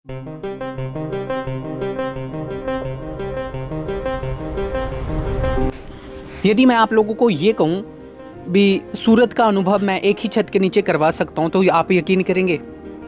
यदि मैं आप लोगों को ये कहूँ भी सूरत का अनुभव मैं एक ही छत के नीचे करवा सकता हूँ, तो आप यकीन करेंगे?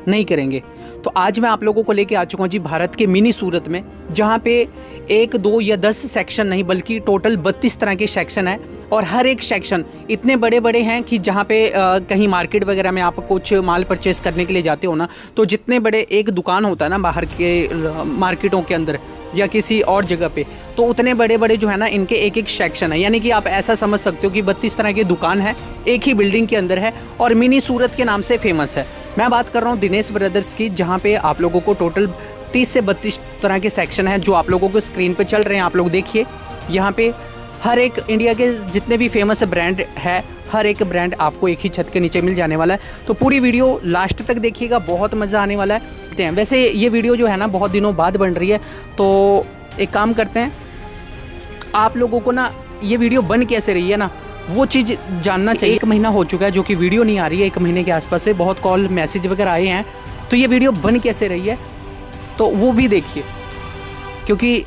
नहीं करेंगे। तो आज मैं आप लोगों को लेके आ चुका हूँ जी भारत के मिनी सूरत में, जहाँ पे 1, 2 या 10 सेक्शन नहीं बल्कि टोटल 32 तरह के सेक्शन हैं। और हर एक सेक्शन इतने बड़े बड़े हैं कि जहाँ पे कहीं मार्केट वगैरह में आप कुछ माल परचेस करने के लिए जाते हो ना, तो जितने बड़े एक दुकान होता है ना बाहर के मार्केटों के अंदर या किसी और जगह पे, तो उतने बड़े बड़े जो है ना इनके एक एक सेक्शन है। यानी कि आप ऐसा समझ सकते हो कि 32 तरह की दुकान है एक ही बिल्डिंग के अंदर है और मिनी सूरत के नाम से फेमस है। मैं बात कर रहा हूँ दिनेश ब्रदर्स की, जहाँ पे आप लोगों को टोटल 30 से 32 तरह के सेक्शन हैं जो आप लोगों को स्क्रीन पे चल रहे हैं। आप लोग देखिए, यहाँ पे हर एक इंडिया के जितने भी फेमस ब्रांड है, हर एक ब्रांड आपको एक ही छत के नीचे मिल जाने वाला है। तो पूरी वीडियो लास्ट तक देखिएगा, बहुत मज़ा आने वाला है। वैसे ये वीडियो जो है ना बहुत दिनों बाद बन रही है, तो एक काम करते हैं, आप लोगों को ना ये वीडियो बन कैसे रही है ना वो चीज़ जानना चाहिए। 1 महीना हो चुका है जो कि वीडियो नहीं आ रही है, 1 महीने के आसपास से बहुत कॉल मैसेज वगैरह आए हैं, तो ये वीडियो बन कैसे रही है तो वो भी देखिए, क्योंकि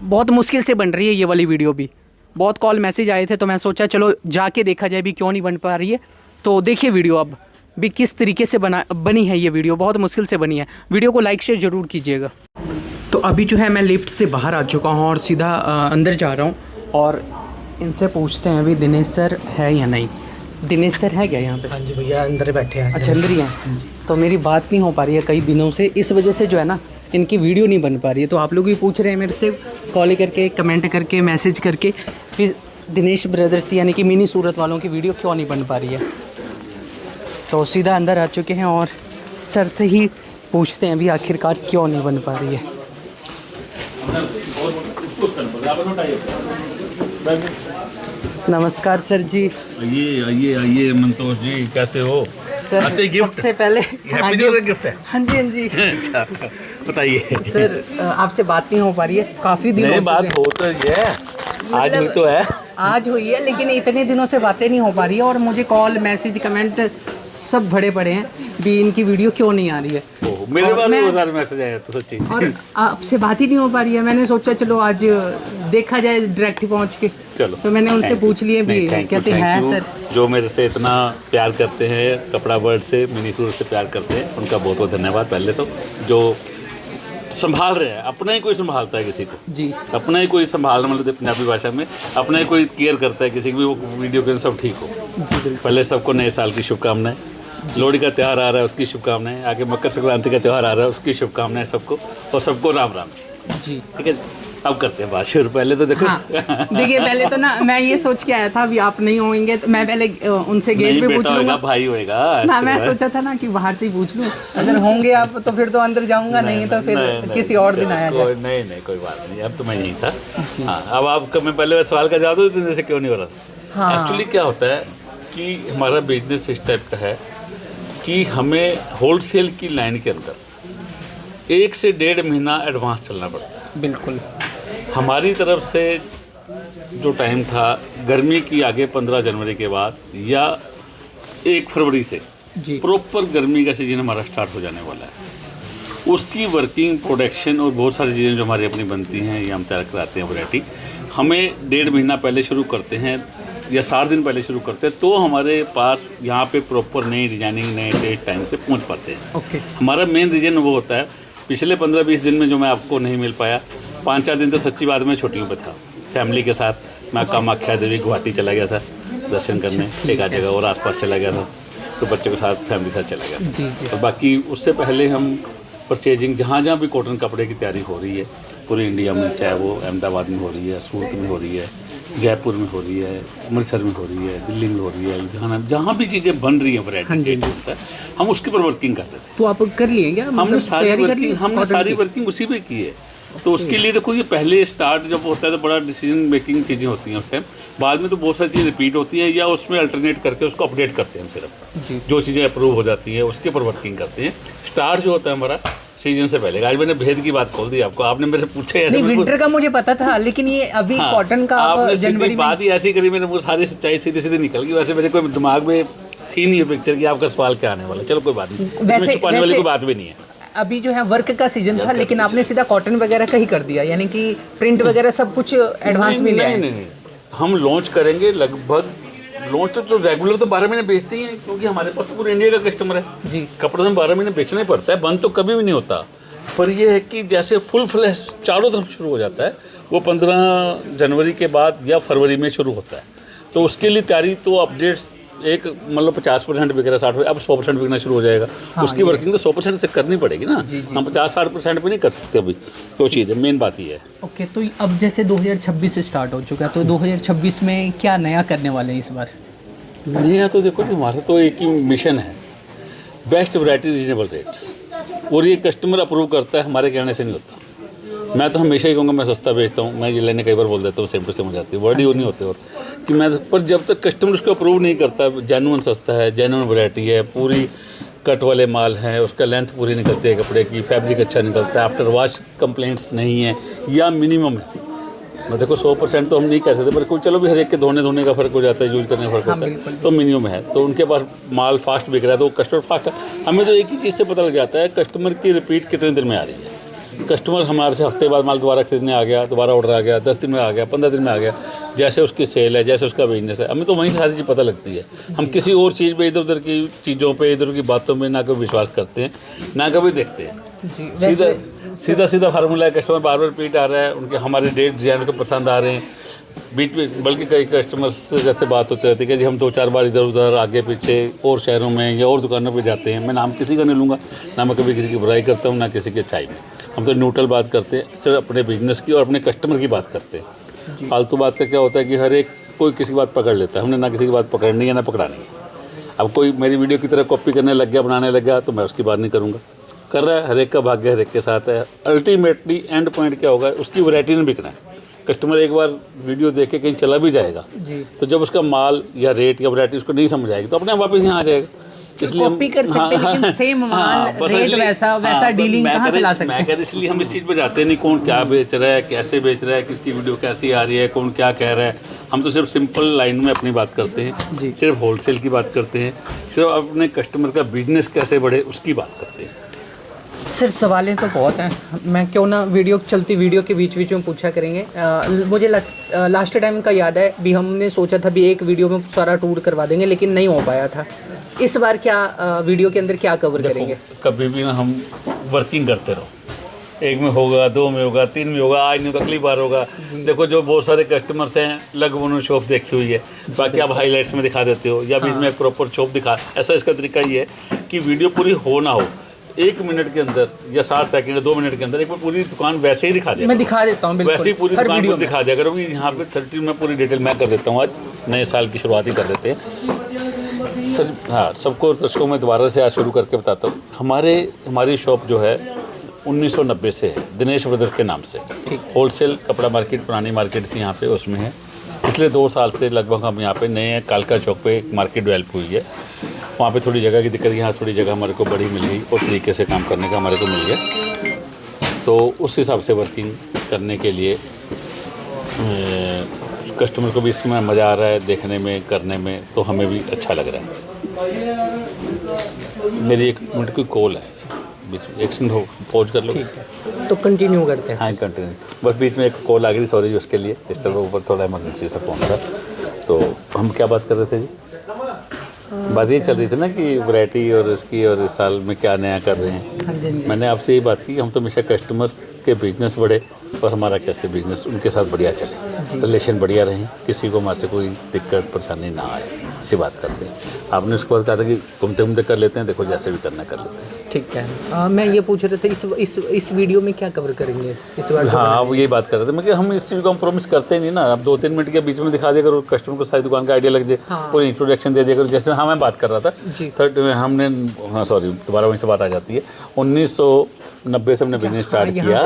बहुत मुश्किल से बन रही है ये वाली वीडियो भी। बहुत कॉल मैसेज आए थे तो मैं सोचा चलो जाके देखा जाए भी क्यों नहीं बन पा रही है। तो देखिए वीडियो अब भी किस तरीके से बनी है ये वीडियो, बहुत मुश्किल से बनी है। वीडियो को लाइक शेयर ज़रूर कीजिएगा। तो अभी जो है मैं लिफ्ट से बाहर आ चुका हूँ और सीधा अंदर जा रहा हूँ और इनसे पूछते हैं अभी दिनेश सर है या नहीं। दिनेश सर है क्या यहाँ पे? हाँ जी भैया, अंदर बैठे हैं। अच्छा अंदर ही हैं। तो मेरी बात नहीं हो पा रही है कई दिनों से, इस वजह से जो है ना इनकी वीडियो नहीं बन पा रही है। तो आप लोग भी पूछ रहे हैं मेरे से कॉल करके, कमेंट करके, मैसेज करके, फिर दिनेश ब्रदर्स यानी कि मिनी सूरत वालों की वीडियो क्यों नहीं बन पा रही है। तो सीधा अंदर आ चुके हैं और सर से ही पूछते हैं अभी आखिरकार क्यों नहीं बन पा रही है। नमस्कार सर जी। आइए आइए आइए मंतोष जी, कैसे हो? सर गिफ्ट सबसे पहले हैप्पी न्यू ईयर गिफ्ट है। हाँ जी हाँ जी। अच्छा बताइए सर आपसे बात नहीं हो पा रही है, काफ़ी दिन नहीं, हो बात चुके हैं। हो तो ये है, आज हुई तो है। आज हुई है लेकिन इतने दिनों से बातें नहीं हो पा रही है और मुझे कॉल मैसेज कमेंट सब भरे पड़े हैं भी इनकी वीडियो क्यों नहीं आ रही है। ओह, मेरे और पास भी मैं- बहुत सारे मैसेज आए तो सच्ची। और आपसे बात ही नहीं हो पा रही है। मैंने सोचा चलो आज देखा जाए डायरेक्ट पहुंच के। चलो तो मैंने उनसे पूछ लिए भी, कहते हैं सर जो मेरे से इतना प्यार करते हैं, कपड़ा वर्ड से, मिनी सूरत से प्यार करते हैं, उनका बहुत बहुत धन्यवाद। पहले तो जो संभाल रहे हैं, अपना ही कोई संभालता है किसी को जी, अपना ही कोई संभालना, मतलब पंजाबी भाषा में अपना ही कोई केयर करता है किसी की भी, वो वीडियो के सब ठीक हो। जी बिल्कुल। पहले सबको नए साल की शुभकामनाएं, लोहड़ी का त्यौहार आ रहा है उसकी शुभकामनाएं, आगे मकर संक्रांति का त्यौहार आ रहा है उसकी शुभकामनाएं सबको, और सबको राम राम। जी ठीक है, अब करते हैं बात शुरू। पहले तो देखो हाँ। देखिए पहले तो ना मैं ये सोच के आया था अभी आप नहीं होंगे तो मैं पहले उनसे गेट नहीं पे पूछ बेटा होगा, लूँगा। भाई होएगा ना ऐसे मैं है। सोचा था ना कि बाहर से ही पूछ लूँ, अगर होंगे आप तो फिर तो अंदर जाऊंगा, नहीं तो फिर नहीं, किसी और दिन आया जाए। नहीं नहीं कोई बात नहीं, अब तो मैं यहीं था। हाँ, अब आपका मैं पहले सवाल का जवाब दूँ जैसे क्यों नहीं हो रहा था। हाँ। एक्चुअली क्या होता है कि हमारा बिजनेस इस टाइप का है कि हमें होलसेल की लाइन के अंदर 1 से 1.5 महीना एडवांस चलना पड़ता है। बिल्कुल। हमारी तरफ से जो टाइम था गर्मी की आगे 15 जनवरी के बाद या 1 फरवरी से जी प्रॉपर गर्मी का सीजन हमारा स्टार्ट हो जाने वाला है। उसकी वर्किंग, प्रोडक्शन और बहुत सारी चीज़ें जो हमारी अपनी बनती हैं या हम तैयार कराते हैं वैरायटी, हमें 1.5 महीना पहले शुरू करते हैं या 60 दिन पहले शुरू करते हैं, तो हमारे पास यहाँ पे प्रॉपर नई डिजाइनिंग, नए डेट टाइम से पहुँच पाते हैं। ओके। हमारा मेन रीज़न वो होता है पिछले 15-20 दिन में जो मैं आपको नहीं मिल पाया, 5-4 दिन तो सच्ची बात में छुट्टियों पे था फैमिली के साथ। मैं कामाख्या देवी गुवाहाटी चला गया था दर्शन करने, एक आध जगह और आसपास चला गया था, तो बच्चों के साथ फैमिली के साथ चला गया। जी जी। तो बाकी उससे पहले हम परचेजिंग जहाँ जहाँ भी कॉटन कपड़े की तैयारी हो रही है पूरी इंडिया में, चाहे वो अहमदाबाद में हो रही है, सूरत में हो रही है, जयपुर में हो रही है, अमृतसर में हो रही है, दिल्ली में हो रही है, लुधियाना, जहाँ भी चीज़ें बन रही हैं वैरायटी होता है, हम उसके ऊपर वर्किंग करते थे। तो आप कर लिए क्या? हमने मतलब सारी तैयारी कर वर्किंग ली हमने कॉटन सारी की? वर्किंग उसी पे की है। तो उसके लिए देखो ये पहले स्टार्ट जब होता है तो बड़ा डिसीजन मेकिंग चीज़ें होती हैं उस टाइम, बाद में तो बहुत सारी चीज़ें रिपीट होती हैं या उसमें अल्टरनेट करके उसको अपडेट करते हैं हम सिर्फ। जी। जो चीज़ें अप्रूव हो जाती हैं उसके ऊपर वर्किंग करते हैं। स्टार्ट जो होता है हमारा सीजन से पहले। आज मैंने भेद की बात खोल दी आपको, आपने मेरे से पूछा नहीं, विंटर का मुझे पता था लेकिन ये अभी कॉटन का आप आपने जनवरी सीधी में। बात ही ऐसी करी, मेरे मुँह सारी सच्चाई सीधी सीधी निकल गई। वैसे मेरे कोई दिमाग में थी नहीं ये पिक्चर कि आपका सवाल क्या आने वाला। चलो कोई बात नहीं, वैसे- इसमें छुपाने वाली वैसे- कोई बात भी नहीं है। अभी जो है वर्क का सीजन था, लेकिन आपने सीधा कॉटन वगैरह का ही कर दिया, यानी कि प्रिंट वगैरह सब कुछ एडवांस में ले आए? नहीं, हम लॉन्च करेंगे लगभग। लॉन्च तो रेगुलर तो 12 महीने बेचते ही हैं, क्योंकि हमारे पास तो पूरे इंडिया का कस्टमर है जी। कपड़े में 12 महीने बेचना ही पड़ता है, बंद तो कभी भी नहीं होता। पर ये है कि जैसे फुल फ्लैश चारों तरफ शुरू हो जाता है, वो 15 जनवरी के बाद या फरवरी में शुरू होता है। तो उसके लिए तैयारी तो अपडेट्स एक मतलब 50% बिक रहा है, 60%, अब 100% बिकना शुरू हो जाएगा। उसकी वर्किंग तो 100% से करनी पड़ेगी ना। हम 50-60% पे नहीं कर सकते अभी, तो चीज़ है, मेन बात ये है। ओके, तो अब जैसे 2026 से स्टार्ट हो चुका है, तो 2026 में क्या नया करने वाले हैं इस बार? नया तो देखो जी, हमारा तो एक ही मिशन है, बेस्ट वैरायटी रीजनेबल रेट, और ये कस्टमर अप्रूव करता है, हमारे कहने से नहीं होता। मैं तो हमेशा ही कहूँगा मैं सस्ता बेचता हूँ, मैं ये लेने कई बार बोल देता हूँ, सेम टू सेम हो जाती है, वर्ड ही वो नहीं होते। और कि मैं पर जब तक कस्टमर उसको अप्रूव नहीं करता, जेन्युइन सस्ता है, जेन्युइन वैरायटी है, पूरी कट वाले माल हैं, उसका लेंथ पूरी निकलती है कपड़े की, फैब्रिक अच्छा निकलता है, आफ्टर वॉश कंप्लेंट्स नहीं है या मिनिमम है। मैं देखो 100% तो हम नहीं कह सकते, पर कोई चलो भी हर एक के धोने का फ़र्क हो जाता है, यूज करने का फ़र्क होता है, तो मिनिमम है। तो उनके पास माल फास्ट बिक रहा है, तो कस्टमर फास्ट है। हमें तो एक ही चीज़ से पता लग जाता है कस्टमर की रिपीट कितने दिन में आ रही है। कस्टमर हमारे से हफ्ते बाद माल दोबारा खरीदने आ गया, दोबारा ऑर्डर आ गया, 10 दिन में आ गया, 15 दिन में आ गया, जैसे उसकी सेल है, जैसे उसका बिजनेस है, हमें तो वहीं से सारी चीज़ पता लगती है। हम किसी और चीज़ पे, इधर उधर की चीज़ों पे, इधर की बातों में ना कभी विश्वास करते हैं, ना कभी देखते हैं। सीधा फार्मूला है, कस्टमर बार बार रिपीट आ रहा है, उनके हमारे डेट डिजाइन को पसंद आ रहे हैं। बीच में बल्कि कई कस्टमर्स से जैसे बात होती रहती है कि जी हम 2-4 बार इधर उधर आगे पीछे और शहरों में या और दुकानों पे जाते हैं। मैं नाम किसी का नहीं लूँगा, ना मैं कभी किसी की बुराई करता हूँ, ना किसी की अच्छाई में। हम तो न्यूट्रल बात करते हैं, सिर्फ अपने बिजनेस की और अपने कस्टमर की बात करते हैं। फालतू बात का क्या होता है कि हर एक कोई किसी की बात पकड़ लेता है, हमने ना किसी की बात पकड़नी है ना पकड़ानी है। अब कोई मेरी वीडियो की तरह कॉपी करने लग गया, बनाने लग गया, तो मैं उसकी बात नहीं करूँगा। कर रहा है, हर एक का भाग्य हर एक के साथ है। अल्टीमेटली एंड पॉइंट क्या होगा, उसकी वैरायटी नहीं बिकना है। कस्टमर एक बार वीडियो देख के कहीं चला भी जाएगा, तो जब उसका माल या रेट या वैरायटी उसको नहीं समझ आएगी, तो अपने आप वापस यहाँ आ जाएगा। इसलिए कॉपी कर सकते हैं, लेकिन सेम माल रेट वैसा डीलिंग कहाँ से ला सकते हैं? मैं कह रहा, इसलिए हम इस चीज़ पे जाते नहीं, कौन क्या बेच रहा है, कैसे बेच रहा है, किसकी वीडियो कैसी आ रही है, कौन क्या कह रहा है। हम तो सिर्फ सिंपल लाइन में अपनी बात करते हैं, सिर्फ होलसेल की बात करते हैं, सिर्फ अपने कस्टमर का बिजनेस कैसे बढ़े उसकी बात करते हैं। सर सवालें तो बहुत हैं, मैं क्यों ना वीडियो के बीच में पूछा करेंगे। मुझे लास्ट टाइम का याद है भी, हमने सोचा था भी एक वीडियो में सारा टूर करवा देंगे, लेकिन नहीं हो पाया था। इस बार क्या वीडियो के अंदर क्या कवर करेंगे? कभी भी ना हम वर्किंग करते रहो, एक में होगा, 2 में होगा, 3 में होगा, आज नहीं तो अगली बार होगा। देखो जो बहुत सारे कस्टमर्स हैं लगभग उन्होंने शॉप देखी हुई है, बाकी आप हाईलाइट्स में दिखा देते हो या बीच में एक प्रॉपर शॉप दिखा। ऐसा इसका तरीका ये है कि वीडियो पूरी हो ना हो, 1 मिनट के अंदर या 60 सेकंड या 2 मिनट के अंदर एक बार पूरी दुकान वैसे ही दिखा दिया। मैं दिखा देता हूँ, वैसे ही पूरी दुकान को दिखा दिया करो। यहाँ पे 30 में पूरी डिटेल मैं कर देता हूँ, आज नए साल की शुरुआत ही कर देते हैं सर। हाँ, सबको दर्शकों में दोबारा से आज शुरू करके बताता हूँ। हमारी शॉप जो है 1990 से है, दिनेश ब्रदर्स के नाम से। होलसेल कपड़ा मार्केट पुरानी मार्केट थी यहाँ पे, उसमें है। पिछले 2 साल से लगभग हम यहाँ पे नए कालका चौक पे एक मार्केट डेवलप हुई है, वहाँ पे थोड़ी जगह की दिक्कत, यहाँ थोड़ी जगह हमारे को बड़ी मिल गई और तरीके से काम करने का हमारे को मिल गया। तो उस हिसाब से वर्किंग करने के लिए कस्टमर को भी इसमें मज़ा आ रहा है देखने में, करने में, तो हमें भी अच्छा लग रहा है। मेरी 1 मिनट की कॉल है, बीच में 1 सेकंड पॉज कर लो। तो कंटिन्यू करते हैं। हाँ, कंटिन्यू। बस बीच में एक कॉल आ गई, सॉरी उसके लिए, डिस्टर्ब ऊपर थोड़ा इमरजेंसी से फ़ोन था। तो हम क्या बात कर रहे थे जी? बात ये चल रही थी ना कि वैरायटी और इसकी, और इस साल में क्या नया कर रहे हैं। मैंने आपसे यही बात की, हम तो हमेशा कस्टमर्स के बिजनेस बढ़े और हमारा कैसे बिजनेस उनके साथ बढ़िया चले, रिलेशन बढ़िया रहे, किसी को हमारे से कोई दिक्कत परेशानी ना आए, इसी बात करते हैं। आपने उसके बाद कहा था कि घूमते कर लेते हैं, देखो जैसे भी करना कर लेते हैं। ठीक है। मैं ये पूछ रहे थे इस वीडियो में क्या कवर करेंगे इस बार? हाँ, आप यही बात कर रहे थे। मैं कि हम इस चीज़ को हम प्रॉमिस करते नहीं ना। अब 2-3 मिनट के बीच में दिखा दिया करो, कस्टमर को सारी दुकान का आइडिया लग जाए, कोई इंट्रोडक्शन दे दिया करो। जैसे हाँ, मैं बात कर रहा था 30 में हमने, हाँ सॉरी दोबारा वहीं से बात आ जाती है, 1990 से हमने बिजनेस स्टार्ट किया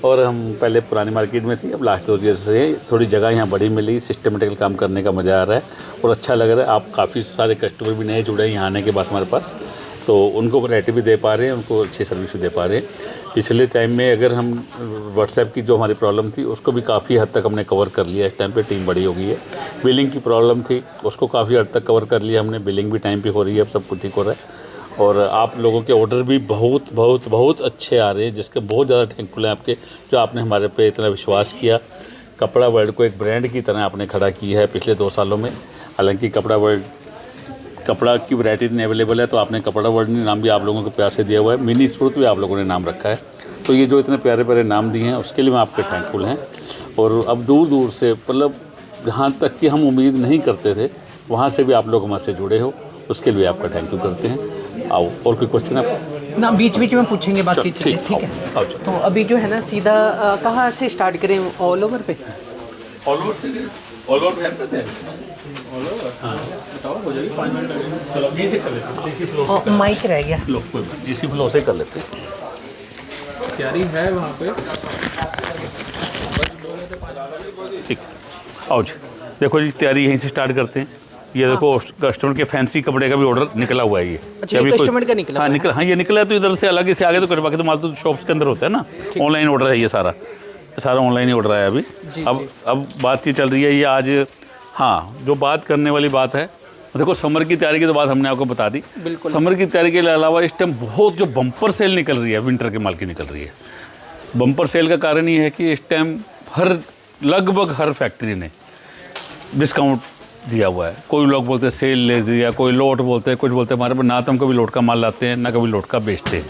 और हम पहले पुरानी मार्केट में थी। अब लास्ट 2 ईयर से थोड़ी जगह यहाँ बड़ी मिली, सिस्टमेटिकल काम करने का मज़ा आ रहा है और अच्छा लग रहा है। आप काफ़ी सारे कस्टमर भी नए जुड़े हैं यहाँ आने के बाद हमारे पास, तो उनको वैरायटी भी दे पा रहे हैं, उनको अच्छी सर्विस भी दे पा रहे हैं। पिछले टाइम में अगर हम व्हाट्सएप की जो हमारी प्रॉब्लम थी उसको भी काफ़ी हद तक हमने कवर कर लिया। इस टाइम पे टीम बड़ी हो गई है। बिलिंग की प्रॉब्लम थी, उसको काफ़ी हद तक कवर कर लिया हमने, बिलिंग भी टाइम पे हो रही है, अब सब कुछ ठीक हो रहा है। और आप लोगों के ऑर्डर भी बहुत बहुत बहुत अच्छे आ रहे हैं, जिसके बहुत ज़्यादा थैंकफुल हैं आपके, जो आपने हमारे पे इतना विश्वास किया। कपड़ा वर्ल्ड को एक ब्रांड की तरह आपने खड़ा किया है पिछले 2 सालों में। हालांकि कपड़ा वर्ल्ड, कपड़ा की वैरायटी इतनी अवेलेबल है, तो आपने कपड़ा वर्ल्ड ने नाम भी आप लोगों को प्यार से दिया हुआ है। मिनी सूरत भी आप लोगों ने नाम रखा है। तो ये जो इतने प्यारे प्यारे नाम दिए हैं उसके लिए मैं आपके थैंकफुल हैं। और अब दूर दूर से, मतलब जहाँ तक कि हम उम्मीद नहीं करते थे, वहाँ से भी आप लोग हमसे जुड़े हो, उसके लिए आपका थैंक यू करते हैं। आओ, और कोई क्वेश्चन आप ना बीच बीच में पूछेंगे बाकी चीज़ें, ठीक है। आओ चलो। तो अभी जो है ना सीधा कहाँ से स्टार्ट करें, ऑल ओवर पे? ऑल ओवर से, ऑल ओवर हेल्प करते हैं, ऑल ओवर। हाँ बताओ, हो जाएगी 5 मिनट लगेंगे। चलो ये से कर लेते हैं, इसी फ्लो से। माइक रह गया। लो कोई बात, इसी फ्लो से कर लेते हैं। तैयारी है वहाँ पे। ठीक, आओ जी। देखो जी, तैयारी यहीं से स्टार्ट करते हैं। ये देखो कस्टमर के फैंसी कपड़े का भी ऑर्डर निकला हुआ है ये। अच्छा, ये कस्टमर का निकला? हाँ निकला, हाँ ये निकला है। तो इधर से अलग ही से आगे तो कटवा के, तो माल तो शॉप्स के अंदर होता है ना। ऑनलाइन ऑर्डर है ये सारा ऑनलाइन ही ऑर्डर आया अभी। अब बात ये चल रही है ये आज। हाँ, जो बात करने वाली बात है, देखो समर की तैयारी की तो बात हमने आपको बता दी। समर की तैयारी के अलावा इस टाइम बहुत जो बम्पर सेल निकल रही है, विंटर के माल की निकल रही है। बम्पर सेल का कारण ये है कि इस टाइम लगभग हर फैक्ट्री ने डिस्काउंट दिया हुआ है। कोई लोग बोलते हैं सेल ले दिया, कोई लोट बोलते हैं, कुछ बोलते हैं हमारे पास ना तो हम कभी लोट का माल लाते हैं ना कभी लोट का बेचते हैं।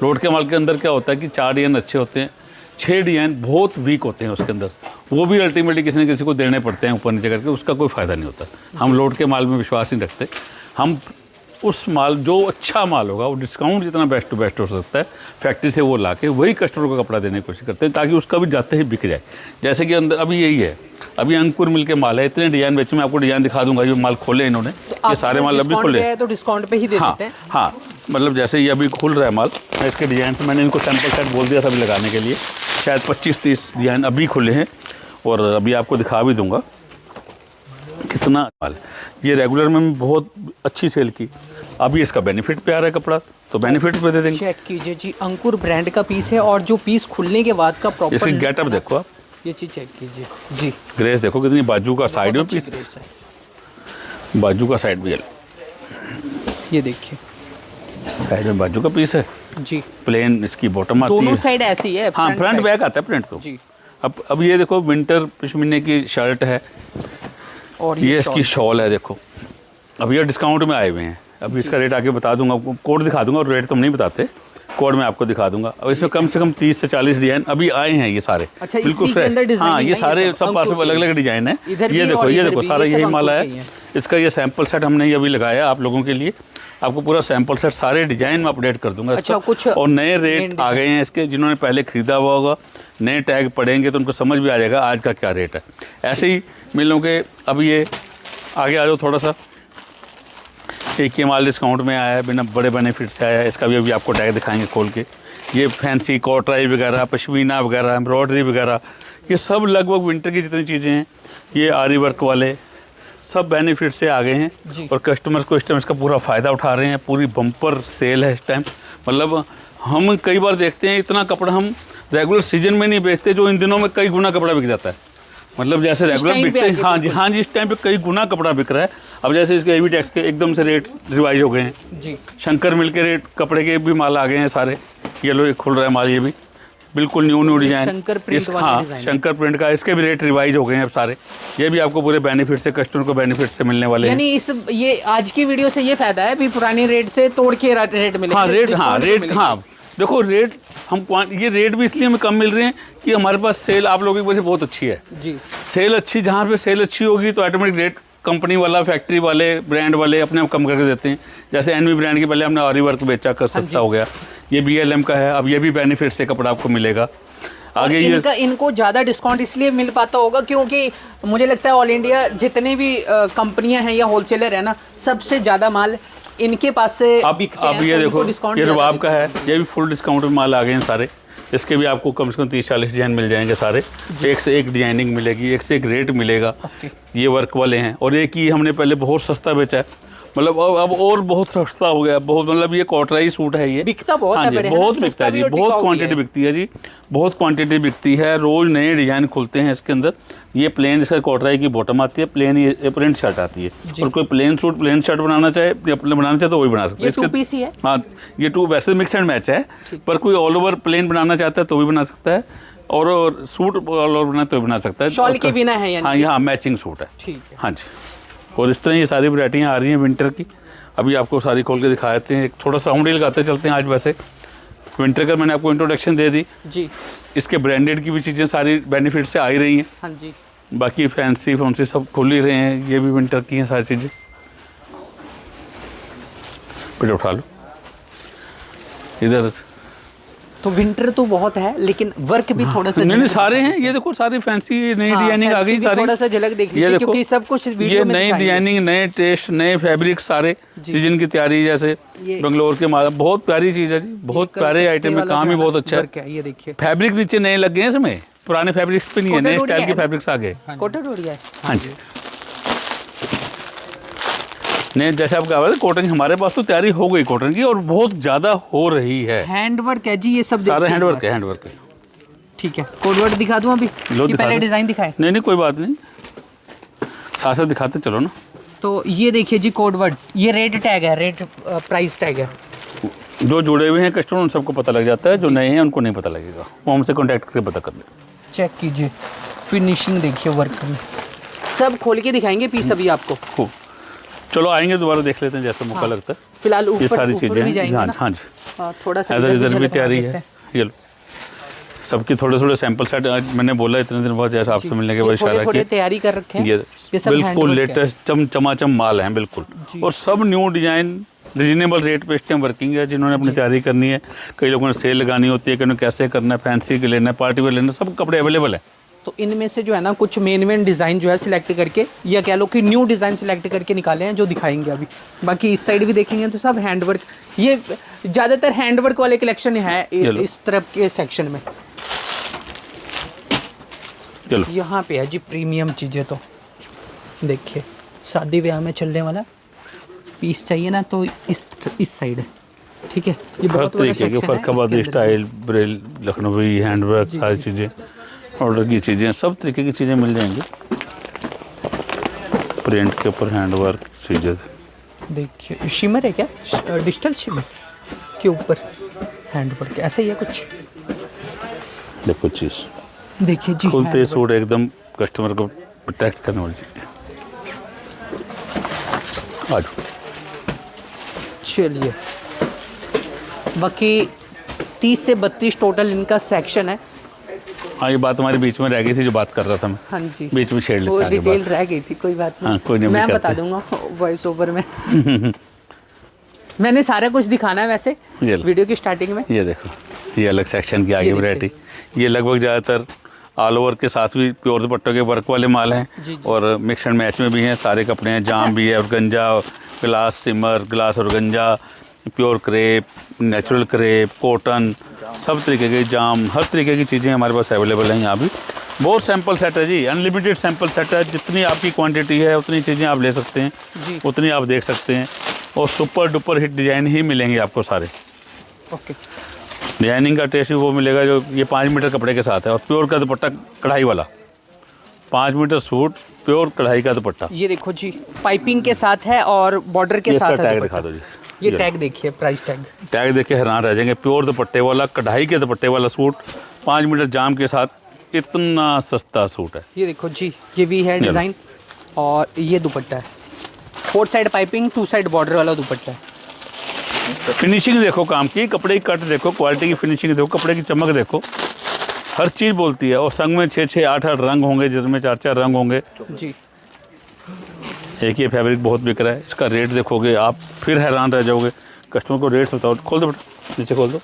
लोट के माल के अंदर क्या होता है कि 4 डिजाइन अच्छे होते हैं, 6 डिजाइन बहुत वीक होते हैं उसके अंदर। वो भी अल्टीमेटली किसी न किसी को देने पड़ते हैं ऊपर नीचे करके, उसका कोई फ़ायदा नहीं होता। हम लोट के माल में विश्वास नहीं रखते। हम उस माल, जो अच्छा माल होगा, वो डिस्काउंट जितना बेस्ट टू बेस्ट हो सकता है फैक्ट्री से वो लाके वही कस्टमर को कपड़ा देने की कोशिश करते हैं, ताकि उसका भी जाते ही बिक जाए। जैसे कि अंदर अभी यही है, अभी अंकुर मिल के माल है, इतने डिजाइन बेचे। मैं आपको डिजाइन दिखा दूंगा। ये माल खोले इन्होंने, ये सारे माल अभी खोले तो डिस्काउंट पे ही दे देते हैं। हाँ, मतलब जैसे ये अभी खुल रहा है माल, मैं इसके डिजाइन से, मैंने इनको सैंपल सेट बोल दिया था अभी लगाने के लिए। शायद 25-30 डिजाइन अभी खुले हैं, और अभी आपको दिखा भी दूंगा कितना माल। ये रेगुलर में बहुत अच्छी सेल की। अभी इसका बेनिफिट पे आ रहा है कपड़ा, तो बेनिफिट पे दे देंगे। चेक कीजिए जी, अंकुर ब्रांड का पीस है, और जो पीस खुलने के बाद का प्रॉपर इसकी गेटअप देखो आप, ये चीज चेक कीजिए जी। ग्रेस देखो कितनी, बाजू का साइड में पीस, बाजू का साइड भी है, ये देखिए साइड में बाजू का पीस है जी। प्लेन इसकी बॉटम आती है, दोनों साइड ऐसी है। हाँ फ्रंट बैक आता है प्रिंट तो जी। अब ये देखो विंटर पश्मीने की शर्ट है, और ये इसकी शॉल है। देखो अब ये डिस्काउंट में आए हुए हैं। अभी इसका रेट आगे बता दूंगा, कोड दिखा दूंगा, और रेट तो हम नहीं बताते, कोड में आपको दिखा दूंगा। अब इसमें कम से कम 30 से 40 डिजाइन अभी आए हैं ये सारे। अच्छा, बिल्कुल फ्रेश। हाँ, ये सारे सब पास में अलग अलग डिजाइन है। ये देखो सारा यही माल है। इसका ये सैंपल सेट हमने ये अभी लगाया आप लोगों के लिए। आपको पूरा सैंपल सेट सारे डिजाइन में अपडेट कर दूंगा। अच्छा, कुछ और नए रेट आ गए हैं इसके, जिन्होंने पहले खरीदा हुआ होगा, नए टैग पड़ेंगे तो उनको समझ भी आ जाएगा आज का क्या रेट है। ऐसे ही मिलों के अब ये आगे आ जाओ थोड़ा सा। एक ये माल डिस्काउंट में आया है, बिना बड़े बेनिफिट से आया है। इसका भी अभी आपको टैग दिखाएंगे खोल के। ये फैंसी कॉटराई वगैरह, पश्मीना वगैरह, एम्ब्रॉयडरी वगैरह, ये सब लगभग विंटर की जितनी चीज़ें हैं, ये आरी वर्क वाले सब बेनिफिट से आ गए हैं। और कस्टमर्स को इस टाइम इसका पूरा फ़ायदा उठा रहे हैं। पूरी बम्पर सेल है इस टाइम। मतलब हम कई बार देखते हैं इतना कपड़ा हम रेगुलर सीजन में नहीं बेचते, जो इन दिनों में कई गुना कपड़ा बिक जाता है। मतलब जैसे रेगुलर बिकते हैं, हाँ जी, इस टाइम पे कई गुना कपड़ा बिक रहा है। अब जैसे इसके एवी टैक्स के एकदम से रेट रिवाइज हो गए हैं जी। शंकर मिल के रेट कपड़े के भी माल आ गए हैं सारे। ये लो, ये खुल रहा है माल, ये भी बिल्कुल न्यू डिजाइन, शंकर प्रिंट वाला हाँ डिजाइन, शंकर प्रिंट का, इसके भी रेट रिवाइज हो गए हैं अब सारे। ये भी आपको पूरे बेनिफिट से, कस्टमर को बेनिफिट से मिलने वाले हैं। यानी ये आज की वीडियो से ये फायदा है भी पुराने रेट से तोड़ के रेट मिले। हाँ रेट, हाँ देखो रेट हम ये रेट भी इसलिए हमें कम मिल रहे हैं कि हमारे पास सेल आप लोगों की वजह से बहुत अच्छी है जी। सेल अच्छी, जहाँ पे सेल अच्छी होगी तो ऑटोमेटिक रेट कंपनी वाला, फैक्ट्री वाले, ब्रांड वाले अपने आप कम करके देते हैं। जैसे एनवी ब्रांड की पहले हमने आरी वर्क बेचा कर सस्ता हो गया, ये BLM का है, अब ये भी बेनिफिट से कपड़ा आपको मिलेगा आगे। ये इनको ज़्यादा डिस्काउंट इसलिए मिल पाता होगा क्योंकि मुझे लगता है ऑल इंडिया जितने भी कंपनियां हैं या होलसेलर है ना, सबसे ज़्यादा माल इनके पास से बिकते हैं। अब ये देखो, डिस्काउंट ये रुबाब का है, ये भी फुल डिस्काउंट में माल आ गए हैं सारे। इसके भी आपको कम से कम 30-40 डिजाइन मिल जाएंगे सारे। एक से एक डिजाइनिंग मिलेगी, एक से एक रेट मिलेगा। ये वर्क वाले हैं। और एक ही हमने पहले बहुत सस्ता बेचा है, मतलब अब और बहुत सस्ता हो गया, बहुत, मतलब ये कॉटराई सूट है ये। बिकता बहुत हाँ है जी, बड़े, है ना? बहुत सस्ता बिकता है भी जी, और बहुत टिकाऊ भी क्वांटिटी है। बिकती है जी, बहुत क्वांटिटी बिकती है। रोज़ नए डिज़ाइन खुलते हैं इसके अंदर। ये प्लेन इसका कॉटराई की बॉटम आती है, प्लेन ये प्रिंट शर्ट आती है। और कोई प्लेन सूट प्लेन शर्ट बनाना चाहे या बनाना चाहे तो वही बना सकते ये हैं। 2 पीस ही है। हाँ, ये 2 वैसे मिक्स एंड मैच है, पर कोई ऑल ओवर प्लेन बनाना चाहता है तो भी बना सकता है, और सूट ऑल ओवर बना तो भी बना सकता है। शॉल के बिना है यानी हाँ, यहाँ मैचिंग सूट है। ठीक है। हाँ जी, और इस तरह ये सारी वैरायटियाँ आ रही हैं विंटर की। अभी आपको सारी खोल के दिखा देते हैं, एक थोड़ा साउंड लगाते चलते हैं आज। वैसे विंटर का मैंने आपको इंट्रोडक्शन दे दी जी। इसके ब्रांडेड की भी चीज़ें सारी बेनिफिट से आ ही रही हैं। हाँ जी। बाकी फैंसी फैंसी सब खुल ही रहे हैं, ये भी विंटर की हैं सारी चीज़ें। फिर उठा लो इधर। तो विंटर तो बहुत है, लेकिन वर्क भी थोड़ा सा नहीं झलक सारे हैं, ये देखो सारी फैंसी नई हाँ, डिजाइनिंग आ फैंसी गई भी सारी। थोड़ा सा झलक देख ये लीजिए, देखो, क्योंकि सब कुछ ये वीडियो में नई दिखाएंगे। डिजाइनिंग, नए टेस्ट, नए फैब्रिक, सारे सीजन की तैयारी। जैसे ये- बंगलोर के माल, बहुत प्यारी चीज़ है जी, बहुत ये प्यारे कलकत्ते आइटम में वाला काम जो ही है बहुत ना, अच्छा है। वर्क है, ये देखिए। फैब्रिक नीचे नए लग गए हैं इसमें, पुराने फैब्रिक्स पे नहीं है, नए कोटा स्टाइल के डोरिया है। फैब्रिक्स आ गए। कॉटन हो रही है। हाँ जी, नहीं जैसे आप कहा था कॉटन, हमारे पास तो तैयारी हो गई कॉटन की, और बहुत ज़्यादा हो रही है। हैंड वर्क है जी, ये सब सारा देखिए हैंड एक वर्क बार। है, हैंड वर्क है। ठीक है, कोड वर्ड दिखा दूं अभी लो कि दिखा पहले दो। डिजाइन दिखाए? नहीं नहीं कोई बात नहीं, साथ साथ दिखाते चलो ना। तो ये देखिए जी कोड वर्ड, ये रेट टैग है, रेट प्राइस टैग है। जो जुड़े हुए हैं कस्टमर उन सबको पता लग जाता है, जो नए हैं उनको नहीं पता लगेगा, वो हमसे कांटेक्ट करके पता कर ले। चेक कीजिए, फिनिशिंग देखिए वर्क में। सब खोल के दिखाएंगे पीस अभी आपको। खूब, चलो आएंगे दोबारा देख लेते हैं जैसा मौका लगता है। फिलहाल ये ऊपर सारी ऊपर चीज़ें भी हैं। जाएंगे हाँ ना। हाँ जी, थोड़ा सा इधर इधर भी झलक तैयारी मार लेते है। हैं। ये लो, सबकी थोड़े थोड़े सैंपल सेट। आज मैंने बोला इतने दिन बाद जैसा आपसे मिलने के बाद ये इशारा थोड़े किया, तैयारी कर रखे हैं। ये सब बिल्कुल handwork है। लेटेस्ट चमाचम माल है बिल्कुल, और सब न्यू डिजाइन रीजनेबल रेट पे इस टाइम वर्किंग है। जिन्होंने अपनी तैयारी करनी है, कई लोगों ने सेल लगानी होती है, कि कैसे करना है, फैंसी के लेना है, पार्टी वेयर लेना है, सब कपड़े अवेलेबल है। तो इनमें से जो है ना कुछ मेन डिज़ाइन जो है सिलेक्ट करके, या कह लो कि न्यू डिज़ाइन सिलेक्ट करके निकाले हैं जो दिखाएंगे अभी। बाकी इस साइड भी देखेंगे तो सब हैंडवर्क, ये ज़्यादातर हैंडवर्क वाले कलेक्शन है इस तरफ के सेक्शन में। चलो यहाँ पे है जी प्रीमियम चीज़ें। तो देखिए, शादी ब्याह में चलने वाला पीस चाहिए ना, तो इस साइड है। ठीक है, ये हर बहुत बड़ा तरीके के सेक्शन है। फरखाबादी इसके अंदर स्टाइल, ब्रेल, लखनवी, हैंडवर्क, सारी चीज़ें, ऑर्डर की चीज़ें, सब तरीके की चीज़ें मिल जाएंगी। प्रिंट के ऊपर हैंडवर्क चीज़ें। देखिए, शिमर है क्या, डिजिटल शिमर के ऊपर हैंडवर्क, ऐसा ही है कुछ। देखो चीज़ देखिए जी, खुलते handwork। सूट एकदम कस्टमर को अट्रैक्ट करने वाली चीज़। आ जाओ। चलिए, बाकी 30 से 32 टोटल इनका सेक्शन है। हाँ, ये बात हमारे बीच में रह गई थी जो बात कर रहा था मैं, हाँ जी, बीच में छेड़ वो लेते आगे डिटेल बात। रह गई थी, कोई बात नहीं। हाँ, कोई नहीं, मैं अभी बता करते दूंगा वॉइस ओवर में। मैंने सारा कुछ दिखाना है वैसे ये लो। वीडियो की स्टार्टिंग में। ये देखो, ये अलग सेक्शन की आगे ये वैरायटी। ये लगभग ज़्यादातर ऑल ओवर के साथ भी प्योर दुपट्टों के वर्क वाले माल हैं, जी, जी। और मिक्स एंड मैच में भी हैं, सारे कपड़े हैं। जाम भी है, organza, glass shimmer, glass organza, pure crepe, natural crepe, cotton, सब तरीके के जाम, हर तरीके की चीज़ें हमारे पास अवेलेबल हैं यहाँ भी। बहुत सैंपल सेट है जी, अनलिमिटेड सैंपल सेट है। जितनी आपकी क्वांटिटी है उतनी चीज़ें आप ले सकते हैं जी। उतनी आप देख सकते हैं, और सुपर डुपर हिट डिज़ाइन ही मिलेंगे आपको सारे। ओके, डिजाइनिंग का टेस्ट भी वो मिलेगा जो ये 5 मीटर कपड़े के साथ है, और प्योर का दुपट्टा कढ़ाई वाला 5 मीटर सूट, प्योर कढ़ाई का दुपट्टा। ये देखो जी, पाइपिंग के साथ है और बॉर्डर के इसका साथ है टैग दुपट्टा। दिखा दो जी। ये टैग देखिए, प्राइस टैग। टैग देख के हैरान रह जाएंगे। प्योर दुपट्टे वाला, कढ़ाई के दुपट्टे वाला सूट, 5 मीटर जाम के साथ, इतना सस्ता सूट है। ये देखो जी, ये भी है डिज़ाइन, और ये दुपट्टा है। 4 साइड पाइपिंग, 2 साइड बॉर्डर वाला दुपट्टा है। फिनिशिंग देखो काम की, कपड़े की कट देखो, क्वालिटी की फिनिशिंग देखो, कपड़े की चमक देखो, हर चीज़ बोलती है। और संग में 6-6, 8-8 रंग होंगे, जिसमें 4-4 रंग होंगे जी। एक ये फैब्रिक बहुत बिक रहा है। इसका रेट देखोगे आप फिर हैरान रह जाओगे। कस्टमर को रेट्स बताओ, खोल दो बेटा, नीचे खोल दो।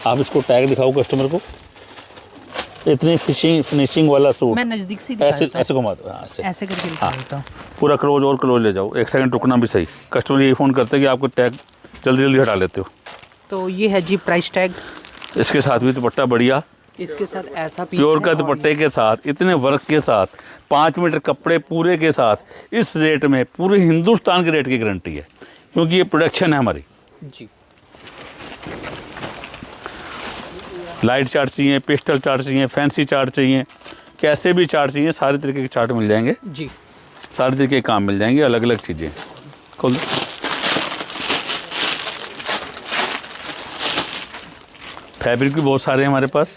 आप इसको टैग दिखाओ कस्टमर को। इतनी फिनिशिंग वाला सूट, मैं नज़दीक से दिखा ऐसे देता हूँ। ऐसे घुमा दो, हाँ, ऐसे ऐसे करके दिखा देता हूँ। पूरा क्लोज और क्लोज ले जाओ, 1 सेकंड रुकना भी सही। कस्टमर यही फ़ोन करते हैं कि आपको टैग जल्दी जल्दी हटा लेते हो। तो ये है जी प्राइस टैग। इसके साथ भी दुपट्टा बढ़िया, इसके साथ ऐसा पीस प्योर है का और दुपट्टे के साथ, इतने वर्क के साथ, 5 मीटर कपड़े पूरे के साथ, इस रेट में पूरे हिंदुस्तान के रेट की गारंटी है। क्योंकि ये प्रोडक्शन है हमारी। जी लाइट चार्ट चाहिए, पेस्टल चार्ट चाहिए, फैंसी चार्ट चाहिए, कैसे भी चार्ट चाहिए, सारे तरीके के चार्ट मिल जाएंगे, जी। सारे तरीके के काम मिल जाएंगे, अलग अलग चीज़ें। खोल दो। फैब्रिक भी बहुत सारे हैं हमारे पास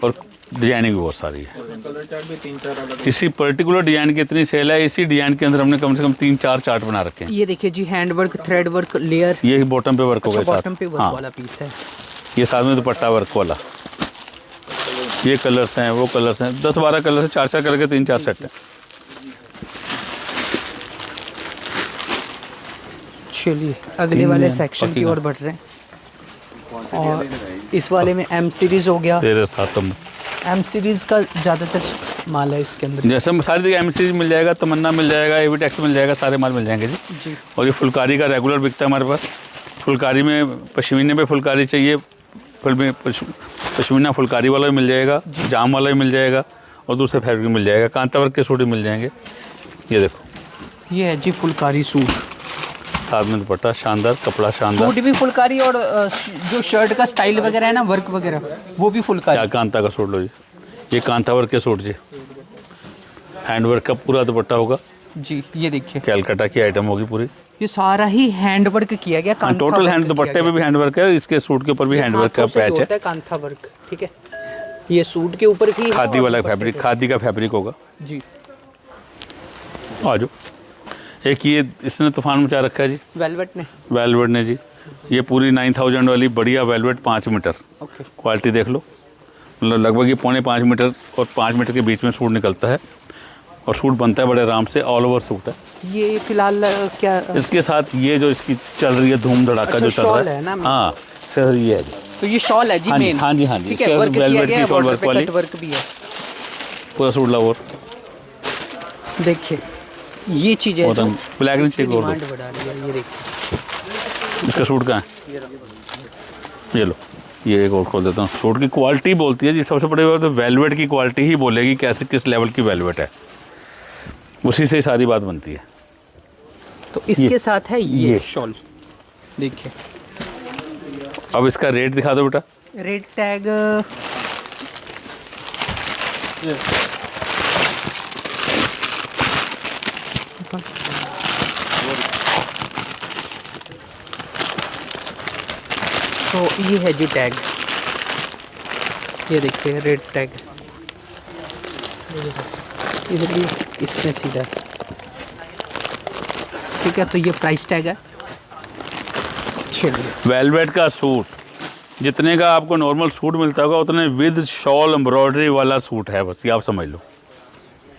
और डिजाइनिंग भी बहुत सारी है। कलर चार्ट भी 3-4 अलग। इसी पर्टिकुलर डिजाइन की इतनी सेल है, इसी डिजाइन के अंदर हमने कम से कम 3-4 चार्ट बना रखे हैं। ये देखिए जी, hand work, thread work, layer. ये बॉटम पे वर्क होगा बॉटम पे वर्क हाँ, वाला पीस है। ये साथ में दुपट्टा वर्क वाला। ये कलर्स हैं, वो कलर्स हैं, 10-12 कलर है, 4-4 कलर के 3-4 सेट है। चलिए अगले वाले सेक्शन की ओर बढ़ रहे हैं। और इस वाले में एम सीरीज हो गया। तेरे साथ तुम एम सीरीज का ज़्यादातर माल है इसके अंदर। जैसे हम सारी जगह एमसीज मिल जाएगा, तमन्ना मिल जाएगा, एवीटेक्स मिल जाएगा, सारे माल मिल जाएंगे जी। जी और ये फुलकारी का रेगुलर बिकता है हमारे पास। फुलकारी में पश्मीने पे फुलकारी चाहिए, फिर में पश्मीना फुलकारी वाला भी मिल जाएगा, जाम वाला भी मिल जाएगा और दूसरे फैब्रिक मिल जाएगा, कांता वर्क के सूट भी मिल जाएंगे। ये देखो, ये है जी फुलकारी सूट, साथ में दुपट्टा शानदार, कपड़ा शानदार। सूट भी फुलकारी और जो शर्ट का स्टाइल वगैरह है ना, वर्क वगैरह, वो भी क्या फुलकारी। कांता का सूट लो जी, ये कांता वर्क के सूट जी, हैंड वर्क का पूरा दुपट्टा होगा जी। ये देखिए, कैलकाटा की आइटम होगी पूरी। ये सारा ही हैंड वर्क किया गया। कांथा टोटल वर्क हैंड किया दुपट्टे गया। पे भी हैंड वर्क है, इसके सूट के ऊपर भी हैंड वर्क का हाथों से पैच है। होता है कांथा वर्क, ठीक है। ये सूट के ऊपर भी है खादी और वाला दुपट्टे फैब्रिक, पे। खादी का फैब्रिक होगा। जी। आ जाओ, एक ये इसने तूफान मचा रखा है जी, वेलवेट ने। वेलवेट ने जी, ये पूरी 9000 वाली बढ़िया वेलवेट 5 मीटर, ओके। क्वालिटी देख लो, मतलब लगभग ये 4.5 मीटर और 5 मीटर के बीच में सूट निकलता है और सूट बनता है बड़े आराम से, ऑल ओवर सूट है। ये फिलहाल क्या इसके साथ ये जो इसकी चल रही है धूम धड़ाका अच्छा, जो चल शॉल रहा है ना? हाँ सर ये है जी, तो ये शॉल है जी हाँ जी, मेन। हाँ जी, हाँ जी, ठीक है, इसके वर्क किया वेलवेट गया की है, शॉल बॉर्डर वर्क पे वाली, कट वर्क भी है। पूरा सूट लवर। देखिए ये चीज़ है और जो ब्लैक इसकी नीचे और डिमांड बढ़ा रही है। ये देखिए, इसका सूट कहाँ है, ये लो, ये एक और खोल देता हूँ। सूट की क्वालिटी बोलती है जी, सबसे बड़ी बात तो वेलवेट की क्वालिटी ही बोलेगी, कैसे किस लेवल की वेलवेट है, उसी से सारी बात बनती है। तो इसके ये- साथ है ये ये। शॉल। देखिए, अब इसका रेट दिखा दो बेटा। रेड टैग तो ये है जी टैग, ये देखिए रेड टैग, इधर भी इसमें सीधा, ठीक है। तो ये प्राइस टैग है। चलिए, वेलवेट का सूट जितने का आपको नॉर्मल सूट मिलता होगा उतने विद शॉल एम्ब्रॉयडरी वाला सूट है, बस ये आप समझ लो।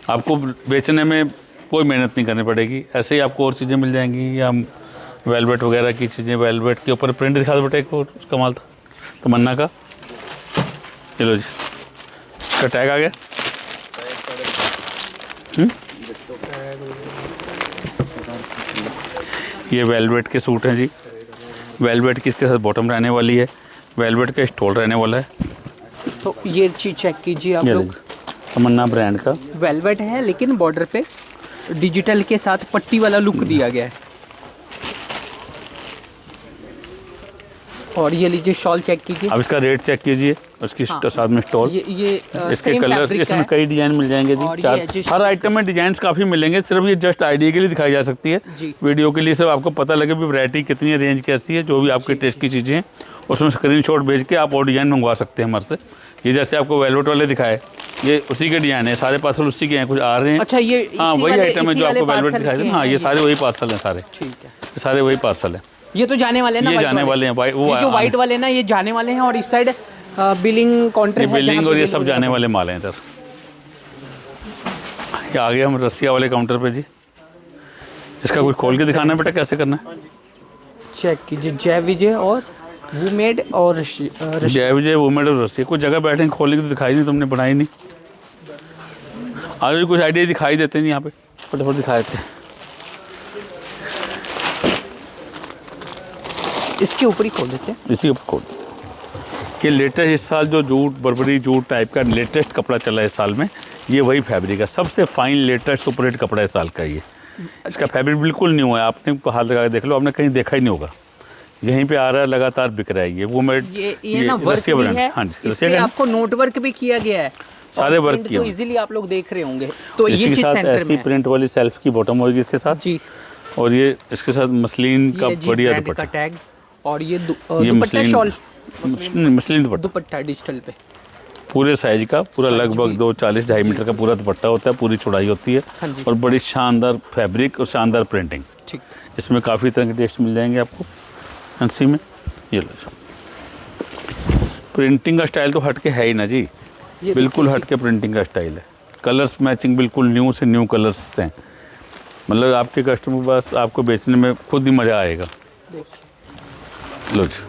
आपको बेचने में कोई मेहनत नहीं करनी पड़ेगी, ऐसे ही आपको और चीज़ें मिल जाएंगी, या वेलवेट वगैरह की चीज़ें, वेलवेट के ऊपर प्रिंट दिखा दो बेटा, एक और कमाल था तमन्ना का। चलो जी, इसका टैग आ गया। ये वेलवेट के सूट हैं जी, वेलवेट की इसके साथ बॉटम रहने वाली है, वेलवेट का स्टोल रहने वाला है। तो ये चीज़ चेक कीजिए आप ये लोग, लीजिए, तमन्ना ब्रांड का वेलवेट है लेकिन बॉर्डर पे डिजिटल के साथ पट्टी वाला लुक दिया गया है। और ये लीजिए शॉल चेक कीजिए। अब इसका रेट चेक कीजिए, उसकी हाँ। साथ में स्टॉल, ये इसके सेम कलर, फैब्रिक का इसमें है। कई डिजाइन मिल जाएंगे और जी, ये चार edges- हर आइटम में डिजाइन काफ़ी मिलेंगे, सिर्फ ये जस्ट आइडिया के लिए दिखाई जा सकती है, जी। वीडियो के लिए सिर्फ आपको पता लगे भी वैरायटी कितनी है, रेंज कैसी है, जो भी आपके टेस्ट की चीज़ें हैं उसमें स्क्रीनशॉट भेज के आप और डिज़ाइन मंगवा सकते हैं हमारे से। ये जैसे आपको वेलवेट वाले दिखाए, ये उसी के डिज़ाइन है, सारे पार्सल उसी के हैं, कुछ आ रहे हैं। अच्छा, ये हाँ इसी वही वाले- आइटम है इसी जो वाले आपको वेलवेट parcel दिखाई के दे, हाँ हैं ये सारे वही पार्सल हैं, सारे ठीक है। ये सारे वही पार्सल हैं। ये तो जाने वाले हैं ना, ये white जाने वाले हैं भाई, वो ये जो आने- व्हाइट वाले ना ये जाने वाले हैं, और इस साइड बिलिंग काउंटर ये है, बिल्डिंग जहाँ और पे ये सब billing जाने होगा। वाले माल हैं इधर। ये आ गए हम रसिया वाले काउंटर पे जी, इसका कुछ खोल के दिखाना है बेटा, कैसे करना है। चेक कीजिए, जय विजय और वूमेड और जय विजय वुमेड और रसिया, कुछ जगह बैठे खोलने की तो दिखाई नहीं, तुमने बनाई नहीं। आज कुछ आइडिया दिखाई देते नहीं यहाँ पे, फटाफट दिखा देते हैं। इसके ऊपर ही खोल देते हैं। इसी ऊपर खोल, ये लेटेस्ट इस साल जो जूट बर्बरी जूट टाइप का लेटेस्ट कपड़ा चला है इस साल में, ये वही फैब्रिक है, सबसे फाइन लेटेस्ट सुपर हिट कपड़ा इस साल का ये। इसका फैब्रिक बिल्कुल न्यू है, आपने हाथ लगा के देख लो, आपने कहीं देखा ही नहीं होगा, यहीं पे आ रहा है, लगातार बिक रहा है ये। वो मेड ये ना वर्क रसिया भी ब्रांड, है, हाँ जी, इसमें आपको नोट वर्क भी किया गया है, सारे और वर्क प्रिंट किए तो हुए। इजीली आप लोग देख रहे होंगे। तो ये इसके चीज साथ सेंटर ऐसी में है प्रिंट वाली सेल्फ की बॉटम होगी इसके साथ जी। और ये इसके साथ मसलिन का ये जी बढ़िया ब्रांड का दुपट्टा, टैग, और ये ये दुपट्टा मसलिन शॉल, मसलिन दुपट्टा दुपट्टा डिजिटल पे। पूरे साइज का, पूरा साइज लगभग भी। 240-2.5 मीटर का पूरा दुपट्टा होता है, पूरी चौड़ाई होती है हाँ जी। और बड़ी शानदार फैब्रिक और शानदार प्रिंटिंग। ठीक, इसमें काफ़ी तरह के टेस्ट मिल जाएंगे आपको फैंसी में। ये लो, प्रिंटिंग का स्टाइल तो हटके है ही ना जी, ये बिल्कुल देखिए हटके प्रिंटिंग का स्टाइल है। कलर्स मैचिंग बिल्कुल न्यू से न्यू कलर्स हैं, मतलब आपके कस्टमर पास आपको बेचने में खुद ही मज़ा आएगा। देखिए, लो जी,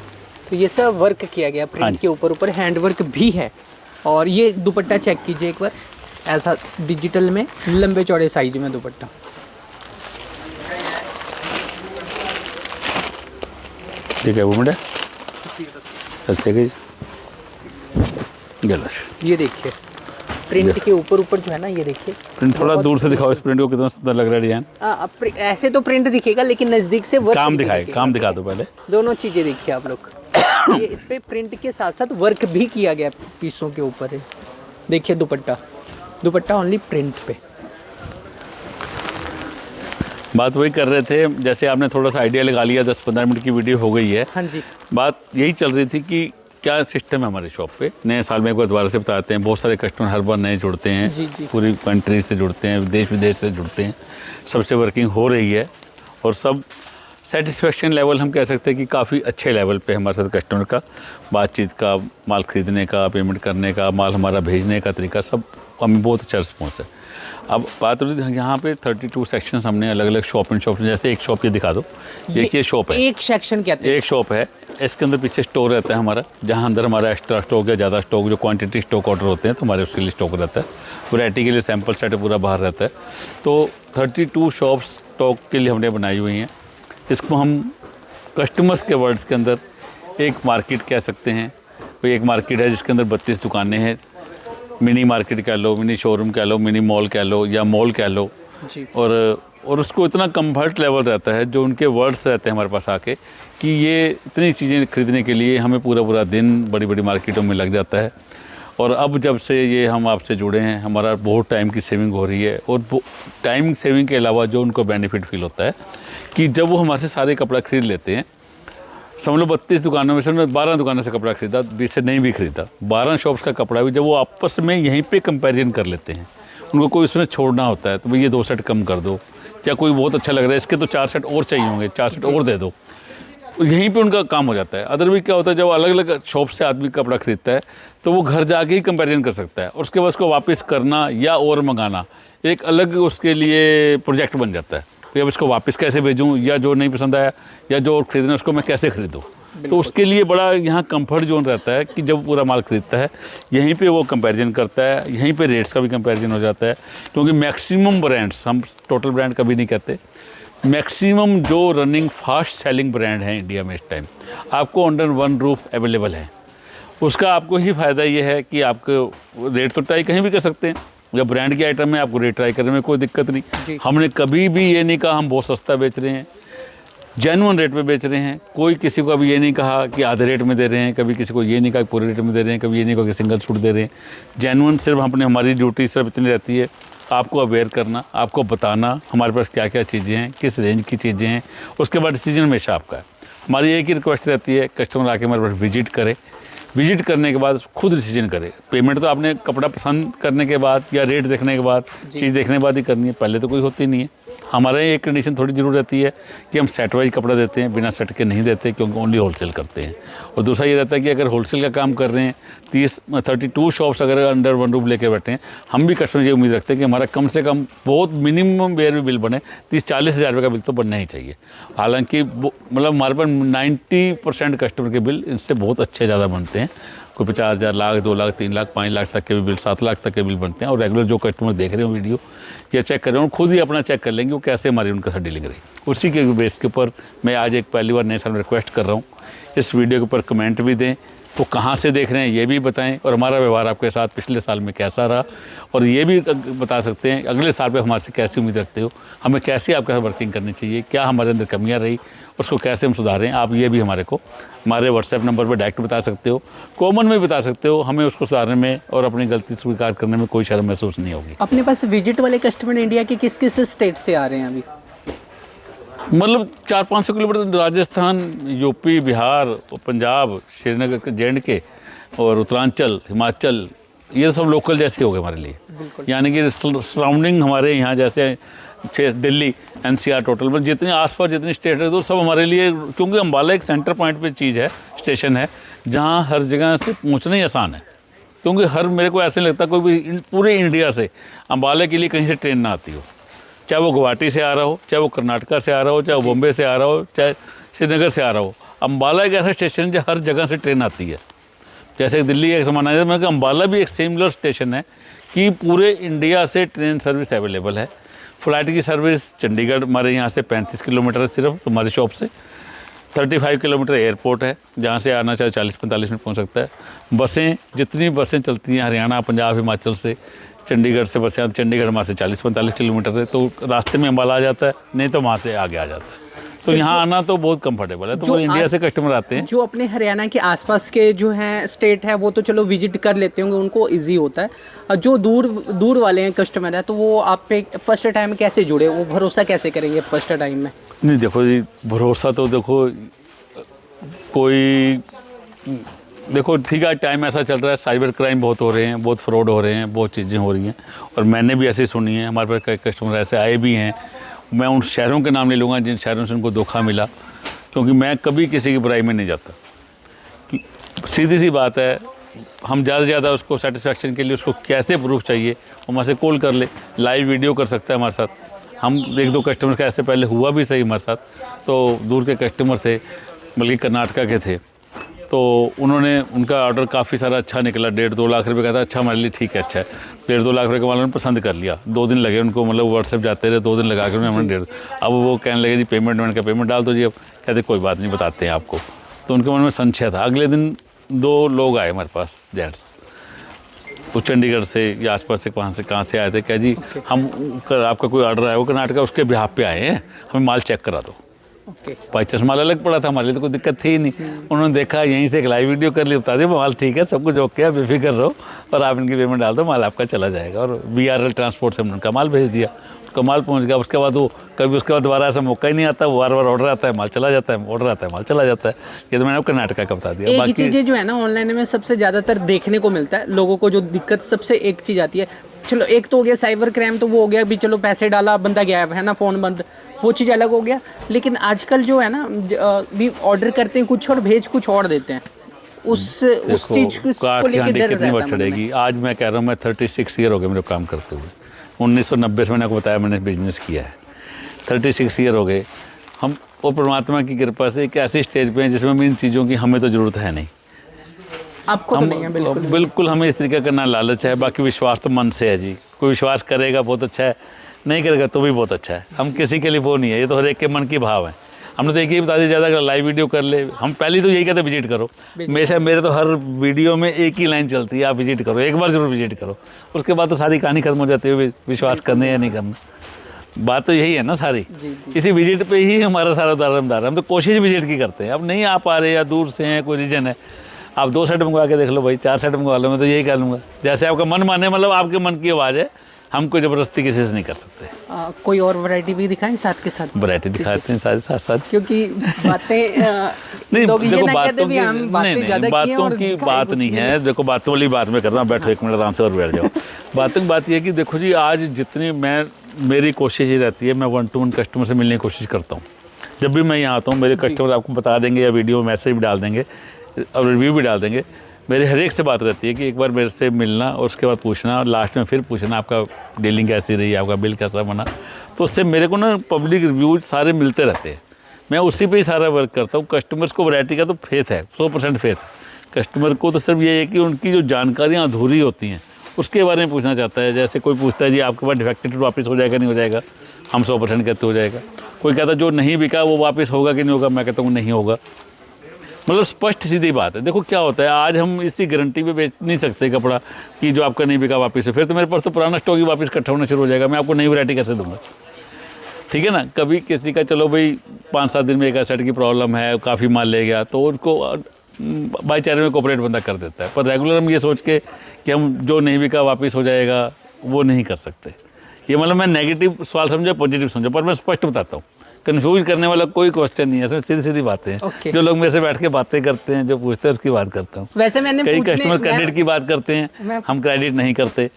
तो ये सब वर्क किया गया हाँ प्रिंट जी। के ऊपर हैंड वर्क भी है। और ये दुपट्टा चेक कीजिए एक बार, ऐसा डिजिटल में लंबे चौड़े साइज में दुपट्टा। ठीक है वो मिनट ऐसे गई गलत। ये देखिए प्रिंट के ऊपर जो है ना, ये देखिए प्रिंट थोड़ा बहुत दूर से दिखाओ, इस प्रिंट को कितना सुंदर लग रहा है डिजाइन। ऐसे तो प्रिंट दिखेगा, लेकिन नज़दीक से वर्क काम भी दिखाए, दिखेगा। काम दिखा दो पहले। दोनों चीज़ें देखिए आप लोग। ये इस पे प्रिंट के साथ साथ वर्क भी किया गया पीसों के ऊपर है। देखिए दुपट्टा, दुपट्टा ओनली प्रिंट पे। बात वही कर रहे थे, जैसे आपने थोड़ा सा आइडिया लगा लिया, 10-15 मिनट की वीडियो हो गई है। हाँ जी, बात यही चल रही थी कि क्या सिस्टम है हमारे शॉप पे। नए साल में एक बार दोबारा से बताते हैं, बहुत सारे कस्टमर हर बार नए जुड़ते हैं, जी, जी। पूरी कंट्री से जुड़ते हैं, देश विदेश से जुड़ते हैं, सबसे वर्किंग हो रही है और सब सेटिस्फेक्शन लेवल हम कह सकते हैं कि काफ़ी अच्छे लेवल पे हमारे साथ कस्टमर का बातचीत का, माल ख़रीदने का, पेमेंट करने का, माल हमारा भेजने का तरीका, सब हमें बहुत अच्छा रिस्पॉन्स है। अब बात हो रही थी यहाँ पे 32 सेक्शंस हमने अलग अलग शॉप एंड शॉप, जैसे एक शॉप ये दिखा दो, ये शॉप है, एक सेक्शन कहते हैं। एक शॉप है, इसके अंदर पीछे स्टोर रहता है हमारा, जहाँ अंदर हमारा एक्स्ट्रा स्टॉक या ज़्यादा स्टॉक, जो क्वांटिटी स्टॉक ऑर्डर होते हैं तो हमारे उसके लिए स्टॉक रहता है, वैरायटी के लिए सैंपल सेट पूरा बाहर रहता है। तो 32 शॉप्स स्टॉक के लिए हमने बनाई हुई हैं। इसको हम कस्टमर्स के वर्ड्स के अंदर एक मार्केट कह सकते हैं। कोई एक मार्केट है जिसके अंदर 32 दुकानें हैं, मिनी मार्केट कह लो, मिनी शोरूम कह लो, मिनी मॉल कह लो या मॉल कह लो। जी, और उसको इतना कंफर्ट लेवल रहता है, जो उनके वर्ड्स रहते हैं हमारे पास आके, कि ये इतनी चीज़ें खरीदने के लिए हमें पूरा दिन बड़ी बड़ी मार्केटों में लग जाता है। और अब जब से ये हम आपसे जुड़े हैं, हमारा बहुत टाइम की सेविंग हो रही है। और टाइम सेविंग के अलावा जो उनको बेनिफिट फील होता है कि जब वो हमारे से सारे कपड़ा खरीद लेते हैं, समझ लो 32 दुकानों में से उन्होंने 12 दुकानों से कपड़ा खरीदा, 20 से नहीं भी खरीदा, 12 शॉप्स का कपड़ा भी जब वो आपस में यहीं पे कंपैरिजन कर लेते हैं, उनको कोई उसमें छोड़ना होता है तो भाई ये 2 सेट कम कर दो, या कोई बहुत अच्छा लग रहा है इसके तो 4 सेट और चाहिए होंगे, 4 सेट और दे दो, यहीं पे उनका काम हो जाता है। अदरवाइज क्या होता है, जब अलग अलग शॉप से आदमी कपड़ा खरीदता है तो वो घर जाके ही कंपैरिजन कर सकता है, और उसके बाद उसको वापस करना या और मंगाना एक अलग उसके लिए प्रोजेक्ट बन जाता है कि अब इसको वापस कैसे भेजूँ, या जो नहीं पसंद आया या जो और खरीदना उसको मैं कैसे खरीदूँ। तो उसके लिए बड़ा यहाँ कंफर्ट जोन रहता है कि जब पूरा माल खरीदता है यहीं पे वो कंपैरिजन करता है, यहीं पे रेट्स का भी कंपैरिजन हो जाता है। क्योंकि मैक्सिमम ब्रांड्स, हम टोटल ब्रांड कभी नहीं कहते, मैक्सिमम जो रनिंग फास्ट सेलिंग ब्रांड हैं इंडिया में इस टाइम आपको अंडर वन रूफ अवेलेबल है। उसका आपको ही फ़ायदा ये है कि आपको रेट तो ट्राई कहीं भी कर सकते हैं, जब ब्रांड की आइटम है आपको रेट ट्राई करने में कोई दिक्कत नहीं। हमने कभी भी ये नहीं कहा हम बहुत सस्ता बेच रहे हैं, जेन्युइन रेट पे बेच रहे हैं। कोई किसी को अभी ये नहीं कहा कि आधे रेट में दे रहे हैं, कभी किसी को ये नहीं कहा कि पूरे रेट में दे रहे हैं, कभी ये नहीं कहा कि सिंगल छूट दे रहे हैं। जेन्युइन सिर्फ हमने, हमारी ड्यूटी सिर्फ इतनी रहती है, आपको अवेयर करना, आपको बताना हमारे पास क्या क्या चीज़ें हैं, किस रेंज की चीज़ें हैं, उसके बाद डिसीजन हमेशा आपका है। हमारी एक ही रिक्वेस्ट रहती है, कस्टमर आके हमारे पास विजिट करे, विजिट करने के बाद खुद डिसीजन करे। पेमेंट तो आपने कपड़ा पसंद करने के बाद या रेट देखने के बाद, चीज़ देखने के बाद ही करनी है, पहले तो कोई होती नहीं है। हमारे एक कंडीशन थोड़ी ज़रूर रहती है कि हम सेट वाइज कपड़ा देते हैं, बिना सेट के नहीं देते, क्योंकि ओनली होलसेल करते हैं। और दूसरा ये रहता है कि अगर होलसेल का काम कर रहे हैं, 32 शॉप्स अगर अंडर वन रूफ लेके बैठे हैं, हम भी कस्टमर ये उम्मीद रखते हैं कि हमारा कम से कम बहुत मिनिमम वेयर भी बिल बने, 30-40 हज़ार रुपये का बिल तो बनना ही चाहिए। हालांकि मतलब हमारे पास 90% कस्टमर के बिल इनसे बहुत अच्छे ज़्यादा बनते हैं। कोई 50,000, लाख, 2 लाख, 3 लाख, 5 लाख तक के भी बिल, 7 लाख तक के बिल बनते हैं। और रेगुलर जो कस्टमर देख रहे हो वीडियो या चेक कर रहे हो, खुद ही अपना चेक कर लेंगे वो कैसे हमारी उनके साथ डीलिंग रही। उसी के बेस के ऊपर मैं आज एक पहली बार नए साल में रिक्वेस्ट कर रहा हूँ, इस वीडियो के ऊपर कमेंट भी दें, वो कहाँ से देख रहे हैं ये भी बताएं, और हमारा व्यवहार आपके साथ पिछले साल में कैसा रहा, और ये भी बता सकते हैं अगले साल पे हमारे से कैसी उम्मीद रखते हो, हमें कैसी आपके साथ वर्किंग करनी चाहिए, क्या हमारे अंदर कमियाँ रही, उसको कैसे हम सुधारें। आप ये भी हमारे व्हाट्सएप नंबर पर डायरेक्ट बता सकते हो, कॉमन में बता सकते हो, हमें उसको सुधारने में और अपनी गलती स्वीकार करने में कोई शर्म महसूस नहीं होगी। अपने पास विजिट वाले कस्टमर इंडिया के किस किस स्टेट से आ रहे हैं अभी? मतलब 400-500 kilometre Rajasthan, UP, Bihar, Punjab, Srinagar, JNK और उत्तरांचल, हिमाचल, ये सब लोकल जैसे हो गए हमारे लिए। यानी कि सराउंडिंग हमारे यहाँ जैसे दिल्ली, NCR टोटल में जितने आसपास जितनी स्टेट है तो सब हमारे लिए, क्योंकि अम्बाला एक सेंटर पॉइंट पे चीज़ है, स्टेशन है जहाँ हर जगह से पहुँचना ही आसान है। क्योंकि मेरे को ऐसे लगता है कोई भी पूरे इंडिया से अम्बाला के लिए कहीं से ट्रेन ना आती हो, चाहे वो गुवाहाटी से आ रहा हो, चाहे वो कर्नाटका से आ रहा हो, चाहे वो बॉम्बे से आ रहा हो, चाहे श्रीनगर से आ रहा हो। अम्बाला एक ऐसा स्टेशन है जहाँ हर जगह से ट्रेन आती है। जैसे दिल्ली एक समान है, मैं अम्बाला भी एक सिमिलर स्टेशन है कि पूरे इंडिया से ट्रेन सर्विस अवेलेबल है। फ्लाइट की सर्विस चंडीगढ़ हमारे यहाँ से 35 किलोमीटर है सिर्फ हमारी शॉप से, 35 किलोमीटर एयरपोर्ट है जहाँ से आना चाहे 40-45 मिनट पहुँच सकता है। बसें, जितनी बसें चलती हैं हरियाणा, पंजाब, हिमाचल से, चंडीगढ़ से बसें आती, चंडीगढ़ वहाँ से 40-45 किलोमीटर है, तो रास्ते में अम्बाला आ जाता है, नहीं तो वहाँ से आगे आ जाता है। तो यहाँ आना तो बहुत कंफर्टेबल है। तो इंडिया से कस्टमर आते हैं जो अपने हरियाणा के आसपास के जो हैं स्टेट है वो तो चलो विजिट कर लेते होंगे, उनको इजी होता है। और जो दूर वाले हैं कस्टमर है तो वो आप पे फर्स्ट टाइम कैसे जुड़े, वो भरोसा कैसे करेंगे फर्स्ट टाइम में? नहीं देखो जी, भरोसा तो देखो कोई, देखो ठीक है, टाइम ऐसा चल रहा है, साइबर क्राइम बहुत हो रहे हैं, बहुत फ्रॉड हो रहे हैं, बहुत चीज़ें हो रही हैं, और मैंने भी ऐसे सुनी है, हमारे पास कई कस्टमर ऐसे आए भी हैं। मैं उन शहरों के नाम नहीं लूँगा जिन शहरों से उनको धोखा मिला, क्योंकि मैं कभी किसी की बुराई में नहीं जाता। सीधी सी बात है, हम ज़्यादा से ज़्यादा उसको सेटिस्फेक्शन के लिए उसको कैसे प्रूफ चाहिए, वो हमारे से कॉल कर ले, लाइव वीडियो कर सकता है हमारे साथ। हम 1-2 कस्टमर का ऐसे पहले हुआ भी सही हमारे साथ, तो दूर के कस्टमर थे, बल्कि कर्नाटका के थे, तो उन्होंने, उनका ऑर्डर काफ़ी सारा अच्छा निकला, 1.5-2 लाख रुपए का था। अच्छा हमारे लिए ठीक है, अच्छा है, 1.5-2 लाख रुपये का उन्होंने पसंद कर लिया। 2 दिन लगे उनको, मतलब व्हाट्सएप जाते रहे, 2 दिन लगा कर उन्होंने 1.5। अब वो कहने लगे जी पेमेंट का पेमेंट डाल दो जी। अब कहते कोई बात नहीं, बताते हैं आपको। तो उनके मन में संशय था। अगले दिन 2 लोग आए हमारे पास, जेंट्स, वो चंडीगढ़ से या आसपास से कहाँ से आए थे। क्या जी हम आपका कोई ऑर्डर आया हो कर्नाटका, उसके बिहाफ पे आए हैं, हमें माल चेक करा दो। भाई चश्मा अलग पड़ा था, हमारे लिए तो कोई दिक्कत थी ही नहीं। उन्होंने देखा, यहीं से एक लाइव वीडियो कर ली, बता दिया माल ठीक है, सब कुछ ओके है, बेफिक्र रहो, और आप इनकी पेमेंट डाल दो, माल आपका चला जाएगा। और BRL ट्रांसपोर्ट से हमने उनका माल भेज दिया, उसका माल पहुंच गया। उसके बाद वो कभी उसके बाद दोबारा ऐसा मौका ही नहीं आता, वो बार-बार ऑर्डर आता है, माल चला जाता है, ऑर्डर आता है, माल चला जाता है। ये तो मैंने आपको कर्नाटका का बता दिया। बाकी चीज़ें जो है ना ऑनलाइन में सबसे ज़्यादातर देखने को मिलता है लोगों को, जो दिक्कत सबसे एक चीज़ आती है, चलो एक तो हो गया साइबर क्राइम, तो वो हो गया भी चलो पैसे डाला बंदा गायब है ना, फ़ोन बंद, वो चीज़ अलग हो गया। लेकिन आजकल जो है ना भी ऑर्डर करते हैं कुछ और भेज कुछ और देते हैं, उस चीज़ को लेकर डर कितनी बार चढ़ेगी। आज मैं कह रहा हूँ, मैं 36 ईयर हो गए मेरे काम करते हुए। 1990 से मैंने आपको बताया मैंने बिजनेस किया है, 36 ईयर हो गए हम। और परमात्मा की कृपा से एक ऐसी स्टेज पे हैं जिसमें इन चीज़ों की हमें तो ज़रूरत है नहीं। आपको तो नहीं है बिल्कुल हमें इस तरीके का ना लालच है। बाकी विश्वास तो मन से है जी, कोई विश्वास करेगा बहुत अच्छा है, नहीं करेगा तो भी बहुत अच्छा है। हम किसी के लिए वो नहीं है, ये तो हर एक के मन की भाव है। हमने तो एक ही बता दिया, ज़्यादा अगर लाइव वीडियो कर ले, हम पहले तो यही कहते विजिट करो। मेरे तो हर वीडियो में एक ही लाइन चलती है, आप विजिट करो, एक बार जरूर विजिट करो। उसके बाद तो सारी कहानी खत्म हो जाती है, विश्वास करने या नहीं करना। बात तो यही है ना सारी, इसी विजिट पे ही हमारा सारा दारमदार है। हम तो कोशिश विजिट की करते हैं। अब नहीं आ पा रहे या दूर से हैं, कोई रीजन है, आप 2 सेट मंगवा के देख लो भाई, 4 सेट मंगवा लो, मैं तो यही कह लूँगा। जैसे आपका मन माने, मतलब आपके मन की आवाज़ है, हम कोई ज़बरदस्ती किसी से नहीं कर सकते। कोई और वैरायटी भी दिखाएं साथ के साथ? वैरायटी दिखाते हैं साथ, क्योंकि बातें नहीं लोग ये देखो ना कहते बातों भी हम बातें ज़्यादा किए बातों की बात नहीं है। देखो बातों वाली बात में कर रहा हूँ, बैठो 1 मिनट आराम से और बैठ जाओ। बातों की बात ये है कि देखो जी, आज जितनी मेरी कोशिश ये रहती है, मैं 1-to-1 कस्टमर से मिलने की कोशिश करता हूँ। जब भी मैं यहाँ आता हूँ, मेरे कस्टमर आपको बता देंगे, या वीडियो मैसेज भी डाल देंगे और रिव्यू भी डाल देंगे। मेरे हर एक से बात रहती है कि एक बार मेरे से मिलना और उसके बाद पूछना, और लास्ट में फिर पूछना आपका डीलिंग कैसी रही, आपका बिल कैसा बना। तो उससे मेरे को ना पब्लिक रिव्यूज सारे मिलते रहते हैं, मैं उसी पे ही सारा वर्क करता हूँ। कस्टमर्स को वैरायटी का तो फेथ है, 100% फेथ। कस्टमर को तो सिर्फ ये है कि उनकी जो जानकारियाँ अधूरी होती हैं उसके बारे में पूछना चाहता है। जैसे कोई पूछता है जी आपके पास डिफेक्टेड वापस हो जाएगा नहीं हो जाएगा, हम 100% कहते हो जाएगा। कोई कहता है जो नहीं बिका वो वापस होगा कि नहीं होगा, मैं कहता हूँ नहीं होगा। मतलब स्पष्ट सीधी बात है। देखो क्या होता है, आज हम इसी गारंटी पे बेच नहीं सकते कपड़ा कि जो आपका नहीं बिका वापस से, फिर तो मेरे पास तो पुराना स्टॉक ही वापस इकट्ठा होना शुरू हो जाएगा, मैं आपको नई वैरायटी कैसे दूंगा? ठीक है ना। कभी किसी का चलो भाई 5-7 दिन में एक एसेट की प्रॉब्लम है, काफ़ी माल ले गया, तो उनको भाईचारे में कोऑपरेट बंदा कर देता है, पर रेगुलर हम ये सोच के कि हम जो नहीं बिका वापस हो जाएगा, वो नहीं कर सकते। ये मतलब मैं नेगेटिव सवाल समझा, पॉजिटिव समझा, पर मैं स्पष्ट बताता हूँ, कंफ्यूज करने वाला कोई क्वेश्चन नहीं है, इसमें सीधी सीधी बातें हैं। Okay. जो लोग मेरे से बैठ के बातें करते हैं, जो पूछते हैं उसकी बात करता हूँ। वैसे मैंने कई पूछने- कस्टमर क्रेडिट की बात करते हैं, हम क्रेडिट नहीं करते,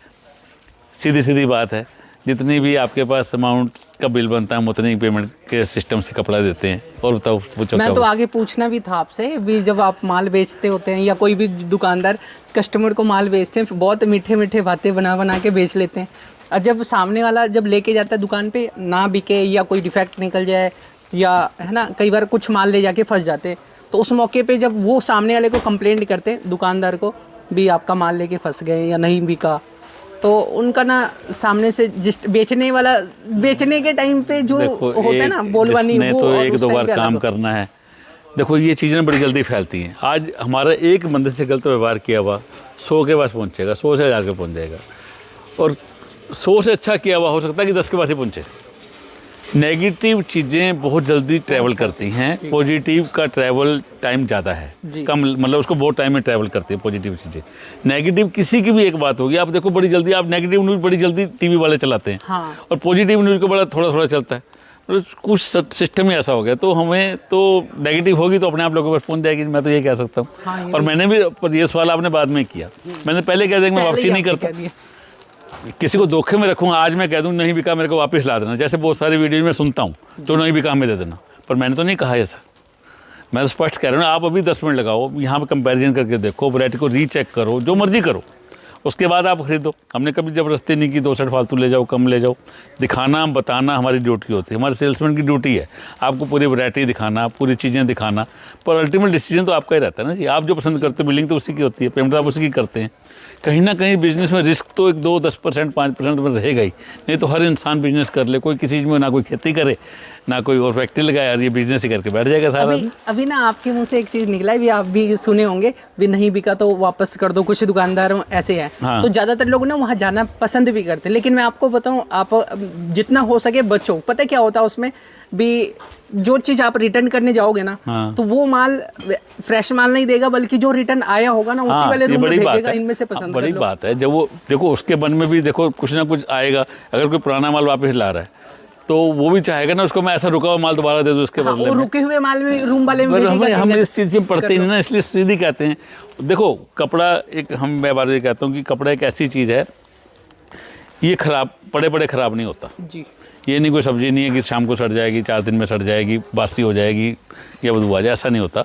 सीधी सीधी बात है। जितनी भी आपके पास अमाउंट का बिल बनता है, हम उतनी पेमेंट के सिस्टम से कपड़ा देते हैं। और बताओ, पूछो। मैं क्या तो हुआ? आगे पूछना भी था आपसे भी, जब आप माल बेचते होते हैं या कोई भी दुकानदार कस्टमर को माल बेचते हैं, बहुत मीठे मीठे बातें बना बना के बेच लेते हैं, और जब सामने वाला जब लेके जाता है दुकान पे, ना बिके या कोई डिफेक्ट निकल जाए, या है ना, कई बार कुछ माल ले जाके फंस जाते हैं, तो उस मौके पे जब वो सामने वाले को कंप्लेंट करते हैं दुकानदार को भी आपका माल लेके फंस गए या नहीं बिका, तो उनका ना सामने से जिस बेचने वाला, बेचने के टाइम पे जो होता है ना बोलवानी, वो वो तो एक उस दो टाइम बार पे अलग काम होता है। करना है। देखो ये चीज़ें बड़ी जल्दी फैलती हैं। आज हमारा एक बंदे से गलत व्यवहार किया हुआ 100 के पास पहुंचेगा, 100 से 1000 के पहुंच जाएगा, और 100 से अच्छा किया हुआ हो सकता है कि 10 के पास ही पहुंचे। नेगेटिव चीज़ें बहुत जल्दी ट्रैवल करती हैं, पॉजिटिव का ट्रैवल टाइम ज़्यादा है, कम, मतलब उसको बहुत टाइम में ट्रैवल करती है पॉजिटिव चीज़ें। नेगेटिव किसी की भी एक बात होगी, आप देखो बड़ी जल्दी, आप नेगेटिव न्यूज़ बड़ी जल्दी टीवी वाले चलाते हैं, हाँ। और पॉजिटिव न्यूज़ को बड़ा थोड़ा थोड़ा चलता है। मतलब कुछ सिस्टम ही ऐसा हो गया, तो हमें तो नेगेटिव होगी तो अपने आप लोगों के पास पहुँच जाएगी, मैं तो ये कह सकता हूँ। हाँ, और मैंने भी, पर ये सवाल आपने बाद में किया, मैंने पहले कह दिया कि मैं वापसी नहीं करता, किसी को धोखे में रखूँगा। आज मैं कह दूँ नहीं बिका मेरे को वापस ला देना, जैसे बहुत सारी वीडियो में सुनता हूँ, जो नहीं बिका हमें दे देना, पर मैंने तो नहीं कहा ऐसा। मैं तो स्पष्ट कह रहा हूँ, आप अभी 10 मिनट लगाओ, यहाँ पे कंपैरिजन करके देखो, वैरायटी को रीचेक करो, जो मर्जी करो, उसके बाद आप खरीदो। हमने कभी ज़बरदस्ती नहीं की 2 सेट फालतू ले जाओ, कम ले जाओ। दिखाना, बताना हमारी ड्यूटी होती है, हमारे सेल्समैन की ड्यूटी है आपको पूरी वैरायटी दिखाना, पूरी चीज़ें दिखाना, पर अल्टीमेट डिसीजन तो आपका ही रहता है ना जी। आप जो पसंद करते हो, बिलिंग तो उसी की होती है, पेमेंट आप उसी की करते हैं। कहीं ना कहीं बिजनेस में रिस्क तो 1-2-10%, 5% में रहेगा ही, नहीं तो हर इंसान बिजनेस कर ले, कोई किसी चीज़ में ना कोई खेती करे, ना कोई और फैक्ट्री लगाए, यार ये बिजनेस ही करके बैठ जाएगा सारा। अभी ना आपके मुंह से एक चीज़ निकला है, भी आप भी सुने होंगे, भी नहीं बिका तो वापस कर दो, कुछ दुकानदार ऐसे हैं। हाँ। तो ज़्यादातर लोग ना वहाँ जाना पसंद भी करते हैं, लेकिन मैं आपको बताऊँ, आप जितना हो सके बचो। पता है क्या होता है उसमें भी, जो चीज़ आप रिटर्न करने जाओगे ना, हाँ। तो वो माल फ्रेश माल नहीं देगा, बल्कि जो रिटर्न आया होगा ना, उसी वाले रूम में भेजेगा, इनमें से पसंद कर बड़ी लो। बात है। जब वो देखो उसके मन में भी देखो कुछ ना कुछ आएगा, अगर कोई पुराना माल वापस ला रहा है तो वो भी चाहेगा ना उसको मैं ऐसा रुका हुआ माल दोबारा दे दूँ उसके हाँ, बदले वो में। रुके हुए माल में रूम वाले में पर भेजेगा, हम कि इस चीज़ में पढ़ते ही नहीं ना, इसलिए सीधी कहते हैं। देखो कपड़ा एक, मैं बार बार कहता हूँ कि कपड़ा एक ऐसी चीज़ है, ये खराब पड़े खराब नहीं होता जी। ये नहीं कोई सब्जी नहीं है कि शाम को सड़ जाएगी, 4 दिन में सड़ जाएगी, बासी हो जाएगी या बदबू आ जाए, ऐसा नहीं होता।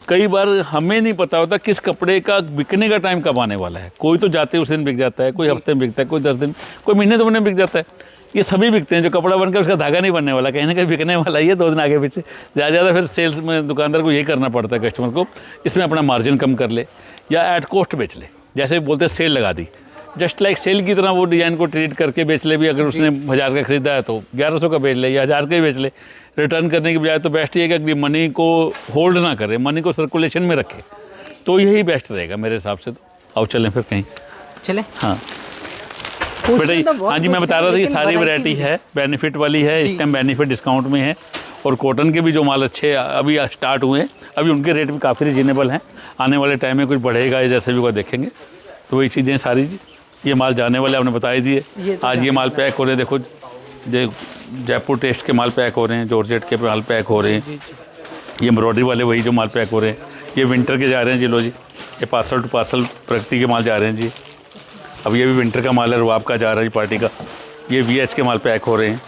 कई बार हमें नहीं पता होता किस कपड़े का बिकने का टाइम कब आने वाला है। कोई तो जाते उस दिन बिक जाता है, कोई हफ्ते में बिकता है, कोई 10 दिन, कोई महीने 2 महीने में बिक जाता है। ये सभी बिकते हैं, जो कपड़ा बनकर उसका धागा नहीं बनने वाला, कहीं ना कहीं बिकने वाला ही है 2 दिन आगे पीछे। ज़्यादा फिर सेल्स में दुकानदार को यही करना पड़ता है कस्टमर को, इसमें अपना मार्जिन कम कर ले या एट कॉस्ट बेच ले। जैसे बोलते हैं सेल लगा दी, जस्ट लाइक सेल की तरह वो डिज़ाइन को ट्रीट करके बेच ले। भी अगर उसने 1000 का खरीदा है तो 1100 का बेच ले या 1000 का ही बेच ले। रिटर्न करने की बजाय तो बेस्ट ये है कि मनी को होल्ड ना करे, मनी को सर्कुलेशन में रखे, तो यही बेस्ट रहेगा मेरे हिसाब से। तो आओ चलें फिर कहीं चले। हाँ बेटा, हाँ जी, मैं बता रहा था ये सारी वैरायटी है, बेनिफिट वाली है, इस टाइम बेनिफिट डिस्काउंट में है। और कॉटन के भी जो माल अच्छे अभी स्टार्ट हुए हैं, अभी उनके रेट भी काफ़ी रीजनेबल हैं। आने वाले टाइम में कुछ बढ़ेगा या जैसे भी कोई देखेंगे, तो वही चीज़ें सारी जी। ये माल जाने वाले आपने बता ही दिए। आज ये माल पैक हो रहे हैं, देखो जयपुर टेस्ट के माल पैक हो रहे हैं, जॉर्जेट के माल पैक हो रहे हैं, ये एम्ब्रॉयडरी वाले वही जो माल पैक हो रहे हैं। ये विंटर के जा रहे हैं जी, लो जी, ये पार्सल टू पार्सल प्रगति के माल जा रहे हैं जी। अब ये भी विंटर का माल है, रुआब का जा रहा है जी पार्टी का। ये VH के माल पैक हो रहे हैं,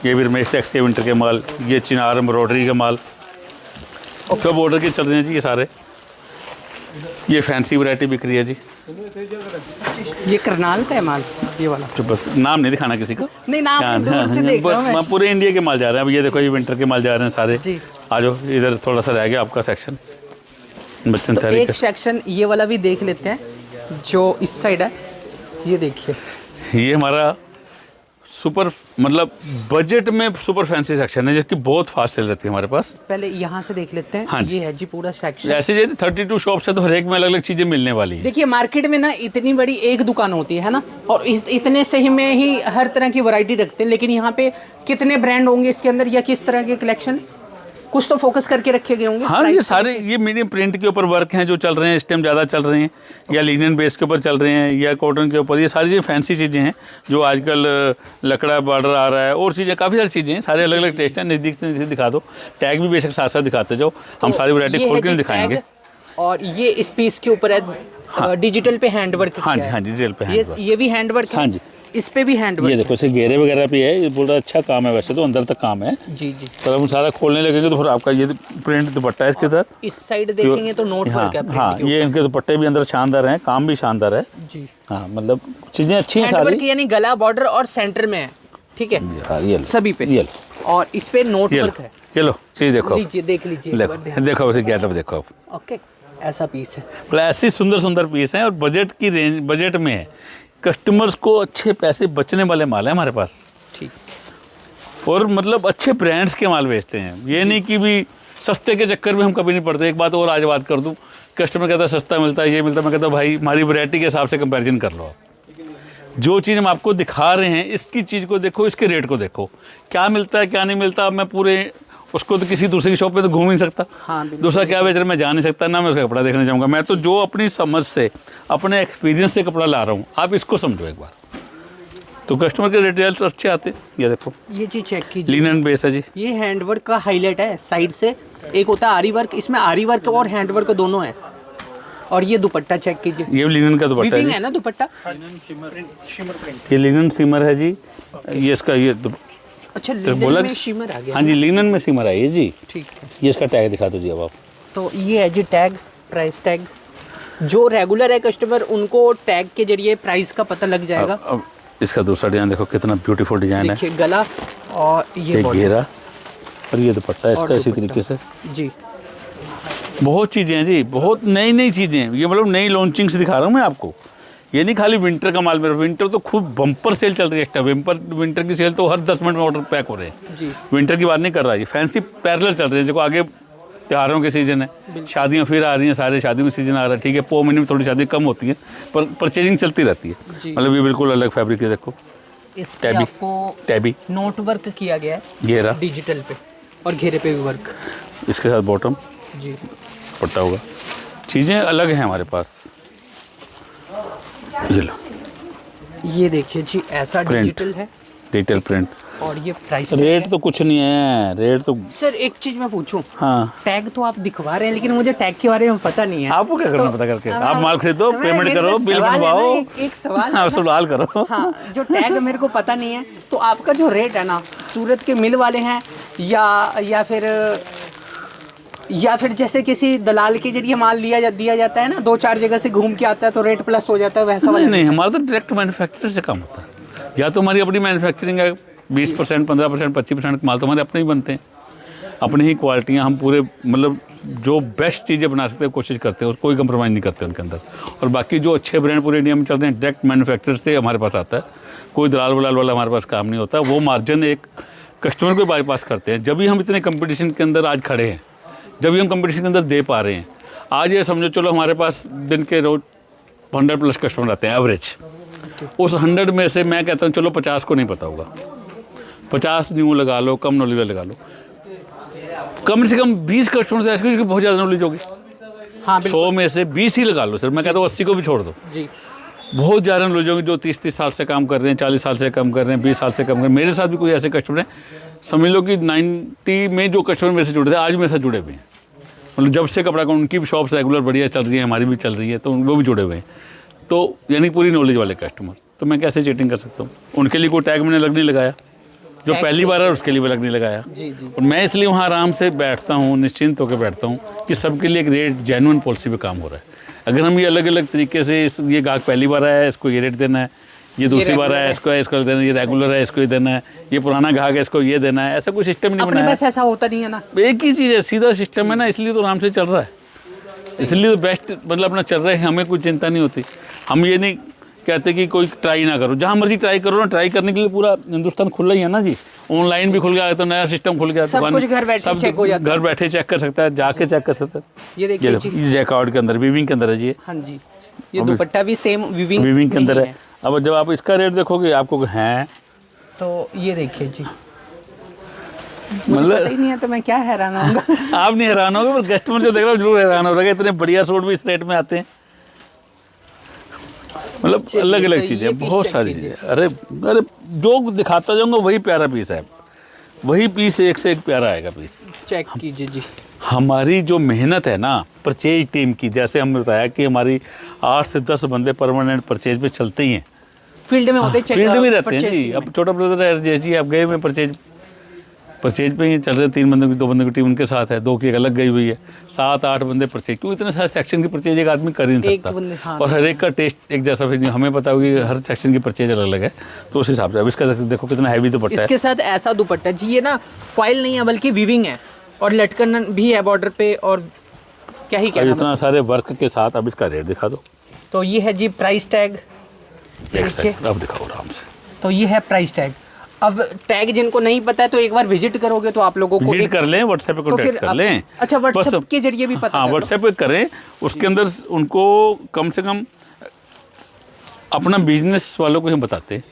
ये भी रमेश टेक्स के विंटर के माल, ये चिनार एम्ब्रॉयडरी के माल सब ऑर्डर के चल रहे हैं जी ये सारे। ये फैंसी वैरायटी बिक रही है जी। ये करनाल का है माल, ये वाला। तो बस नाम नहीं दिखाना किसी का, नहीं, नाम नहीं, दूर से देख रहा हूं मैं। पूरे इंडिया के माल जा रहे हैं। अब ये देखो ये विंटर के माल जा रहे हैं सारे जी। आ जाओ, इधर थोड़ा सा रह गया आपका सेक्शन बच्चन तो सारी एक सेक्शन ये वाला भी देख लेते हैं, जो इस साइड है। ये देखिए, ये हमारा सुपर मतलब बजट में सुपर फैंसी सेक्शन है जिसकी बहुत फास्ट सेल रहती है हमारे पास। पहले यहाँ से देख लेते हैं। हाँ जी। ये है जी पूरा सेक्शन। ऐसे ये 32 शॉप्स है तो हर एक में अलग अलग चीज़ें मिलने वाली है। देखिए मार्केट में ना इतनी बड़ी एक दुकान होती है ना, और इतने सही में ही हर तरह की वैरायटी रखते हैं, लेकिन यहाँ पे कितने ब्रांड होंगे इसके अंदर या किस तरह के कलेक्शन, कुछ तो फोकस करके रखे गए होंगे। हाँ, ये सारे ये मीडियम प्रिंट के ऊपर वर्क हैं जो चल रहे हैं इस टाइम ज़्यादा चल रहे हैं, या लिनन बेस के ऊपर चल रहे हैं, या कॉटन के ऊपर। ये सारी फैंसी चीज़ें हैं जो आजकल लकड़ा बॉर्डर आ रहा है और चीज़ें काफ़ी सारी चीज़ें हैं, सारे अलग अलग टेस्ट हैं। नज़दीक से दिखा दो, टैग भी बेशक साथ साथ दिखाते जाओ, हम सारी वैरायटी खोल के दिखाएंगे। और ये इस पीस के ऊपर है डिजिटल पे हैंडवर्क। हाँ जी, हाँ जी, डिजिटल पे हैंडवर्क। ये भी हैंडवर्क है। हाँ जी, इस पे भी हैंडवर्क। ये देखो इसे घेरे वगैरह भी है, ये बड़ा अच्छा काम है, वैसे तो अंदर तक काम है जी जी। पर हम सारा खोलने लगेंगे तो फिर आपका ये प्रिंट दुपट्टा है इसके साथ। इस साइड देखेंगे तो नोट वर्क है। हाँ, ये इनके दुपट्टे भी अंदर शानदार हैं, काम भी शानदार है जी। हाँ, मतलब चीज़ें अच्छी हैं सारी। हैंडवर्क यानी गला बॉर्डर और सेंटर में है, ठीक है। हाँ, ये लो, सभी पे ये लो, और इस पे नोट ये वर्क लो, है। ये लो चीज़ देखो, लीजिए देख लीजिए एक बार ध्यान देखो उसे गेटअप देखो आप। से। ओके, ऐसा पीस है। मतलब ऐसी सुंदर सुंदर पीस हैं और बजट की रेंज, बजट में है, कस्टमर्स को अच्छे पैसे बचने वाले माल है हमारे पास। ठीक। और मतलब अच्छे ब्रांड्स के माल बेचते हैं, ये नहीं कि भी सस्ते के चक्कर में हम कभी नहीं पड़ते। एक बात और आज बात कर दूं, कस्टमर कहता है सस्ता मिलता है, ये मिलता है, मैं कहता हूं भाई हमारी वैरायटी के हिसाब से कंपैरिजन कर लो आप। जो चीज़ हम आपको दिखा रहे हैं इसकी चीज़ को देखो, इसके रेट को देखो, क्या मिलता है क्या नहीं मिलता। अब मैं पूरे उसको तो किसी दूसरे की शॉप पे तो घूम ही नहीं सकता। हाँ, बिल्कुल। दूसरा क्या बेच रहा है मैं जान नहीं सकता, ना मैं उसका कपड़ा देखना चाहूँगा। मैं तो जो अपनी समझ से, अपने एक्सपीरियंस से कपड़ा ला रहा हूँ, आप इसको समझो एक बार, तो कस्टमर के रिटेल्स अच्छे आते हैं। ये देखो ये चीज चेक कीजिए, लिनन बेस है जी। ये हैंडवर्क का हाईलाइट है साइड से। एक होता है आरी वर्क, इसमें आरी वर्क और हैंडवर्क दोनों है। और ये दुपट्टा चेक कीजिए, ये लिनन का दुपट्टा है वीविंग जी। है ना दुपट्टा। ये लिनन सिमर है जी। ये इसका ये अच्छा, तो बोला लिनन में शिमर आ गया। हाँ जी, लिनन में सिमर आई है जी। ठीक है। ये इसका टैग दिखा दो जी अब आप। तो ये है जी टैग, प्राइस टैग। जो रेगुलर है कस्टमर उनको टैग के जरिए प्राइस का पता लग जाएगा। अब इसका दूसरा डिजाइन देखो, कितना ब्यूटीफुल डिजाइन है। देखिए गला और ये बॉर्डर घेरा और ये दुपट्टा इसका इसी तरीके से। जी। बहुत चीज़ें हैं जी, बहुत नई नई चीज़ें हैं। ये मतलब नई लॉन्चिंग्स दिखा रहा हूँ मैं आपको। ये नहीं खाली विंटर का माल मेरा, विंटर तो खूब बम्पर सेल चल रही है एक्स्ट्रा। विंटर की सेल तो हर 10 मिनट में ऑर्डर पैक हो रहे हैं जी। विंटर की बात नहीं कर रहा है, ये फैंसी पैरेलल चल रहे हैं। देखो आगे त्योहारों के सीज़न है, शादियाँ फिर आ रही हैं, सारे शादी में सीज़न आ रहा है, ठीक है। पो महीने में थोड़ी शादी कम होती है पर परचेजिंग चलती रहती है। जी। मतलब ये बिल्कुल अलग फैब्रिक है, देखो इस पे टैबी, आपको टैबी नोट वर्क किया गया है घेरा, डिजिटल पे, और घेरे पे भी वर्क। इसके साथ बॉटम जी। पट्टा होगा। चीज़ें अलग हैं हमारे पास। ये लो, ये देखिए जी, ऐसा प्रिंट, डिजिटल है डिजिटल प्रिंट। और ये प्राइस रेट तो कुछ नहीं है, रेट तो सर एक चीज मैं पूछूं, हाँ। टैग तो आप दिखवा रहे हैं लेकिन मुझे टैग के बारे में पता नहीं है। आपको क्या करना तो पता करके, अब आप माल खरीदो, मैं- पेमेंट मेरे करो, पास बिल सवाल है ना, बनवाओ, एक सवाल है हाँ, ना। सवाल करो। हाँ, जो टैग मेरे को पता नहीं है, तो आपका जो रेट है ना, सूरत के मिल वाले हैं या फिर जैसे किसी दलाल के जरिए माल दिया जाता है ना, 2-4 जगह से घूम के आता है तो रेट प्लस हो जाता है, वैसा वाला नहीं, हमारा तो डायरेक्ट मैन्युफैक्चर से काम होता है। या तो हमारी अपनी मैन्युफैक्चरिंग है, 20%, 15%, 25% माल तो हमारे अपने ही बनते हैं, अपनी ही क्वालिटियाँ। हम पूरे मतलब जो बेस्ट चीज़ें बना सकते हैं कोशिश करते हैं और कोई कंप्रोमाइज़ नहीं करते उनके अंदर। और बाकी जो अच्छे ब्रांड पूरे इंडिया में चल रहे हैं डायरेक्ट मैन्युफैक्चर से हमारे पास आता है, कोई दलाल वलाल वाला हमारे पास काम नहीं होता। वो मार्जिन एक कस्टमर को बाईपास करते हैं। जब भी हम इतने कंपटीशन के अंदर आज खड़े हैं, जब भी हम कंपटीशन के अंदर दे पा रहे हैं, आज ये समझो चलो हमारे पास दिन के रोज 100+ कस्टमर आते हैं एवरेज। उस 100 में से मैं कहता हूँ चलो 50 को नहीं पता होगा, 50 न्यू लगा लो, कम नॉलेज लगा लो, कम से कम 20 कस्टमर से ऐसे बहुत ज़्यादा नॉलेज होगी। हाँ 100 में से 20 ही लगा लो सर, मैं कहता हूँ 80 को भी छोड़ दो। जी। बहुत ज़्यादा नॉलेज होगी जो 30 साल से काम कर रहे हैं, 40 साल से काम कर रहे हैं, 20 साल से काम कर रहे हैं। मेरे साथ भी कोई ऐसे कस्टमर हैं, समझ लो कि 90 में जो कस्टमर मेरे से जुड़े थे आज मेरे साथ जुड़े हुए हैं। मतलब जब से कपड़ा का उनकी भी शॉप रेगुलर बढ़िया चल रही है, हमारी भी चल रही है, तो वो भी जुड़े हुए हैं। तो यानी पूरी नॉलेज वाले कस्टमर। तो मैं कैसे चीटिंग कर सकता हूँ? उनके लिए कोई टैग मैंने अलग नहीं लगाया, जो पहली बार है उसके लिए अलग नहीं लगाया। जी जी। और मैं इसलिए वहाँ आराम से बैठता हूँ, निश्चिंत होकर बैठता हूँ कि सबके लिए एक रेट जेन्युइन पॉलिसी पे काम हो रहा है। अगर हम ये अलग अलग तरीके से ये गाहक पहली बार आया है इसको ये रेट देना है, ये दूसरी बार आया इसको देना, ये रेगुलर है इसको ये देना है, ये पुराना ग्राहक है इसको ये देना है, ऐसा कोई सिस्टम नहीं अपने बनाया पास ऐसा होता नहीं है ना। एक ही चीज़ है, सीधा सिस्टम है ना, इसलिए तो आराम से चल रहा है, इसलिए तो बेस्ट मतलब अपना चल रहा है, हमें कोई चिंता नहीं होती। हम ये नहीं कहते हैं कि कोई ट्राई ना करो, जहाँ मर्जी ट्राई करो ना, ट्राई करने के लिए पूरा हिंदुस्तान खुला ही है ना जी। ऑनलाइन भी खुल गया, तो नया सिस्टम खुल गया, सब कुछ घर बैठे चेक हो जाता है, घर बैठे चेक कर सकता है, जाके चेक कर सकता है। ये देखिए जी, ये जैकार्ड के अंदर वीविंग के अंदर है जी। हाँ जी, ये दुपट्टा भी सेम वीविंग के अंदर है। अब जब आप इसका रेट देखोगे आपको हैं, तो ये देखिए जी, मतलब पता ही नहीं है तो मैं क्या हैरान होऊंगा। आप नहीं हैरान होगे, पर कस्टमर जो देख रहा है जरूर हैरान हो रहा है, इतने बढ़िया सूट भी इस रेट में आते हैं। मतलब अलग अलग चीज़ें, बहुत सारी चीज़ें। अरे अरे जो दिखाता जाऊंगा वही प्यारा पीस है, वही पीस एक से एक प्यारा आएगा पीस। चेक कीजिए जी, हमारी जो मेहनत है ना परचेज टीम की, जैसे हमने बताया कि हमारी 8 से 10 बंदे परमानेंट परचेज पे चलते ही हैं, फील्ड में होते, फील्ड में रहते हैं जी। अब छोटा ब्रदर है जय जी, आप गए हुए परचेज पे ही चल रहे हैं, 3 बंदों की 2 बंदों की टीम उनके साथ है, 2 की एक अलग गई हुई है, 7-8 बंदे परचेज, क्यों इतने सारे सेक्शन की परचेज एक आदमी कर ही नहीं सकता। हाँ, और हर एक का टेस्ट एक जैसा, फिर हमें पता होगी हर सेक्शन की परचेज अलग अलग है, तो उस हिसाब से। अब इसका देखो कितना हैवी दुपट्टा है, इसके साथ ऐसा दुपट्टा जी, ये ना फॉइल नहीं है बल्कि वीविंग है, और लटकन भी है बॉर्डर पे, और क्या ही कहना। इतना सारे वर्क के साथ। अब इसका रेट दिखा दो। तो ये है जी प्राइस टैग, देखिए अब दिखाओ आराम से। तो ये है प्राइस टैग। अब टैग जिनको नहीं पता है तो एक बार विजिट करोगे तो आप लोगों को विजिट कर लें, व्हाट्सएप पे कॉन्टैक्ट कर लें। अच्छा, व्हाट्सएप के जरिए भी पता, हाँ व्हाट्सएप पे करें, उसके अंदर उनको कम से कम अपना बिजनेस वालों को ही बताते हैं,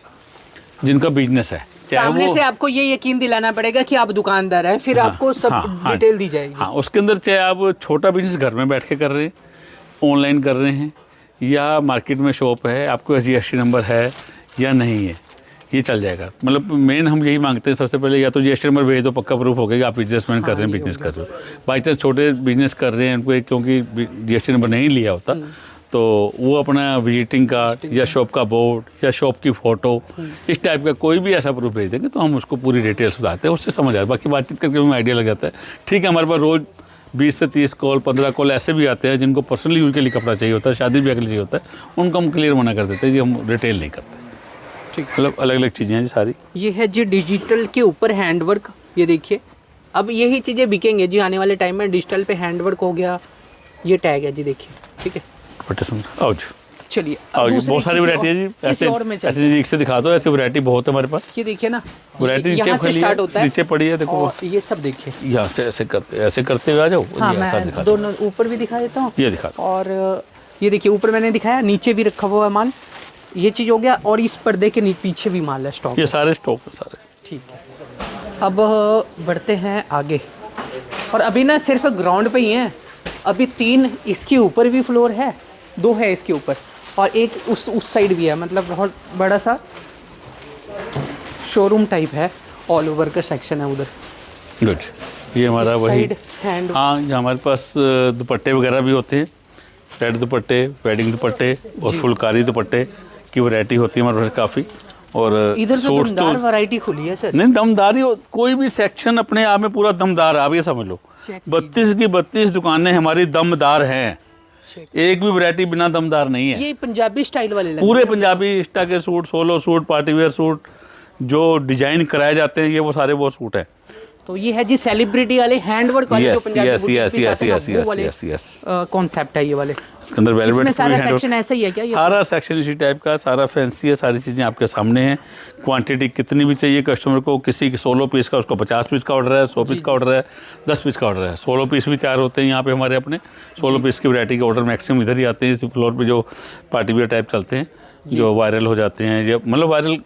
जिनका बिजनेस है। सामने से आपको ये यकीन दिलाना पड़ेगा कि आप दुकानदार हैं, फिर आपको सब डिटेल दी जाएगी। हाँ, उसके अंदर चाहे आप छोटा बिजनेस घर में बैठ के कर रहे हैं, ऑनलाइन कर रहे हैं, या मार्केट में शॉप है, आपको GST नंबर है या नहीं है, ये चल जाएगा। मतलब मेन हम यही मांगते हैं सबसे पहले, या तो GST नंबर भेज दो, पक्का प्रूफ हो गया कि आप बिजनेसमैन कर रहे हैं, बिजनेस कर रहे हो। बाई चांस छोटे बिजनेस कर रहे हैं, उनको क्योंकि GST नंबर नहीं लिया होता, तो वो अपना विजिटिंग कार्ड या शॉप का बोर्ड या शॉप की फ़ोटो, इस टाइप का कोई भी ऐसा प्रूफ भेज देंगे तो हम उसको पूरी डिटेल्स बताते हैं, उससे समझ आता है। बाकी बातचीत करके हमें आइडिया लग जाता है। ठीक है, हमारे पास रोज़ 20 से 30 कॉल, 15 कॉल ऐसे भी आते हैं जिनको पर्सनली यूज के लिए कपड़ा चाहिए होता है, शादी ब्याह के लिए चाहिए होता है, उनको हम क्लियर मना कर देते हैं जी, हम रिटेल नहीं करते। ठीक, मतलब अलग अलग चीज़ें हैं जी सारी। ये है जी डिजिटल के ऊपर हैंडवर्क, ये देखिए। अब यही चीज़ें बिकेंगे जी आने वाले टाइम में, डिजिटल पे हैंडवर्क हो गया, ये टैग है जी, देखिए। ठीक है, आओ जी, चलिए। बहुत सारी वैरायटी है जी, ऐसे एक से दिखा दो, ऐसी वैरायटी बहुत है हमारे पास। ये देखिए ना, वैरायटी यहाँ से स्टार्ट होता है, नीचे पड़ी है, देखो ये सब देखिए, यहाँ से ऐसे करते हुए आ जाओ। हाँ, मैं दोनों ऊपर भी दिखा देता हूँ, ये दिखा दो। और ये देखिए ऊपर मैंने दिखाया, नीचे भी रखा हुआ है माल, ये चीज़ हो गया, और इस पर्दे के पीछे भी माल है, स्टॉक, ये सारे स्टॉक है सारे। ठीक है, अब बढ़ते हैं आगे। और अभी ना सिर्फ ग्राउंड पे ही हैं, अभी 3 इसके ऊपर भी फ्लोर है, 2 है इसके ऊपर, और एक उस साइड भी है। मतलब बहुत बड़ा सा शोरूम टाइप है, ऑल ओवर का सेक्शन है उधर। गुड, ये हमारा वही हैंड। हाँ, हमारे पास दुपट्टे वगैरह भी होते हैं, रेड दुपट्टे, वेडिंग दुपट्टे और फुलकारी दुपट्टे की वैरायटी होती है हमारे पास काफ़ी। और इधर तो दमदार वैरायटी खुली है सर। नहीं, दमदारी कोई भी सेक्शन अपने आप में पूरा दमदार है, आप ये समझ लो। 32 की 32 दुकानें हमारी दमदार हैं, एक भी वैरायटी बिना दमदार नहीं है। ये पंजाबी स्टाइल वाले पूरे पंजाबी इंस्टा के suit, solo suit, partywear suit जो डिजाइन कराए जाते हैं, ये वो सारे वो सूट है। तो ये है जी सेलिब्रिटी वाले हैंडवर्क वाले, जो पंजाबी कॉन्सेप्ट है ये वाले। इसके अंदर वेलवेट इसमें सारा सेक्शन ऐसा ही है क्या? सारा सेक्शन इसी टाइप का, सारा फैंसी है, सारी चीज़ें आपके सामने हैं। क्वांटिटी कितनी भी चाहिए कस्टमर को, किसी की 16 पीस का, उसको 50 पीस का ऑर्डर है, 100 पीस का ऑर्डर है, 10 पीस का ऑर्डर है, 16 पीस भी तैयार होते हैं यहाँ पे हमारे अपने। 16 पीस की वैरायटी के ऑर्डर मैक्सिमम इधर ही आते हैं, इसी फ्लोर पे जो पार्टीवेयर टाइप चलते हैं, जो वायरल हो जाते हैं। जब मतलब वायरल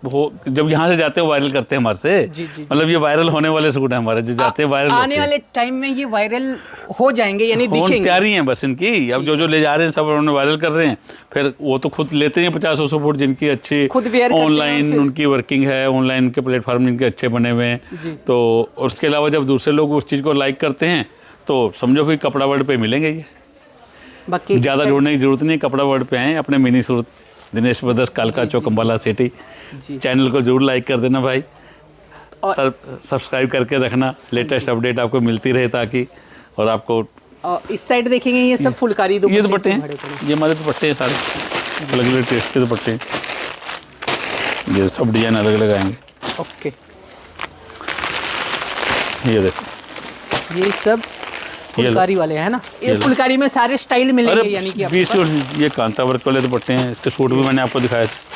हो जब यहाँ से जाते हैं वायरल करते हैं हमारे से, मतलब ये वायरल होने वाले सूट हैं हमारे, जो जाते हैं वायरल। आने वाले टाइम में ये वायरल हो जाएंगे, यानी दिखेंगे। तैयारी है बस इनकी, अब जो ले जा रहे हैं सब उन्होंने वायरल कर रहे हैं, फिर वो तो खुद लेते हैं 50-100 फुट, जिनकी अच्छी ऑनलाइन उनकी वर्किंग है, ऑनलाइन के प्लेटफॉर्म जिनके अच्छे बने हुए हैं। तो उसके अलावा जब दूसरे लोग उस चीज़ को लाइक करते हैं तो समझो कि कपड़ा वर्ड पे मिलेंगे ये। बाकी ज़्यादा जोड़ने की जरूरत नहीं, कपड़ा वर्ड पे आए अपने मिनी सूरत दिनेश ब्रदर्स, कालका चौक, अम्बाला सिटी। चैनल को जरूर लाइक कर देना भाई, और सब्सक्राइब करके रखना, लेटेस्ट अपडेट आपको मिलती रहे ताकि। और आपको इस साइड देखेंगे ये सब फुलकारी ये दुपट्टे हैं, ये हमारे दुपट्टे हैं सारे, अलग अलग टेस्ट के दुपट्टे हैं, ये सब डिजाइन अलग अलग आएंगे। ओके, ये देखो ये सब फुलकारी वाले है ना, ये फुलकारी में सारे स्टाइल मिलेंगे यानी कि आपके 20 पास? ये कांता वर्क वाले दुपट्टे हैं, इसके सूट भी मैंने आपको दिखाए थे।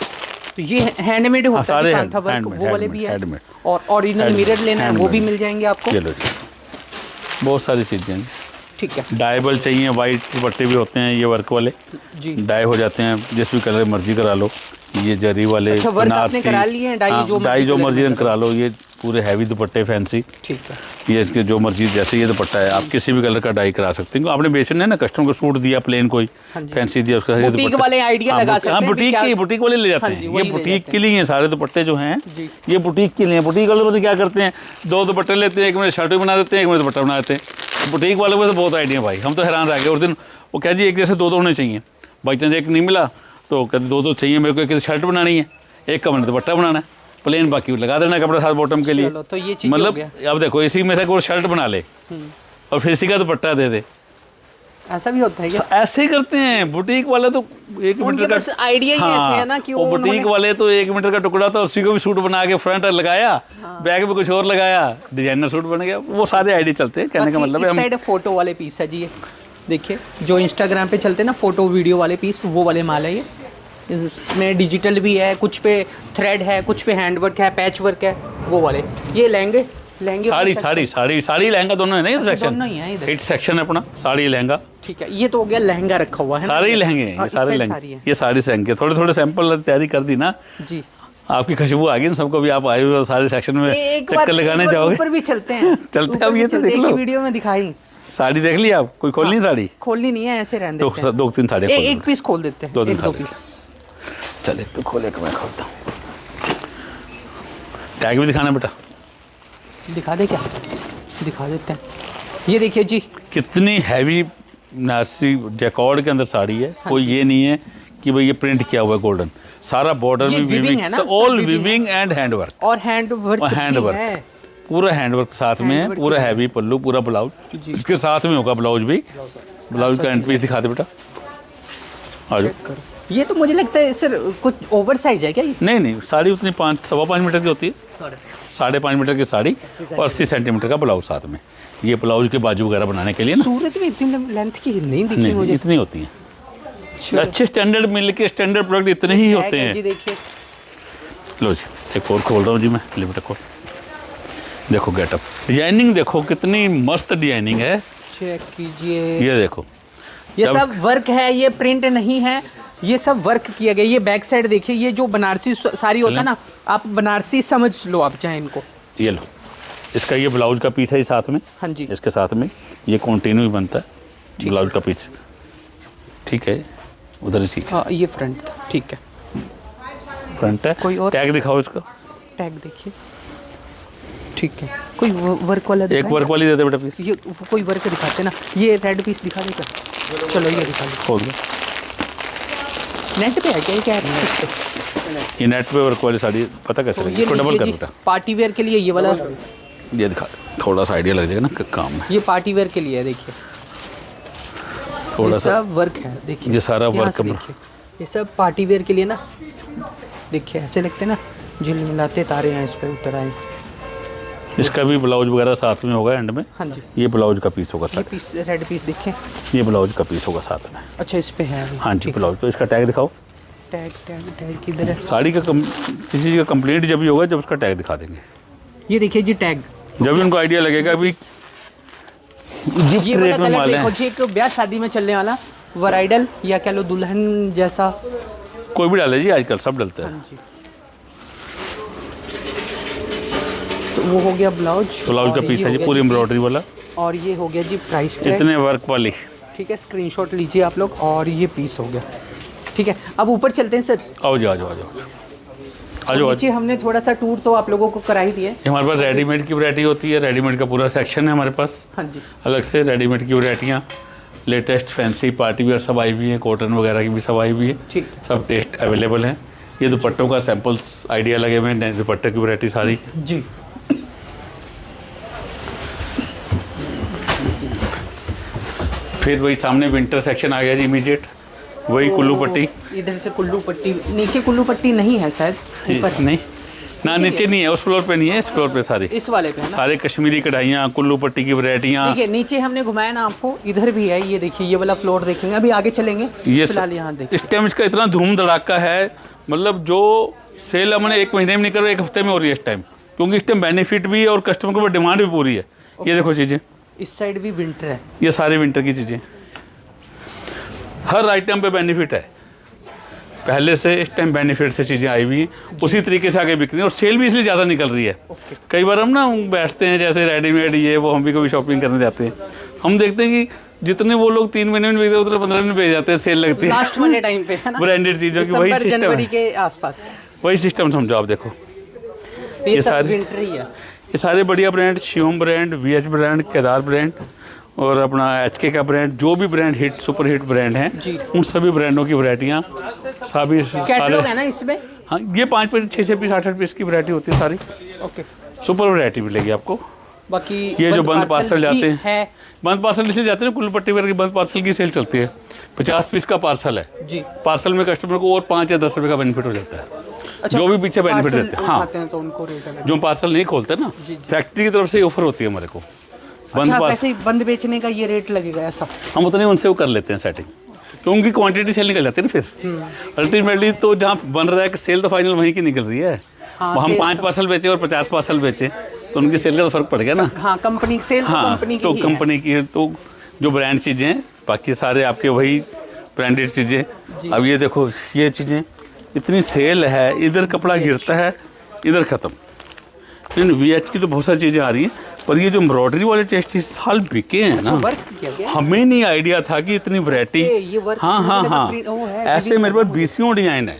तो ये हैंडमेड होता है सारे कांथा वर्क, हैंडमेड, वो वाले भी है, हैंडमेड। और ओरिजिनल मिरर लेना है वो भी मिल जाएंगे आपको। चलो जी, बहुत सारी चीज़ें हैं। ठीक है डाइबल चाहिए, वाइट दुपट्टे भी होते हैं ये वर्क वाले, जी। डाई हो जाते हैं, जिस भी कलर मर्जी करा लो। ये जरी वाले अच्छा, वर्क आपने करा लिए हैं, डाई जो डाई जो मर्जी कलर रंग करा लो। ये पूरे हैवी दुपट्टे फैंसी, ठीक है। ये इसके जो मर्जी, जैसे ये दुपट्टा है आप किसी भी कलर का डाई करा सकते हैं। आपने बेचना है ना, कस्टमर को सूट दिया प्लेन कोई फैंसी दिया, उसका ये बुटीक वाले आइडिया लगा सकते हैं। बुटीक वाले ले जाते हैं। ये बुटीक के लिए सारे दुपट्टे जो हैं ये बुटीक के लिए। बुटीक वाले तो क्या करते हैं, 2 दुपट्टे लेते हैं, एक में शर्ट भी बना देते हैं, एक में दुपट्टा बना देते हैं। बुटीक वाले को तो बहुत आइडिया भाई, हम तो हैरान रह गए उस दिन। वो कह दिए एक जैसे 2 होने चाहिए, बाई चांस एक नहीं मिला तो कहते 2 चाहिए मेरे को, एक शर्ट बनानी है, एक का मैंने दुपट्टा बनाना है प्लेन, बाकी लगा देना कपड़ा साथ बॉटम के लिए। तो ये चीज़ मतलब अब देखो इसी में से कोई शर्ट बना ले और फिर इसी का दुपट्टा दे दे, ऐसा भी होता है क्या? ऐसे ही करते हैं बुटीक वाले तो। 1 मीटर का आइडिया ही ऐसे है ना कि वो बुटीक वाले तो 1 मीटर का टुकड़ा था, उसी को भी सूट बना के फ्रंट लगाया, बैक में कुछ और लगाया, डिजाइनर सूट बन गया। वो सारे आइडिया चलते हैं, कहने का मतलब है। साइड फोटो वाले पीस है जी, ये देखिए जो इंस्टाग्राम पे चलते हैं ना फोटो वीडियो वाले पीस, वो वाले माल है ये। इसमें डिजिटल भी है, कुछ पे थ्रेड है, कुछ पे हैंड वर्क है, पैच वर्क है, वो वाले। ये लहंगे साड़ी लहंगा दोनों है ना, ये सेक्शन दोनों ही है इधर। हिट सेक्शन है अपना, साड़ी लहंगा। ठीक है, ये तो हो गया लहंगा रखा हुआ है, सारे ही लहंगे हैं ये, सारे लहंगे, ये साड़ी से लहंगे। थोड़े सैंपल तैयारी कर दी ना जी, आपकी खुशबू आ गई ना सबको भी। आप आए हुए सारे सेक्शन में चक्कर लगाने जाओगे। ऊपर भी चलते हैं चलते हैं अब, ये तो देख लो, वीडियो में दिखाई। साड़ी देख ली आप, कोई खोलनी साड़ी? खोलनी नहीं है, ऐसे रहने देते हैं। 2-3 साड़ी एक पीस खोल देते हैं, 2 पीस। चल एक तो खोले के मैं खोलता हूँ। टैग भी दिखाना बेटा, दिखा दे क्या? दिखा देते हैं। ये देखिए जी, कितनी हैवी नारसी जैकॉर्ड के अंदर साड़ी है। कोई ये नहीं है कि भाई ये प्रिंट किया हुआ है गोल्डन, सारा बॉर्डर में विविंग है ना, all viewing and hand work. और हैंड वर्क पूरा हैंड वर्क साथ में है, पूरा हैवी पल्लू, पूरा ब्लाउज इसके साथ में होगा, ब्लाउज भी। ब्लाउज का एंड पीस दिखा दे बेटा, आ जाओ। ये तो मुझे लगता है सर कुछ ओवर साइज है क्या ये? नहीं, साड़ी उतनी 5-5.25 मीटर की होती है, 5.5 मीटर की साड़ी और 80 सेंटीमीटर का ब्लाउज साथ में। ये ब्लाउज के बाजू वगैरह बनाने के लिए ना। सूरत में इतनी लेंथ की नहीं दिखी मुझे, इतनी होती है। अच्छे स्टैंडर्ड मिल के स्टैंडर्ड प्रोडक्ट इतने ही होते हैं जी। देखिए लो जी, एक और खोल रहा हूँ जी मैं, ले बेटा खोल। देखो गेटअप, डिजाइनिंग देखो कितनी मस्त डिजाइनिंग है, चेक कीजिए। ये देखो, ये सब वर्क है, ये प्रिंट नहीं है, ये सब वर्क किया गया। ये बैक साइड देखिए, ये जो बनारसी साड़ी होता है ना, आप बनारसी समझ लो आप चाहे इनको। ये लो, इसका ये ब्लाउज का पीस है साथ में। हाँ जी, इसके साथ में ये कंटिन्यू ही बनता है ब्लाउज का पीस, ठीक है। उधर ही ठीक है, ये फ्रंट था, ठीक है, फ्रंट है। कोई और टैग दिखाओ इसका, टैग देखिए, ठीक है। कोई वर्क वाला एक वर्क वाली दे दे बेटा पीस। ये कोई वर्क दिखाते ना, ये रेड पीस दिखा देगा। चलो ये दिखा दो, खोल दो। नेट पे है क्या है? ये नेट पे वर्क वाली साड़ी पता कैसे लगी? इसको डबल कर बेटा, पार्टी वेयर के लिए ये वाला, ये दिखा, थोड़ा सा आइडिया लग जाएगा ना काम में। ये पार्टी वेयर के लिए है, देखिए थोड़ा सा वर्क है, देखिए ये सारा वर्क देखिए, ये सब पार्टी वेयर के लिए ना। देखिए ऐसे लगते हैं ना, झिलमिलाते तारे हैं इस पे उतर आए। इसका भी ब्लाउज वगैरह साथ में होगा एंड में। हाँ जी, ये ब्लाउज का पीस होगा ये साथ, पीस रेड पीस देखिए, ये ब्लाउज का पीस होगा साथ में। अच्छा इस पे है। हाँ जी, ब्लाउज तो इसका टैग दिखाओ। टैग किधर है? साड़ी का किसी चीज़ का कंप्लीट जब भी होगा जब उसका टैग दिखा देंगे। ये देखिए जी टैग, जब भी उनको आइडिया लगेगा अभी ये वाला कलर देखो जी, एक ब्याह शादी में चलने वाला वराइडल या कह लो दुल्हन जैसा, कोई भी डाले जी, आजकल सब डलता है। हाँ जी। तो वो हो गया ब्लाउज का पीस है जी, पूरी एम्ब्रॉयडरी वाला। और ये हो गया जी प्राइस टैग, इतने वर्क वाली, ठीक है। स्क्रीनशॉट लीजिए आप लोग, और ये पीस हो गया, ठीक है। अब ऊपर चलते हैं सर। आओ जाओ जाओ जाओ आ जाओ। नीचे हमने थोड़ा सा टूर तो आप लोगों को करा ही दिया है। हमारे पास रेडीमेड की वैरायटी होती है, रेडीमेड का पूरा सेक्शन है हमारे पास। हाँ जी, अलग से रेडीमेड की वैरायटियाँ, लेटेस्ट फैंसी पार्टी वेयर सब आई हुई है, कॉटन वगैरह की भी सब आई हुई है, ठीक। सब टेस्ट अवेलेबल है। ये दुपट्टों का सैंपल्स आइडिया लगे हुए हैं, दुपट्टे की वैरायटी सारी जी। फिर वही सामने विंटर सेक्शन आ गया जी, इमीडिएट वही कुल्लू पट्टी। इधर से कुल्लू पट्टी, नीचे कुल्लू पट्टी नहीं है शायद, ऊपर नहीं, ना नीचे नहीं है, उस फ्लोर पे नहीं है, इस फ्लोर पे सारी इस वाले पे है ना। सारे कश्मीरी कढ़ाइयाँ, कुल्लू पट्टी की वैरायटियाँ। देखिए नीचे हमने घुमाया ना आपको, इधर भी है, ये देखिए ये वाला फ्लोर देखेंगे, अभी आगे चलेंगे। ये फिलहाल यहाँ देखिए इस टाइम इसका इतना धूम धड़ाका है, मतलब जो सेल हमने 1 महीने में नहीं कर रहा, 1 हफ्ते में हो रही है इस टाइम, क्योंकि इस टाइम बेनिफिट भी है और कस्टमर के ऊपर डिमांड भी पूरी है। ये देखो चीज़ें, इस साइड भी विंटर है। ये सारे विंटर की चीज़ें, हर आइटम पे बेनिफिट है। पहले से इस टाइम बेनिफिट से चीज़ें आई हुई हैं, उसी तरीके से आगे बिक रही है और सेल भी इसलिए ज़्यादा निकल रही है। कई बार हम ना बैठते हैं जैसे रेडीमेड ये वो, हम भी कभी शॉपिंग करने जाते हैं, हम देखते हैं कि जितने वो लोग 3 महीने में बेचते हैं उतने 15 में बेच जाते हैं, सेल लगती है लास्ट वाले टाइम पे है ना, ब्रांडेड चीज़ों की। वही सिस्टम जनवरी है, के आसपास। वही सिस्टम समझो आप। देखो ये सब सारे विंटर ही है। ये सारे बढ़िया brand, Shivam brand, VH brand, Kedar brand और अपना HK का ब्रांड, जो भी brand hit super hit brand हैं, जी। उन सभी ब्रांडों की वैरायटियाँ सभी कैटलॉग है ना इसमें। हाँ, ये 5 पीस 6 पीस 8 पीस की वैरायटी होती है सारी। ओके, सुपर वैरायटी मिलेगी आपको। बाकी ये जो बंद पार्सल जाते भी है, बंद पार्सल इसलिए जाते हैं, कुल्लू पट्टी वगैरह की बंद पार्सल की सेल चलती है। 50 पीस का पार्सल है जी। पार्सल में कस्टमर को और 5 या 10 रुपये का बेनिफिट हो जाता है। अच्छा, जो भी पीछे बेनिफिट पार्सल देते हैं, हाँ, उठाते हैं तो उनको रेट है। जो पार्सल नहीं खोलते ना, फैक्ट्री की तरफ से ऑफर होती है हमारे को। अच्छा, वैसे ही बंद बेचने का ये रेट लगेगा ऐसा। हम उतने उनसे वो कर लेते हैं सेटिंग, तो उनकी क्वांटिटी सेल निकल जाती है ना फिर। अल्टीमेटली तो जहाँ बन रहा है कि सेल तो फाइनल वहीं की निकल रही है। हाँ, हम सेल 5 पार्सल बेचे और 50 पार्सल बेचे तो उनकी सेल का तो फर्क पड़ गया ना। हाँ, कंपनी सेल तो हाँ, कंपनी की तो ही है। कंपनी की है, तो जो ब्रांड चीज़ें हैं बाकी सारे आपके वही ब्रांडेड चीज़ें। अब ये देखो ये चीज़ें, इतनी सेल है, इधर कपड़ा गिरता है, इधर ख़त्म। इन VH की तो बहुत सारी चीज़ें आ रही हैं, पर ये जो एम्ब्रॉयडरी वाले टेस्ट इस साल बिके हैं ना, वर्क किया गया है। हमें नहीं आइडिया था कि इतनी वैरायटी। ये वर्क हाँ हाँ वाले का हाँ, प्रिंट वो है, ऐसे मेरे पास 20 डिज़ाइन है,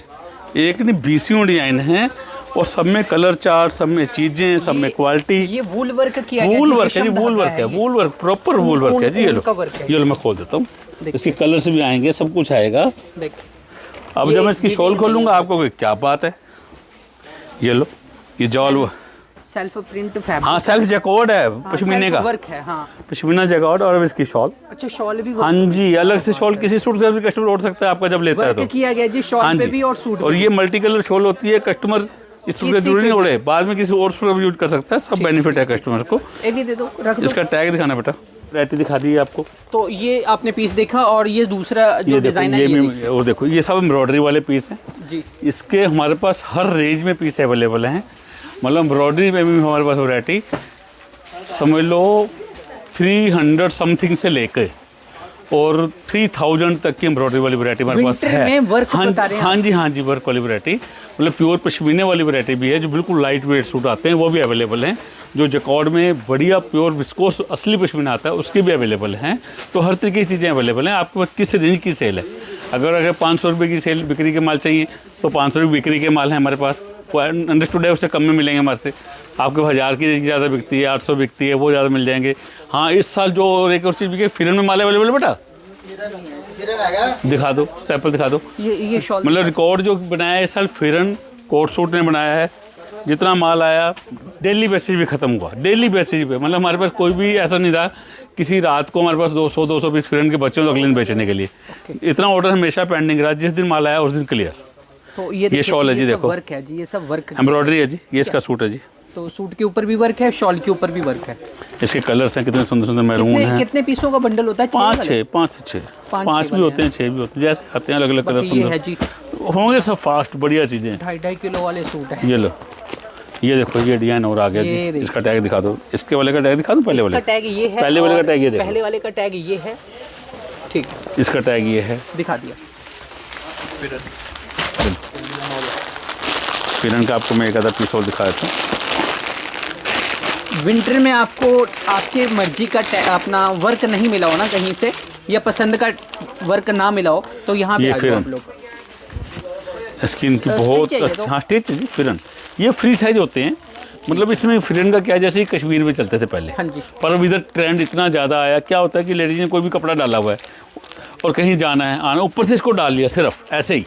एक नहीं 20 डिज़ाइन है, और सब में कलर चार्ट, सब में चीज़ें, सब में क्वालिटी। ये वूल वर्क किया गया, वूल जी, वर्क है जी, रेशम वूल धागा वर्क है, ये। वूल वर्क, प्रॉपर वूल वर्क है जी। ये लो, उनका वर्क है। ये लो मैं खोल देता हूँ, इसके कलर्स भी आएंगे, सब कुछ आएगा। देख, अब जब मैं इसकी शॉल खोलूँगा आपको कोई क्या बात है। ये लो, ये जॉल, सेल्फ प्रिंट फैब्रिक। हाँ सेल्फ जैकॉर्ड है, पश्मीने का वर्क है। हाँ, पश्मीना जैकॉर्ड, और अब इसकी शॉल। अच्छा, शॉल भी हाँ जी, अलग से शॉल किसी सूट से भी कस्टमर ओढ़ सकता है आपका जब लेता है वर्क तो। किया गया जी, हाँ शॉल पे जी, भी और सूट और पे ये मल्टी कलर शॉल होती है, कस्टमर इस सूट का किसी जरूरी पे नहीं भी। ओढ़े, बाद में किसी और सूट भी यूज कर सकता है, सब बेनिफिट है कस्टमर को। ये भी दे दो, रख दो। इसका टैग दिखाना बेटा, वैरायटी दिखा दी है आपको। तो ये आपने पीस देखा, और ये दूसरा जो ये देखो, डिजाइन है ये ये भी, और देखो ये सब एम्ब्रॉयडरी वाले पीस हैं जी। इसके। हमारे पास हर रेंज में पीस अवेलेबल हैं, मतलब एम्ब्रॉयडरी में भी हमारे पास वैरायटी समझ लो 300 समथिंग से लेकर और 3000 तक की एम्ब्रॉयडरी वाली वैरायटी हमारे पास विंटर है। में वर्क हाँ, बता रहे हैं हाँ जी, हाँ जी, वर्क वाली वैरायटी, मतलब प्योर पश्मीने वाली वैरायटी भी है, जो बिल्कुल लाइट वेट सूट आते हैं वो भी अवेलेबल हैं। जो जैकॉर्ड में बढ़िया प्योर विस्कोस असली पश्मीना आता है उसके भी अवेलेबल हैं। तो हर तरीके की चीज़ें अवेलेबल हैं। आपके पास किस रेंज की सेल है, अगर 500 रुपये की सेल बिक्री के माल चाहिए तो 500 रुपये बिक्री के माल है हमारे पास, अंडरस्टूड है, उससे कम में मिलेंगे हमारे से। आपके 1000 की ज़्यादा बिकती है, 800 बिकती है, वो ज़्यादा मिल जाएंगे। हाँ, इस साल जो और एक और चीज़ बिके, फिरन में माल अवेलेबल है बेटा, दिखा दो, सैंपल दिखा दो। ये शॉल मतलब रिकॉर्ड जो बनाया है इस साल फिरन कोट सूट ने बनाया है। जितना माल आया डेली बेसिस भी ख़त्म हुआ, डेली बेसिस पे, मतलब हमारे पास कोई भी ऐसा नहीं रहा किसी रात को हमारे पास 200 पीस फिरन के बच्चों तो अगले दिन बेचने के लिए। इतना ऑर्डर हमेशा पेंडिंग रहा, जिस दिन माल आया उस दिन क्लियर। तो ये शॉल है जी, देखो वर्क है जी, ये सब वर्क एम्ब्रॉयडरी है जी, ये इसका सूट है जी। तो सूट के ऊपर भी वर्क है, शॉल के ऊपर भी वर्क है। इसके कलर्स हैं, कितने सुंदर सुंदर मैरून हैं। कितने पीसों का बंडल होता है? 5 से 6 5 भी होते हैं, 6 भी होते हैं, जैसे आते हैं अलग अलग कलर ये है जी, होंगे सब फास्ट बढ़िया चीज़ें। 2.5 किलो वाले सूट है। ये लो, ये देखो, ये डिजाइन और आ गया जी। इसका टैग दिखा दो, इसके वाले का टैग दिखा दो, पहले वाले का टैग ये है, पहले वाले का टैग ये देखो, पहले वाले का टैग ये है, ठीक, इसका टैग ये है, दिखा दिया। फिरन का आपको मैं एक आधा पीस और दिखा देता हूँ। विंटर में आपको आपके मर्जी का अपना वर्क नहीं मिला हो ना कहीं से, या पसंद का वर्क ना मिला हो, तो यहाँ पे आ जाओ आप लोग। स्किन की बहुत अच्छा, हाँ स्टिच जी फिरन, ये फ्री साइज होते हैं। मतलब इसमें फिरन का क्या, जैसे ही कश्मीर में चलते थे पहले, हाँ जी, पर अब इधर ट्रेंड इतना ज़्यादा आया, क्या होता है कि लेडीज ने कोई भी कपड़ा डाला हुआ है और कहीं जाना है आना, ऊपर से इसको डाल लिया सिर्फ ऐसे ही,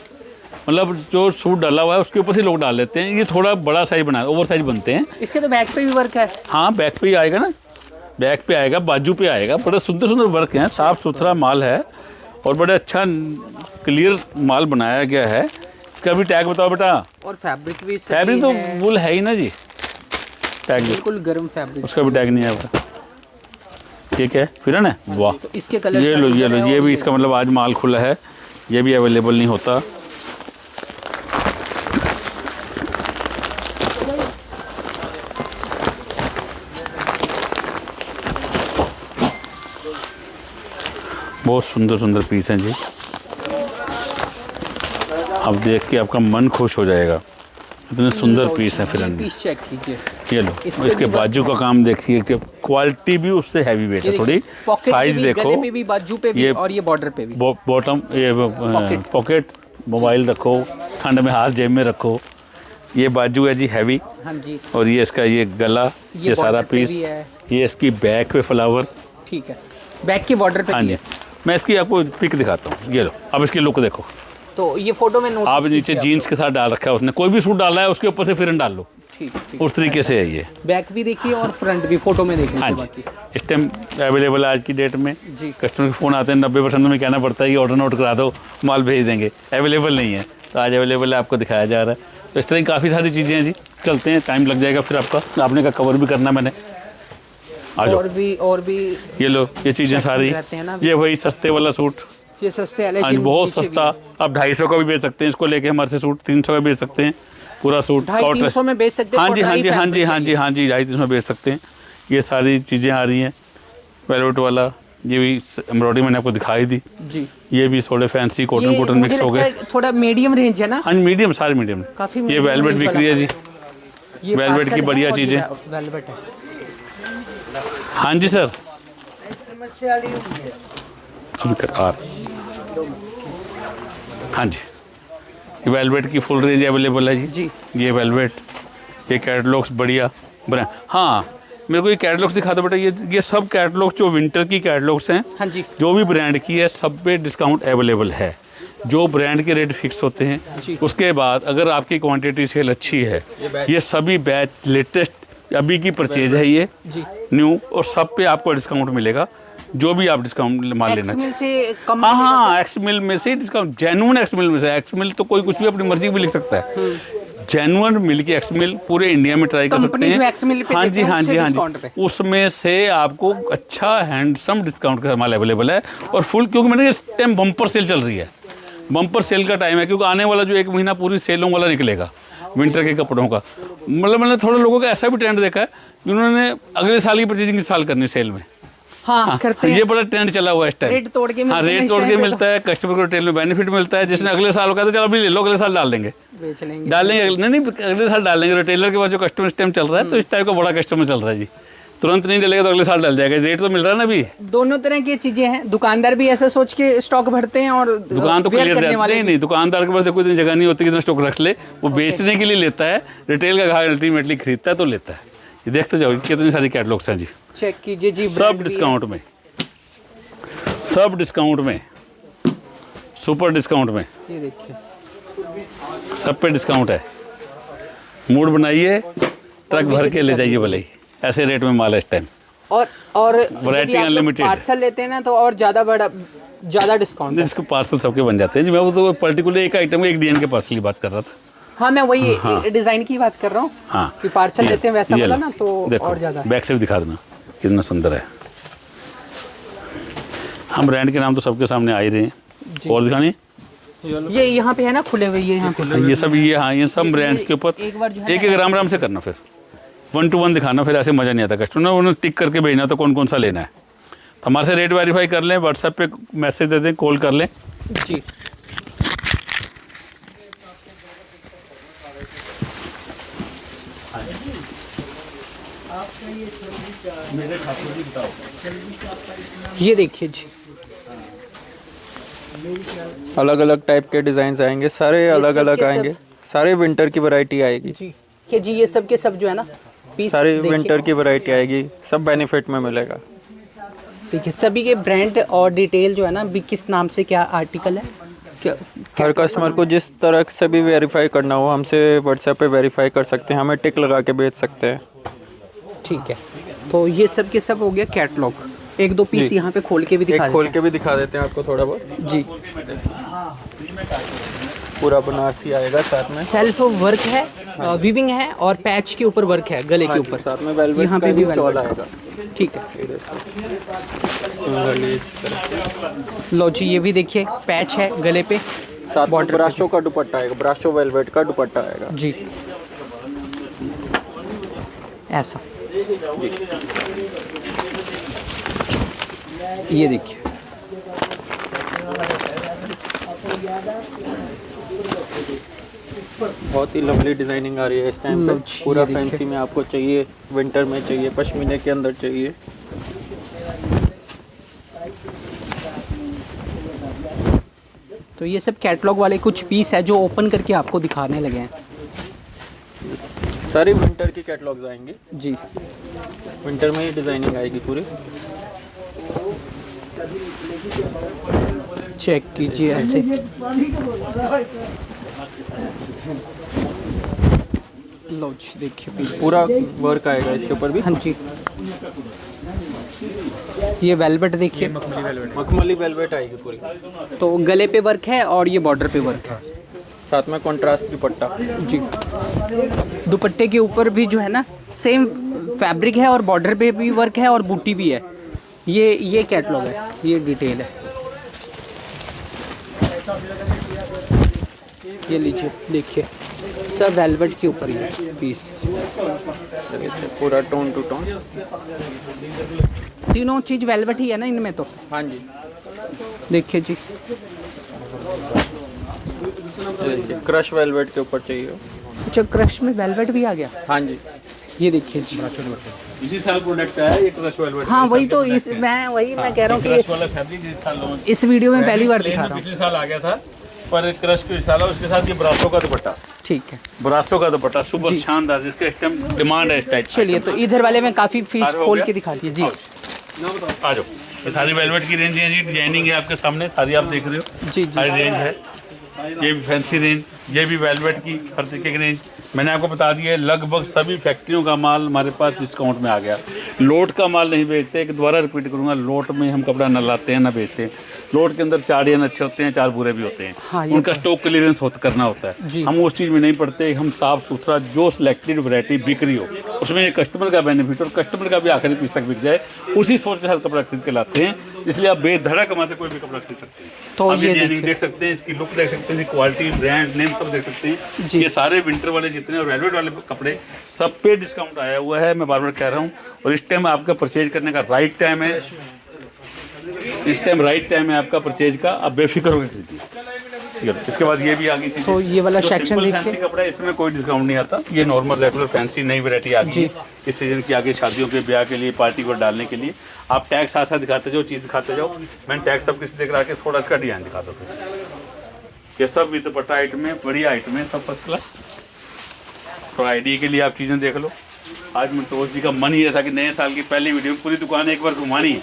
मतलब जो सूट डाला हुआ है उसके ऊपर से लोग डाल लेते हैं। ये थोड़ा बड़ा साइज बना, ओवर साइज बनते हैं। इसके तो बैक पे भी वर्क है। हाँ, बैक पे ही आएगा ना, बैक पे आएगा, बाजू पे आएगा, बड़ा सुंदर सुंदर वर्क है, साफ़ सुथरा माल है और बड़ा अच्छा क्लियर माल बनाया गया है। इसका भी टैग बताओ बेटा। और फैब्रिक भी सही फैब्रिक तो है, वुल है ही ना जी। टैग बिल्कुल गर्म फैब्रिक। उसका भी टैग नहीं है बेटा। ठीक है फिर है, वाह। तो इसके कलर ये लो ये भी इसका मतलब आज माल खुला है, ये भी अवेलेबल नहीं होता। बहुत सुंदर सुंदर पीस हैं जी, अब देख के आपका मन खुश हो जाएगा, इतने सुंदर पीस हैं फिर पीस चेक कीजिए। ये लो, इसके बाजू का काम देखिए कि क्वालिटी भी उससे हैवी वेट है थोड़ी। साइज देखो, गले पे भी, बाजू पे भी, और ये बॉर्डर पे भी। बॉटम ये पॉकेट, मोबाइल रखो, ठंड में हाथ जेब में रखो। ये बाजू है जी हैवी। हाँ जी। और ये इसका ये गला, ये सारा पीस, ये इसकी बैक पे फ्लावर। ठीक है, बैक के बॉर्डर पे। हाँ जी, मैं इसकी आपको पिक दिखाता हूँ। ये लो, अब इसकी लुक देखो। तो ये फोटो में नोटिस आप नीचे जीन्स के साथ डाल रखा है उसने, कोई भी सूट डाला है उसके ऊपर से फिर डाल लो। ठीक, उस तरीके से है ये। बैक भी देखिए और फ्रंट भी फोटो में देखिए। हाँ जी, इस टाइम अवेलेबल है आज की डेट में जी। कस्टमर के फ़ोन आते हैं, 90% में कहना पड़ता है कि ऑर्डर नोट करा दो, माल भेज देंगे। अवेलेबल नहीं है, तो आज अवेलेबल है, आपको दिखाया जा रहा है। तो इस तरह की काफ़ी सारी चीज़ें हैं जी। चलते हैं, टाइम लग जाएगा फिर आपका, आपने का कवर भी करना मैंने। और भी ये लो, ये चीज़ें सारी, ये वही सस्ते वाला सूट, ये सस्ते है हाँ जी, बहुत सस्ता। आप 250 का भी बेच सकते हैं इसको लेके हमारे से सूट, 300 का बेच सकते हैं पूरा सूट। 250 में बेच सकते हैं। हाँ जी 250 में बेच सकते हैं। ये सारी चीज़ें आ रही हैं, वेलवेट वाला, ये भी एम्ब्रॉयडरी मैंने आपको दिखाई दी जी। ये भी थोड़े फैंसी कॉटन मिक्स हो गए, थोड़ा मीडियम रेंज है ना। हाँ मीडियम, सारे मीडियम। काफी ये वेलवेट बिक रही है जी, ये वेलवेट की बढ़िया चीज़ें। वेलवेट है। हाँ जी सर, हाँ जी, वेलवेट की फुल रेंज अवेलेबल है जी। ये वेलवेट, ये कैटलॉग्स बढ़िया ब्रांड। हाँ मेरे को ये कैटलॉग्स दिखा दो बेटा। ये सब कैटलॉग्स जो विंटर की कैटलॉग्स हैं, हाँ जी, जो भी ब्रांड की है सब पे डिस्काउंट अवेलेबल है। जो ब्रांड के रेट फिक्स होते हैं, उसके बाद अगर आपकी क्वांटिटी सेल अच्छी है, ये सभी बैच लेटेस्ट अभी की परचेज है ये न्यू, और सब पे आपको डिस्काउंट मिलेगा। जो भी आप डिस्काउंट माल लेना चाहिए। हाँ एक्स मिल में से डिस्काउंट, जेन्युइन एक्स मिल में से। एक्स मिल तो कोई कुछ भी अपनी मर्जी भी लिख सकता है, जेन्युइन मिल की एक्स मिल पूरे इंडिया में ट्राई कर सकते हैं। हाँ जी हाँ जी हाँ जी, उसमें से आपको अच्छा हैंडसम डिस्काउंट का माल अवेलेबल है। और फुल, क्योंकि मैंने इस टाइम बम्पर सेल चल रही है, बम्पर सेल का टाइम है, क्योंकि आने वाला जो 1 महीना पूरी सेलों वाला निकलेगा विंटर के कपड़ों का। मतलब मैंने थोड़े लोगों का ऐसा भी ट्रेंड देखा है जिन्होंने अगले साल की परचेजिंग इस साल करनी सेल में। हाँ, करते हैं। ये बड़ा ट्रेंड चला हुआ है इस टाइम। रेट तोड़ के मिलता है, कस्टमर को रिटेल में बेनिफिट मिलता है। जिसने अगले साल कहते चलो अभी ले लो, अगले साल डाल देंगे, डालेंगे नहीं अगले साल डाल देंगे। रिटेलर के पास जो कस्टमर इस टाइम चल रहा है, तो इस टाइप का बड़ा कस्टमर चल रहा है जी। तुरंत नहीं डलेगा तो अगले साल डाल जाएगा, रेट तो मिल रहा है ना अभी। दोनों तरह की चीजें हैं, दुकानदार भी ऐसा सोच के स्टॉक भरते हैं, और दुकान तो क्लियर नहीं, दुकानदार के पास कोई इतनी जगह नहीं होती कितना स्टॉक रख ले, वो बेचने के लिए लेता है। रिटेल का ग्राहक अल्टीमेटली खरीदता है तो लेता है। ये देखते जाओ कितनी सारी कैटलॉग्स हैं जी, चेक कीजिए जी। सब डिस्काउंट में, सब डिस्काउंट में, सुपर डिस्काउंट में, ये देखिए सब पे डिस्काउंट है। मूड बनाइए, ट्रक भर के ले जाइए भले ही, ऐसे रेट में माल है इस टाइम। और वैरायटी अनलिमिटेड। पार्सल लेते हैं ना तो और ज़्यादा डिस्काउंट। इसके पार्सल सबके बन जाते हैं जी। मैं वो तो पर्टिकुलर एक आइटम, एक डिजाइन के पार्सल की बात कर रहा था। हाँ मैं वही डिज़ाइन की बात कर रहा हूँ। हाँ कि पार्सल लेते हैं वैसा वाला ना, तो और ज़्यादा। बैक से भी दिखा देना कितना सुंदर है। हम ब्रांड के नाम तो सबके सामने आ ही रहे हैं, और दिखानी ये यहाँ पे है ना खुले हुए, ये यहाँ पे ये सब, ये हाँ ये सब ब्रांड्स के ऊपर एक राम राम से करना, फिर 1 to 1 दिखाना, फिर ऐसे मज़ा नहीं आता। कस्टमर ना उन्हें टिक करके भेजना तो कौन कौन सा लेना है। हमारे से रेट वेरीफाई कर लें, व्हाट्सएप पे मैसेज दे दें, कॉल कर लें जी। मेरे खाते की बताओ, ये देखिए जी, अलग अलग टाइप के डिज़ाइन आएंगे, सारे अलग अलग आएंगे, सारे विंटर की वैरायटी आएगी जी। ये सब के सब जो है ना, सारी विंटर की वैरायटी आएगी, सब बेनिफिट में मिलेगा। देखिए सभी के ब्रांड और डिटेल जो है ना, भी किस नाम से क्या आर्टिकल है, क्या हर कस्टमर को जिस तरह से भी वेरीफाई करना हो हमसे व्हाट्सएप पे वेरीफाई कर सकते हैं, हमें टिक लगा के बेच सकते हैं। ठीक है, तो ये सब के सब हो गया कैटलॉग। 1-2 पीस यहाँ पे खोल के भी दिखा देते हैं आपको थोड़ा बहुत जी। पूरा बनारसी आएगा साथ में। सेल्फ वर्क है, वीविंग है और पैच के ऊपर वर्क है गले के ऊपर। साथ में वेलवेट यहाँ का पे भी भी स्टॉल वेलवेट आएगा। ठीक है। लो जी ये भी देखिए पैच है गले पे, साथ में बॉर्डर ब्राशो का दुपट्टा आएगा, ब्राशो वेलवेट का दुपट्टा आएगा जी। ऐसा ये देखिए बहुत ही लवली डिजाइनिंग आ रही है इस टाइम पे। लो जी, पूरा ये देखिए। फैंसी में आपको चाहिए, विंटर में चाहिए, पश्मीने के अंदर चाहिए। तो ये सब कैटलॉग वाले कुछ पीस है जो ओपन करके आपको दिखाने लगे हैं सारी विंटर की कैटलॉग्स आएंगे, जी। विंटर में ही डिजाइनिंग आएगी पूरी। चेक कीजिए ऐसे, लो जी देखिए पीस पूरा वर्क आएगा इसके ऊपर भी। हाँ जी। ये वेलवेट देखिए, मखमली वेलवेट आएगी पूरी, तो गले पे वर्क है और ये बॉर्डर पे वर्क है, साथ में कॉन्ट्रास्ट दुपट्टा जी। दुपट्टे के ऊपर भी जो है ना सेम फैब्रिक है और बॉर्डर पे भी वर्क है और बूटी भी है। ये कैटलॉग है, ये डिटेल है। ये लीजिए देखिए सब वेलवेट के ऊपर ही है पीस, पूरा टोन टू टोन। तीनों चीज़ वेलवेट ही है ना इनमें तो। हाँ जी, देखिए जी क्रश वेलवेट के ऊपर चाहिए। अच्छा क्रश में वेलवेट भी आ गया। हाँ जी, ये देखिए जी, इसी साल प्रोडक्ट आया ये क्रश वेलवेट। हाँ वही तो मैं कह रहा हूँ क्रश कि वाला फैब्रिक इस साल लॉन्च, इस वीडियो में पहली बार प्लेन दिखा में रहा हूँ। पिछले साल आ गया था, पर क्रश के इस साल उसके साथ ये ब्रासो का दुपट्टा, ठीक है ब्रासो का दुपट्टा सुपर शानदार, जिसका इस टाइम डिमांड है इस टाइप। चलिए तो इधर वाले में काफ़ी पीस सारे हो खोल गया? के दिखा दिए जी। आ जाओ, ये सारी वेलवेट की रेंज है जी, डिजाइनिंग है आपके सामने, सारी आप देख रहे हो, जी जी सारी रेंज है। ये भी फैंसी रेंज, ये भी वेलवेट की हर तरीके की रेंज। मैंने आपको बता दिया है लगभग सभी फैक्ट्रियों का माल हमारे पास डिस्काउंट में आ गया। लोट का माल नहीं बेचते, एक दोबारा रिपीट करूंगा, लोट में हम कपड़ा न लाते हैं ना बेचते हैं। लोट के अंदर 4 डिजाइन अच्छे होते हैं, 4 बुरे भी होते हैं, हाँ, ये उनका स्टॉक क्लियरेंस करना होता जी। है। हम उस चीज़ में नहीं पड़ते, हम साफ सुथरा जो सिलेक्टेड वैरायटी बिक रही हो उसमें ये कस्टमर का बेनिफिट और कस्टमर का भी आखिरी पीस तक बिक जाए, उसी सोच के साथ कपड़ा खरीद के लाते हैं। इसलिए आप बेधड़क हमारे से कोई भी कपड़ा खरीद सकते हैं। तो आप ये डिजाइनिंग देख सकते हैं, इसकी लुक देख सकते हैं, क्वालिटी, ब्रांड नेम सब देख सकते हैं। जी। ये सारे विंटर वाले जितने और वेलवेट वाले कपड़े सब पे डिस्काउंट आया हुआ है, मैं बार बार कह रहा हूँ। और इस टाइम आपका परचेज करने का राइट टाइम है, इस टाइम राइट टाइम है आपका परचेज का, आप बेफिक्र होकर खरीदिए। इसके बाद ये भी आ गई थी, तो ये वाला सेक्शन देखिए, फैंसी कपड़ा, इसमें कोई डिस्काउंट नहीं आता। ये नॉर्मल रेगुलर फैंसी नई वैरायटी आ गई है इस सीजन की, आगे शादियों के ब्याह के लिए, पार्टी को डालने के लिए। आप टैग साथ साथ दिखाते जाओ, चीज़ दिखाते जाओ। मैंने टैग सब किसी देख रहा के थोड़ा इसका डिजाइन दिखा दो। ये सब विद दुपट्टा आइटम है, बढ़िया आइटम है, सब फर्स्ट क्लास। तो आईडी के लिए आप चीज़ें देख लो। आज मंतोष जी का मन ही था कि नए साल की पहली वीडियो पूरी दुकान एक बार घुमानी है।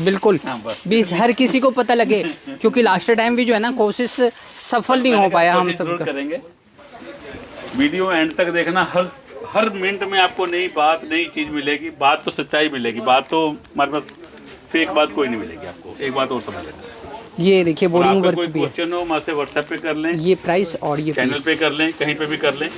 बिल्कुल हाँ, बस। भी हर किसी को पता लगे, क्योंकि लास्ट टाइम भी जो है ना कोशिश सफल नहीं हो पाया हम कोशिश जरूर सबका। करेंगे। वीडियो एंड तक देखना, हर मिनट में आपको नई बात, नई चीज़ मिलेगी। बात तो सच्चाई मिलेगी, बात तो हमारे पास फेक बात कोई नहीं मिलेगी आपको। एक बात और समझ लेना, ये देखिए बोर्डिंग आपका वर्क कोई भी है। क्वेश्चन हो हमारे से व्हाट्सएप पे कर लें, ये प्राइस और ये चैनल पीस पे कर लें, कहीं पे भी कर लें।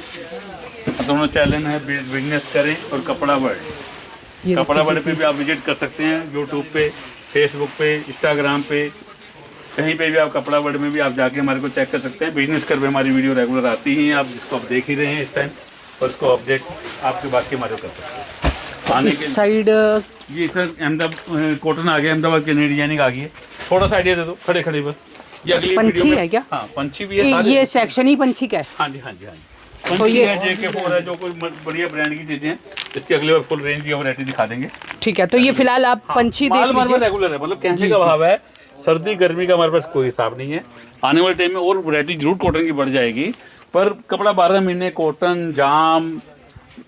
दोनों चैनल है, बिजनेस करें और कपड़ा वर्ल्ड। ये कपड़ा देखिए वर्ल्ड पे भी आप विजिट कर सकते हैं, यूट्यूब पे, फेसबुक पे, इंस्टाग्राम पे, कहीं पे भी आप कपड़ा वर्ल्ड में भी आप जाके हमारे को चेक कर सकते हैं। बिजनेस कर पे हमारी वीडियो रेगुलर आती ही हैं, आप जिसको आप देख ही रहे हैं इस टाइम, और उसको अपडेट आपके बात के हमारे कर सकते हैं। आने के इस साइड ये सर अहमदाबाद कॉटन आ गया, अहमदाबाद की नई डिजाइनिंग आ गई है। थोड़ा सा आइडिया दे दो खड़े खड़े बस। ये अगली पंछी वीडियो में- है क्या? हाँ पंछी भी है सारे। ये सेक्शन ही पंछी का है। हाँ जी हाँ जी हाँ जी। तो पंछी ये- है, JK4 है, जो कोई बढ़िया ब्रांड की चीजें हैं। इसकी अगली बार फुल रेंज की वैरायटी दिखा देंगे। ठीक है, तो ये फिलहाल आप पंछी देख माल लीजिए। रेगुलर है, मतलब कहने का भाव है सर्दी गर्मी का हमारे पास कोई हिसाब नहीं है। आने वाले टाइम में और वैरायटी जरूर कॉटन की बढ़ जाएगी, पर कपड़ा 12 महीने कॉटन, जाम,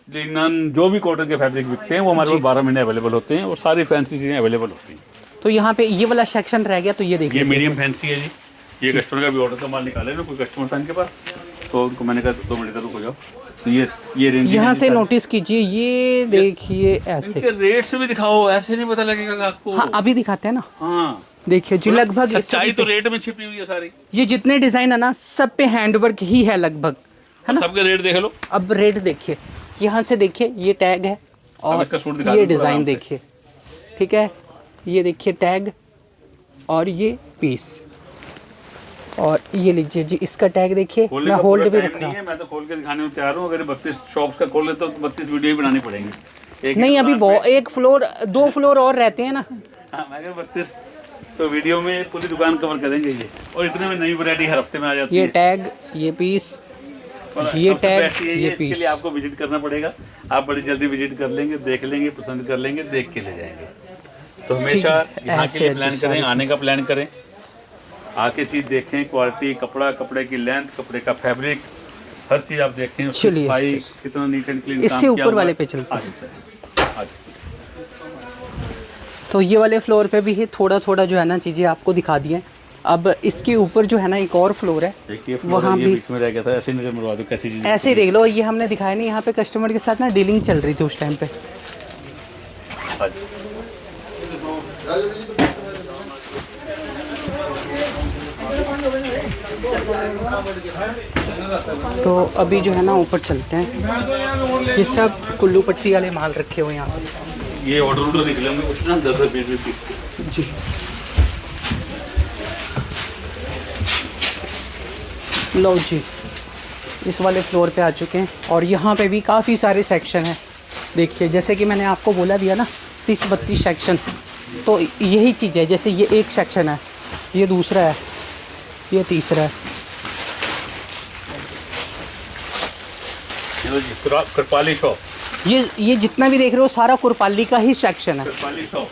लिनन, जो भी कॉटन के फैब्रिक बिकते हैं वो हमारे पास 12 महीने अवेलेबल होते हैं, और सारी फैंसी चीज़ें अवेलेबल होती हैं। तो यहाँ पे ये वाला सेक्शन रह गया, तो ये देखिए ये मीडियम फैंसी है जी। ये कस्टमर का भी ऑर्डर का माल निकाले ना, कोई कस्टमर था इनके पास, तो उनको मैंने कहा 2 मिनट तक रुको जाओ। तो ये रेंज यहाँ से नोटिस कीजिए, ये देखिए ऐसे। इनके रेट्स भी दिखाओ, ऐसे नहीं पता लगेगा आपको। हाँ अभी दिखाते हैं ना। हाँ देखिए जी, लगभग इस सच्चाई सभी तो पे- रेट में छिपी हुई है सारी। ये जितने डिजाइन है ना, सब पे हैंडवर्क ही है लगभग, है ना। सबके रेट देख लो। अब रेट देखिए, यहाँ से देखिए, ये टैग है और इसका सूट दिखा ये दो थोड़ा डिजाइन आराम से। देखिए, ठीक है। ये देखिए टैग और ये पीस, और ये लीजिए जी, इसका टैग देखिए, खोलने मैं का होल्ड पूरा भी टाइम रख रहा नहीं हूँ। है, मैं तो खोल के दिखाने में तैयार हूँ। अगर 32 शॉप्स का खोल ले तो 32 वीडियो ही बनानी पड़ेंगी। नहीं, अभी एक फ्लोर, 2 फ्लोर और रहते हैं ना। हाँ, मैं कह 32 तो वीडियो में पूरी दुकान कवर कर देंगे ये। और इतने में नई वैरायटी हर हफ्ते में आ जाती ये है। टैग, ये पीस, और ये सबसे टैग, बेस्ट यही ये है, इसके पीस। लिए आपको विजिट करना पड़ेगा। आप बड़ी जल्दी विजिट कर लेंगे, देख लेंगे, पसंद कर लेंगे, देख के ले जाएंगे। तो हमेशा यहाँ के लिए ऐसे प्लान जी करें, सारे आने का प्लान करें, आके चीज़ देखें, क्वालिटी, कपड़ा, कपड़े की लेंथ, कपड़े का फैब्रिक, हर चीज़ आप देखें, उसकी चलिए, सफाई, इससे- कितना नीट एंड क्लीन इससे ऊपर वाले पे चलते हैं। तो ये वाले फ्लोर पे भी है, थोड़ा थोड़ा जो है ना चीज़ें आपको दिखा दी हैं। अब इसके ऊपर जो है ना एक और फ्लोर है, वहाँ भी बीच में रह गया था, ऐसे नजर मरवा दो कैसी चीज़। ऐसे ही देख लो। ये हमने दिखाया नहीं, यहाँ पे कस्टमर के साथ ना डीलिंग चल रही थी उस टाइम पे। तो अभी जो है ना ऊपर चलते हैं। ये सब कुल्लू पट्टी वाले माल रखे हुए हैं यहाँ पे। ये ऑर्डर निकलेंगे कुछ ना 10-20 पीस। जी, लो जी, इस वाले फ्लोर पे आ चुके हैं और यहाँ पे भी काफ़ी सारे सेक्शन हैं। देखिए, जैसे कि मैंने आपको बोला भी है ना, 30-32 सेक्शन। तो यही चीज़ है, जैसे ये एक सेक्शन है, ये दूसरा है, ये तीसरा है। चलो जी, कृपाली शॉप, ये जितना भी देख रहे हो सारा कुरपाली का ही सेक्शन है। कृपाली शॉप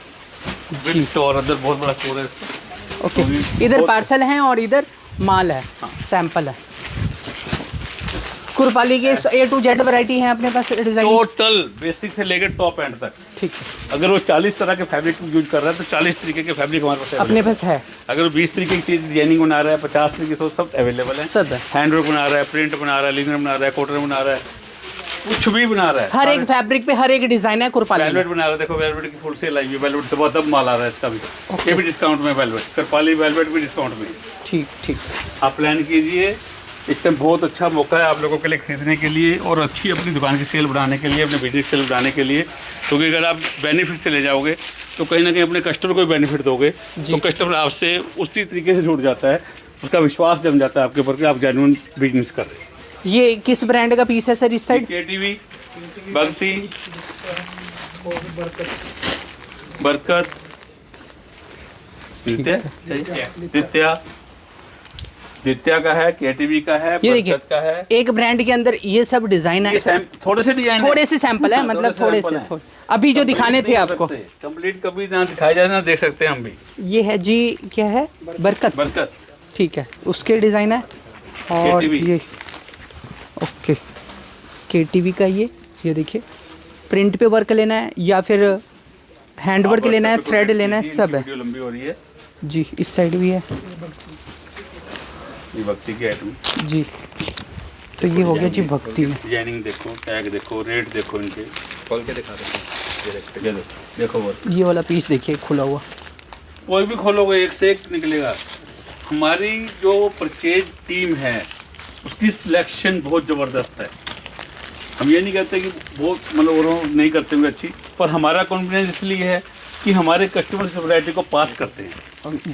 जी। बिग स्टोर, अंदर बहुत बड़ा स्टोर है। ओके, इधर पार्सल हैं और इधर माल है, सैंपल है। कुरपाली के A to Z वैरायटी है अपने पास डिजाइन। टोटल बेसिक से लेकर टॉप एंड तक। ठीक है, अगर वो 40 तरह के फैब्रिक यूज कर रहा है तो 40 तरीके के फैब्रिक हमारे पास अपने पास है, अगर वो 20 तरीके की चीज डिजाइनिंग बना रहा है, 50 तरीके से सब अवेलेबल है। सब है। हैंडवर्क बना रहा है, प्रिंट बना रहा है, लिनन बना रहा है, कॉटन बना रहा है, कुछ भी बना रहा है। हर एक फैब्रिक पे हर एक डिजाइन है कुरपाली में। वेलवेट बना रहा है, देखो वेलवेट की फुल सेल आई है। वेलवेट से बहुत अब माल आ रहा है इसका भी। ये भी डिस्काउंट में वेलवेट, कृपाली वेलवेट भी डिस्काउंट में। ठीक ठीक। आप प्लान कीजिए, इस टाइम बहुत अच्छा मौका है आप लोगों के लिए खरीदने के लिए और अच्छी अपनी दुकान की सेल बढ़ाने के लिए, अपने बिजनेस सेल बढ़ाने के लिए। क्योंकि अगर आप बेनिफिट से ले जाओगे तो कहीं ना कहीं अपने कस्टमर को बेनिफिट दोगे तो कस्टमर आपसे उसी तरीके से जुड़ जाता है, उसका विश्वास जम जाता है आपके ऊपर कि आप जेन्युइन बिजनेस कर रहे हैं। ये किस ब्रांड का पीस है सर इस साइड? KTV, भक्ति, बरकत, दित्या का है, KTV का है, ये बरकत का है। देखिए, एक ब्रांड के अंदर ये सब डिजाइन है। थोड़े से डिजाइन, थोड़े से सैंपल है, मतलब थोड़े से अभी जो दिखाने थे आपको। कंप्लीट कभी ना दिखाया जाए ना देख सकते हैं हम भी। ये है जी, क्या है? बरकत। बरकत, ठीक है, उसके डिजाइन है। और KTV। ये ओके, KTV का ये देखिए, प्रिंट पे वर्क लेना है या फिर हैंड वर्क लेना है, थ्रेड लेना है, सब है। वीडियो लंबी हो रही है जी। इस साइड भी है ये भक्ति की आइटम जी। तो ये हो गया जी भक्ति में। डिजाइनिंग देखो, टैग देखो, रेट देखो, इनके खोल के दिखा दो। ये देखो वो ये वाला पीस देखिए खुला हुआ। कोई भी खोलोगे एक से एक निकलेगा। हमारी जो परचेज टीम है उसकी सिलेक्शन बहुत ज़बरदस्त है। हम ये नहीं कहते कि बहुत मतलब वो नहीं करते होंगे अच्छी, पर हमारा कॉन्फिडेंस इसलिए है कि हमारे कस्टमर इस वैरायटी को पास करते हैं।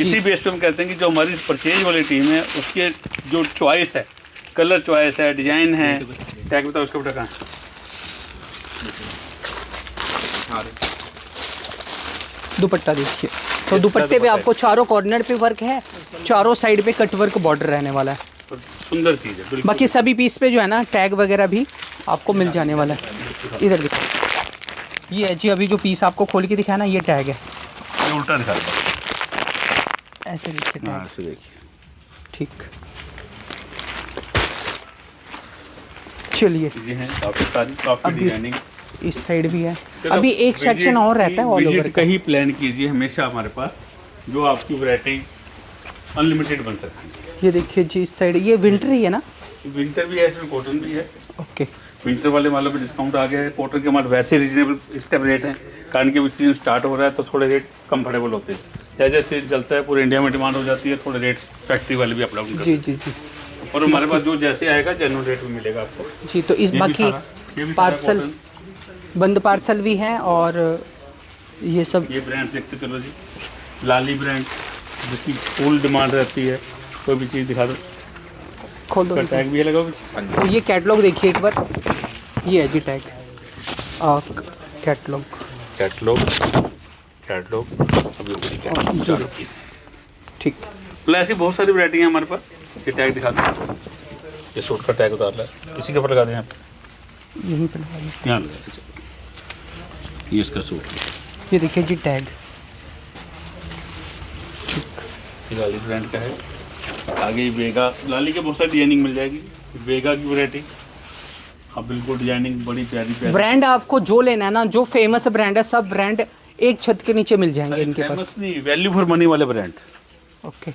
इसी बेस पे हम कहते हैं कि जो हमारी परचेज वाली टीम है उसके जो चॉइस है, कलर चॉइस है, डिज़ाइन है, टैग बताओ उसका बेटा कहाँ दुपट्टा देखिए, तो दुपट्टे पे आपको चारों कॉर्नर पे वर्क है, चारों साइड पे कट वर्क बॉर्डर रहने वाला है। पर सुंदर चीज़ है बिल्कुल। बाकी सभी पीस पे जो है ना टैग वगैरह भी आपको मिल जाने वाला है। इधर देखो, ये है जी, अभी जो पीस आपको खोल के दिखाया ना, ये टैग है। ये उल्टा दिखा दो। ऐसे देखिए हाँ, टैग, ऐसे देखिए। ठीक। चलिए, चीज़ें हैं काफ़ी सारी, काफ़ी अभी डिजाइनिंग। इस साइड भी है। सिर्फ अभी एक सेक्शन और रहता है ऑल ओवर विजिट का ही प्लान कीजिए हमेशा हमारे पास, जो आपकी वैरायटी अनलिमिटेड बन सकती है। ये देखिए जी, इस साइड ये विंटर ही है ना? विंटर भी है, इसमें कॉटन भी है। ओके, विंटर वाले मालों पे डिस्काउंट आ गया है। कॉटन के माल वैसे रीजनेबल इस टाइम रेट हैं, कारण कि सीजन स्टार्ट हो रहा है तो थोड़े रेट कंफर्टेबल होते हैं। जैसे जैसे चलता है पूरे इंडिया में डिमांड हो जाती है, थोड़े रेट फैक्ट्री वाले भी अप डाउन करते जी हैं। जी जी और हमारे पास जो जैसे आएगा जेन्युइन रेट में मिलेगा आपको। जी। तो इस ये भी बाकी सारा- ये भी सारा पार्सल, कॉटन। बंद पार्सल भी हैं और ये सब। ये ब्रांड देखते चलो जी, लाली ब्रांड जिसकी फुल डिमांड रहती है, कोई भी चीज़ दिखा दो। खोल दो। का टैग भी है लगा हुआ। तो ये कैटलॉग देखिए एक बार, ये है जी टैग, कैटलॉग। कैटलॉग अभी ऊपरी कैटलॉग 4 रुपीस। ठीक। मतलब ऐसी बहुत सारी वैरायटी हैं हमारे पास। ये टैग दिखा दो, ये सूट का टैग उतार ला, इसी के ऊपर लगा दें आप, यहीं पे लगा दीजिए। यहाँ लगा दीजिए। ये इसका सूट, ये देखिए जी टैग। ये लाली ब्रांड का है। आगे ये वेगा, लाली के बहुत सारी डिजाइनिंग मिल जाएगी। वेगा की वैरायटी, हाँ बिल्कुल डिजाइनिंग बड़ी प्यारी प्यारी। ब्रांड आपको जो लेना है ना, जो फेमस ब्रांड है, सब ब्रांड एक छत के नीचे मिल जाएंगे इनके पास। फेमस नहीं, वैल्यू फॉर मनी वाले ब्रांड। ओके।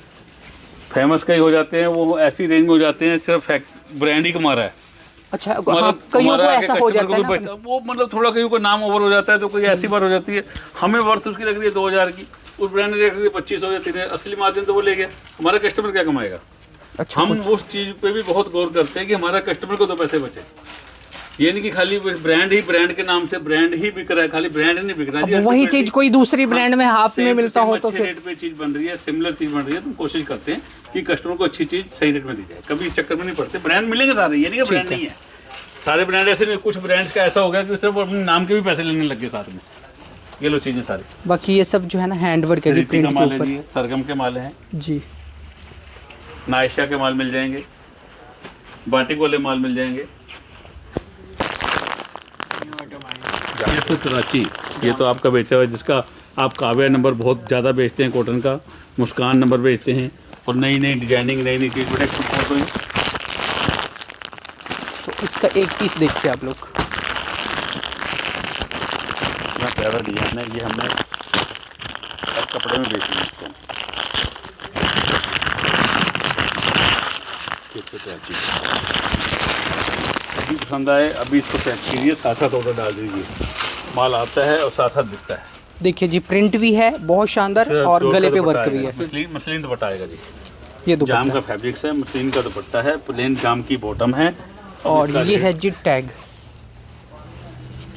फेमस कई हो जाते हैं, वो ऐसी रेंज में हो जाते हैं, सिर्फ ब्रांड ही कमा रहा है। अच्छा, हाँ, मतलब कईयों को हमारा आगे ऐसा हो customer जाता है को ना। तो वो मतलब थोड़ा कईयों को नाम ओवर हो जाता है, तो कोई ऐसी बार हो जाती है हमें वर्थ उसकी लग रही है 2000 की, उस ब्रांड ने रख दी 2500 या 3000, असली मार्जिन तो वो ले गया, हमारा कस्टमर क्या कमाएगा। अच्छा, हम उस चीज़ पे भी बहुत गौर करते हैं कि हमारा कस्टमर को तो पैसे बचे। ये नहीं कि खाली ब्रांड के नाम से ब्रांड ही बिक रहा है, खाली ब्रांड नहीं बिक रहा है। अब वही चीज कोई दूसरी ब्रांड में हाफ में मिलता हो तो अच्छे फिर रेट पे चीज बन रही है, सिमिलर चीज बन रही है, तो हम कोशिश करते हैं कि कस्टमर को अच्छी चीज सही रेट में दी जाए। कभी इस चक्कर में नहीं पड़ते, ब्रांड मिलेंगे सारे, ये नहीं कि ब्रांड नहीं है। सारे ब्रांड ऐसे नहीं, कुछ ब्रांड्स का ऐसा हो गया कि सिर्फ अपने नाम के भी पैसे लेने लग गए साथ में। ये लो चीजें सारी। बाकी ये सब जो है ना हैंडवर्क है जी, रीति का प्रिंट के माल है ऊपर। जी, सरगम के माल हैं, जी। नायशा के माल मिल जाएंगे, बाटिक वाले माल मिल जाएंगे। ये तो कराची, ये तो आपका बेचा हुआ है, जिसका आप काव्या नंबर बहुत ज़्यादा बेचते हैं, कॉटन का मुस्कान नंबर बेचते हैं, और नई नई डिजाइनिंग, नई नई चीज़ बड़े तो इसका एक पीस देखिए आप लोग। इतना प्यारा डिजाइन है, ये हमने कपड़े में बेची है इसको। अभी पसंद आए, अभी इसको पैक कीजिए, साथ साथ ऑर्डर डाल दीजिए, माल आता है और साथ साथ बिकता है। देखिए जी, प्रिंट भी है बहुत शानदार और गले पे वर्क भी है। मसलिन दुपट्टा आएगा जी, ये जाम दुपट्टा का फैब्रिक्स है, मसलिन का दुपट्टा है, प्लेन जाम की बॉटम है। और इसका ये रेट- है जी टैग,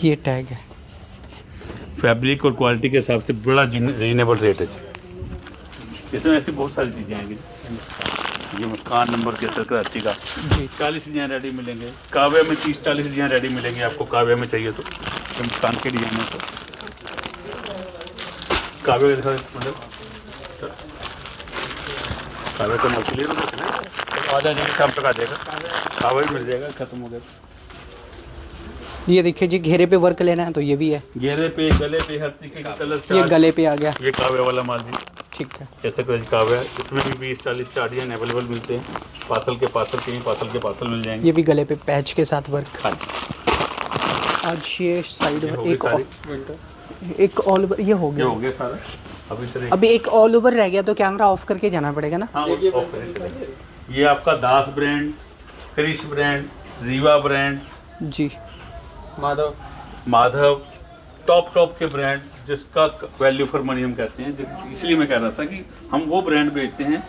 ये टैग है। फैब्रिक और क्वालिटी के हिसाब से बड़ा रीजनेबल रेट है जी। इसमें ऐसी बहुत सारी चीज़ें आएंगी। ये मुस्कान नंबर के सर कराची का जी। 40 डिजाइन रेडी मिलेंगे, काव्या में 30-40 डिजाइन रेडी मिलेंगे आपको, काव्या में चाहिए तो। ये मुस्कान के डिजाइन है, तो काव्या का दिखा मतलब काव्या का मत लिए आ जाएगा, शाम तक आ जाएगा, काव्या मिल जाएगा, खत्म हो गया। ये देखिए जी, घेरे पे वर्क लेना है तो ये भी है। घेरे पे, गले पे, हर तरीके के कलर। ये गले पे आ गया। ये काव्या वाला माल जी, ठीक है। ऐसे कराची काव्या, इसमें भी 20-40 चार्टियाँ अवेलेबल मिलते हैं। पार्सल के पार्सल मिल जाएंगे। ये भी गले पे पैच के साथ वर्क। हाँ, आज ये साइड ये में हो गई एक सारी। एक ऑल ओवर ये हो ये गया। हो गया सारा। अभी सर अभी एक ऑल ओवर रह गया, तो कैमरा ऑफ करके जाना पड़ेगा ना। हाँ, ऑफ करें चलेगा। ये आपका Das brand, Krish brand, Riva brand, जी। माधव, टॉप के ब्रांड, जिसका वैल्यू फॉर मनी हम कहते हैं। इसलिए मैं कह रहा था कि हम वो ब्रांड बेचते हैं,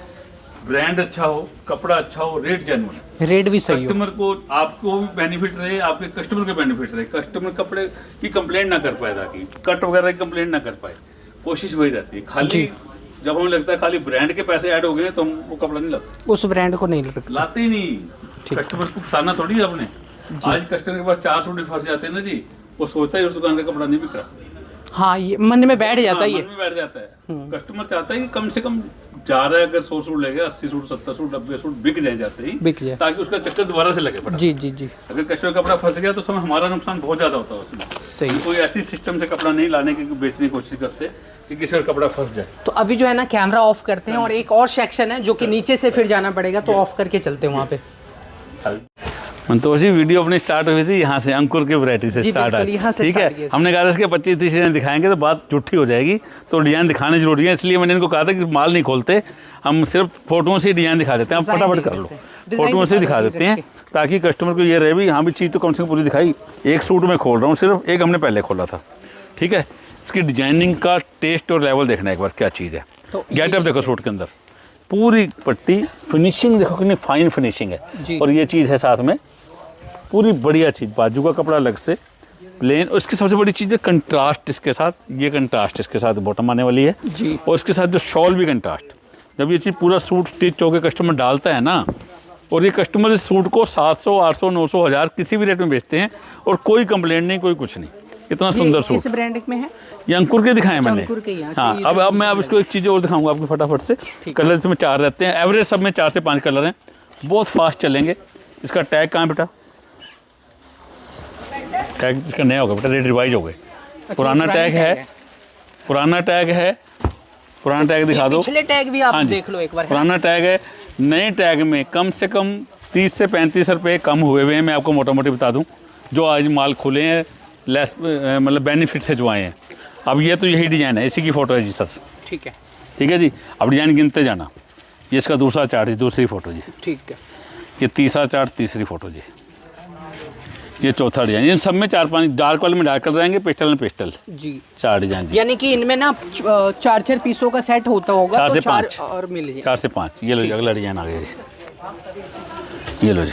ब्रांड अच्छा हो, कपड़ा अच्छा हो, रेट जेन्युइन, रेट भी सही हो। कस्टमर को, आपको भी बेनिफिट रहे, आपके कस्टमर को बेनिफिट रहे, कस्टमर कपड़े की कंप्लेंट ना कर पाए, ताकि कट वगैरह की कंप्लेंट ना कर पाए। कोशिश वही रहती है। खाली जब हमें लगता है खाली ब्रांड के पैसे ऐड हो गए तो हम वो कपड़ा नहीं लाते, उस ब्रांड को नहीं लगता। लाते ही नहीं। कस्टमर को फंसाना थोड़ी है अपने। आज कस्टमर के पास 4 सूट फंस जाते हैं ना जी, वो सोचता है उस दुकान का कपड़ा नहीं बिक रहा। हाँ, ये मन में बैठ जाता हाँ, ही है। मन में बैठ जाता है। कस्टमर चाहता है कि कम से कम जा रहा है, अगर 100 सूट लेगा, 80 सूट, 70 सूट, 90 सूट बिक जाए जाते ही, बिक जाए, ताकि उसका चक्कर दोबारा से लगे पड़ा। जी जी जी, अगर कस्टमर का कपड़ा फंस गया तो समय हमारा नुकसान बहुत ज़्यादा होता है उसमें। सही। कोई ऐसी सिस्टम से कपड़ा नहीं लाने की बेचने की कोशिश करते कि किसी का कपड़ा फंस जाए। तो अभी जो है ना, कैमरा ऑफ करते हैं और एक और सेक्शन है जो कि नीचे से फिर जाना पड़ेगा, तो ऑफ करके चलते हैं वहाँ पे। संतोष जी, वीडियो अपनी स्टार्ट हुई थी यहाँ से, अंकुर की वैरायटी से जी, स्टार्ट बिल्कुल, यहाँ से ठीक start किया है। था। हमने कहा था इसके 25-30 डिजाइन दिखाएंगे तो बात झूठी हो जाएगी, तो डिजाइन दिखाने जरूरी है। इसलिए मैंने इनको कहा था कि माल नहीं खोलते, हम सिर्फ फोटोओं से डिजाइन दिखा देते हैं। आप डिज़ाइन फटाफट दिखा कर लो, देते हैं। डिज़ाइन फोटोओं से दिखा दिखा देते हैं, ताकि कस्टमर को ये रहे भी हाँ भी चीज़ तो कम से कम पूरी दिखाई। एक सूट में खोल रहा हूँ, सिर्फ एक हमने पहले खोला था, ठीक है। इसकी डिजाइनिंग का टेस्ट और लेवल देखना है एक बार क्या चीज़ है। तो ये गेटअप देखो सूट के अंदर, पूरी पट्टी फिनिशिंग देखो कितनी फाइन फिनिशिंग जी। है। और ये चीज़ है साथ में पूरी बढ़िया चीज़, बाजू का कपड़ा अलग से प्लेन, और इसकी सबसे बड़ी चीज़ है कंट्रास्ट इसके साथ, ये कंट्रास्ट इसके साथ बॉटम आने वाली है जी। और इसके साथ जो शॉल भी कंट्रास्ट। जब ये चीज़ पूरा सूट स्टिच होकर कस्टमर डालता है ना, और ये कस्टमर इस सूट को 700, 800, 900, 1000 किसी भी रेट में बेचते हैं और कोई कंप्लेंट नहीं, कोई कुछ नहीं। इतना सुंदर सूट। किस ब्रांड में है? ये अंकुर के दिखाए मैंने। अंकुर के यहाँ। हाँ, अब मैं अब इसको एक चीज़ और दिखाऊंगा आपको फटाफट से। कलर इसमें 4 रहते हैं, एवरेज सब में 4 से 5 कलर हैं, बहुत फास्ट चलेंगे। इसका टैग कहाँ है बेटा? टैग इसका नया होगा बेटा, रेट रिवाइज हो गए। पुराना टैग है, पुराना टैग है, पुराना टैग दिखा दो। पिछले टैग भी आप हाँ जी, देख लो एक बार। पुराना टैग है। नए टैग में कम से कम 30 से 35 रुपये कम हुए हुए हैं, मैं आपको मोटा मोटी बता दूं। जो आज माल खुले हैं लेस, मतलब बेनिफिट से जो आए हैं। अब ये तो यही डिज़ाइन है, इसी की फ़ोटो है जी सर। ठीक है, ठीक है जी। अब डिज़ाइन गिनते जाना। ये इसका दूसरा चार्ट है, दूसरी फ़ोटो जी। ठीक है। ये तीसरा चार्ट, तीसरी फ़ोटो जी। ये चौथा डिज़ाइन। इन सब में 4-5 डार्क वाले में डार्क कलर रहेंगे, पेस्टल में पेस्टल, जी। 4 डिज़ाइन जी। यानी कि इनमें ना 4-4 पीसों का सेट होता होगा, 4 तो से 4 5 और मिल जाए। 4 से 5। ये लो जी, अगला डिज़ाइन आ गया जी। ये लो जी,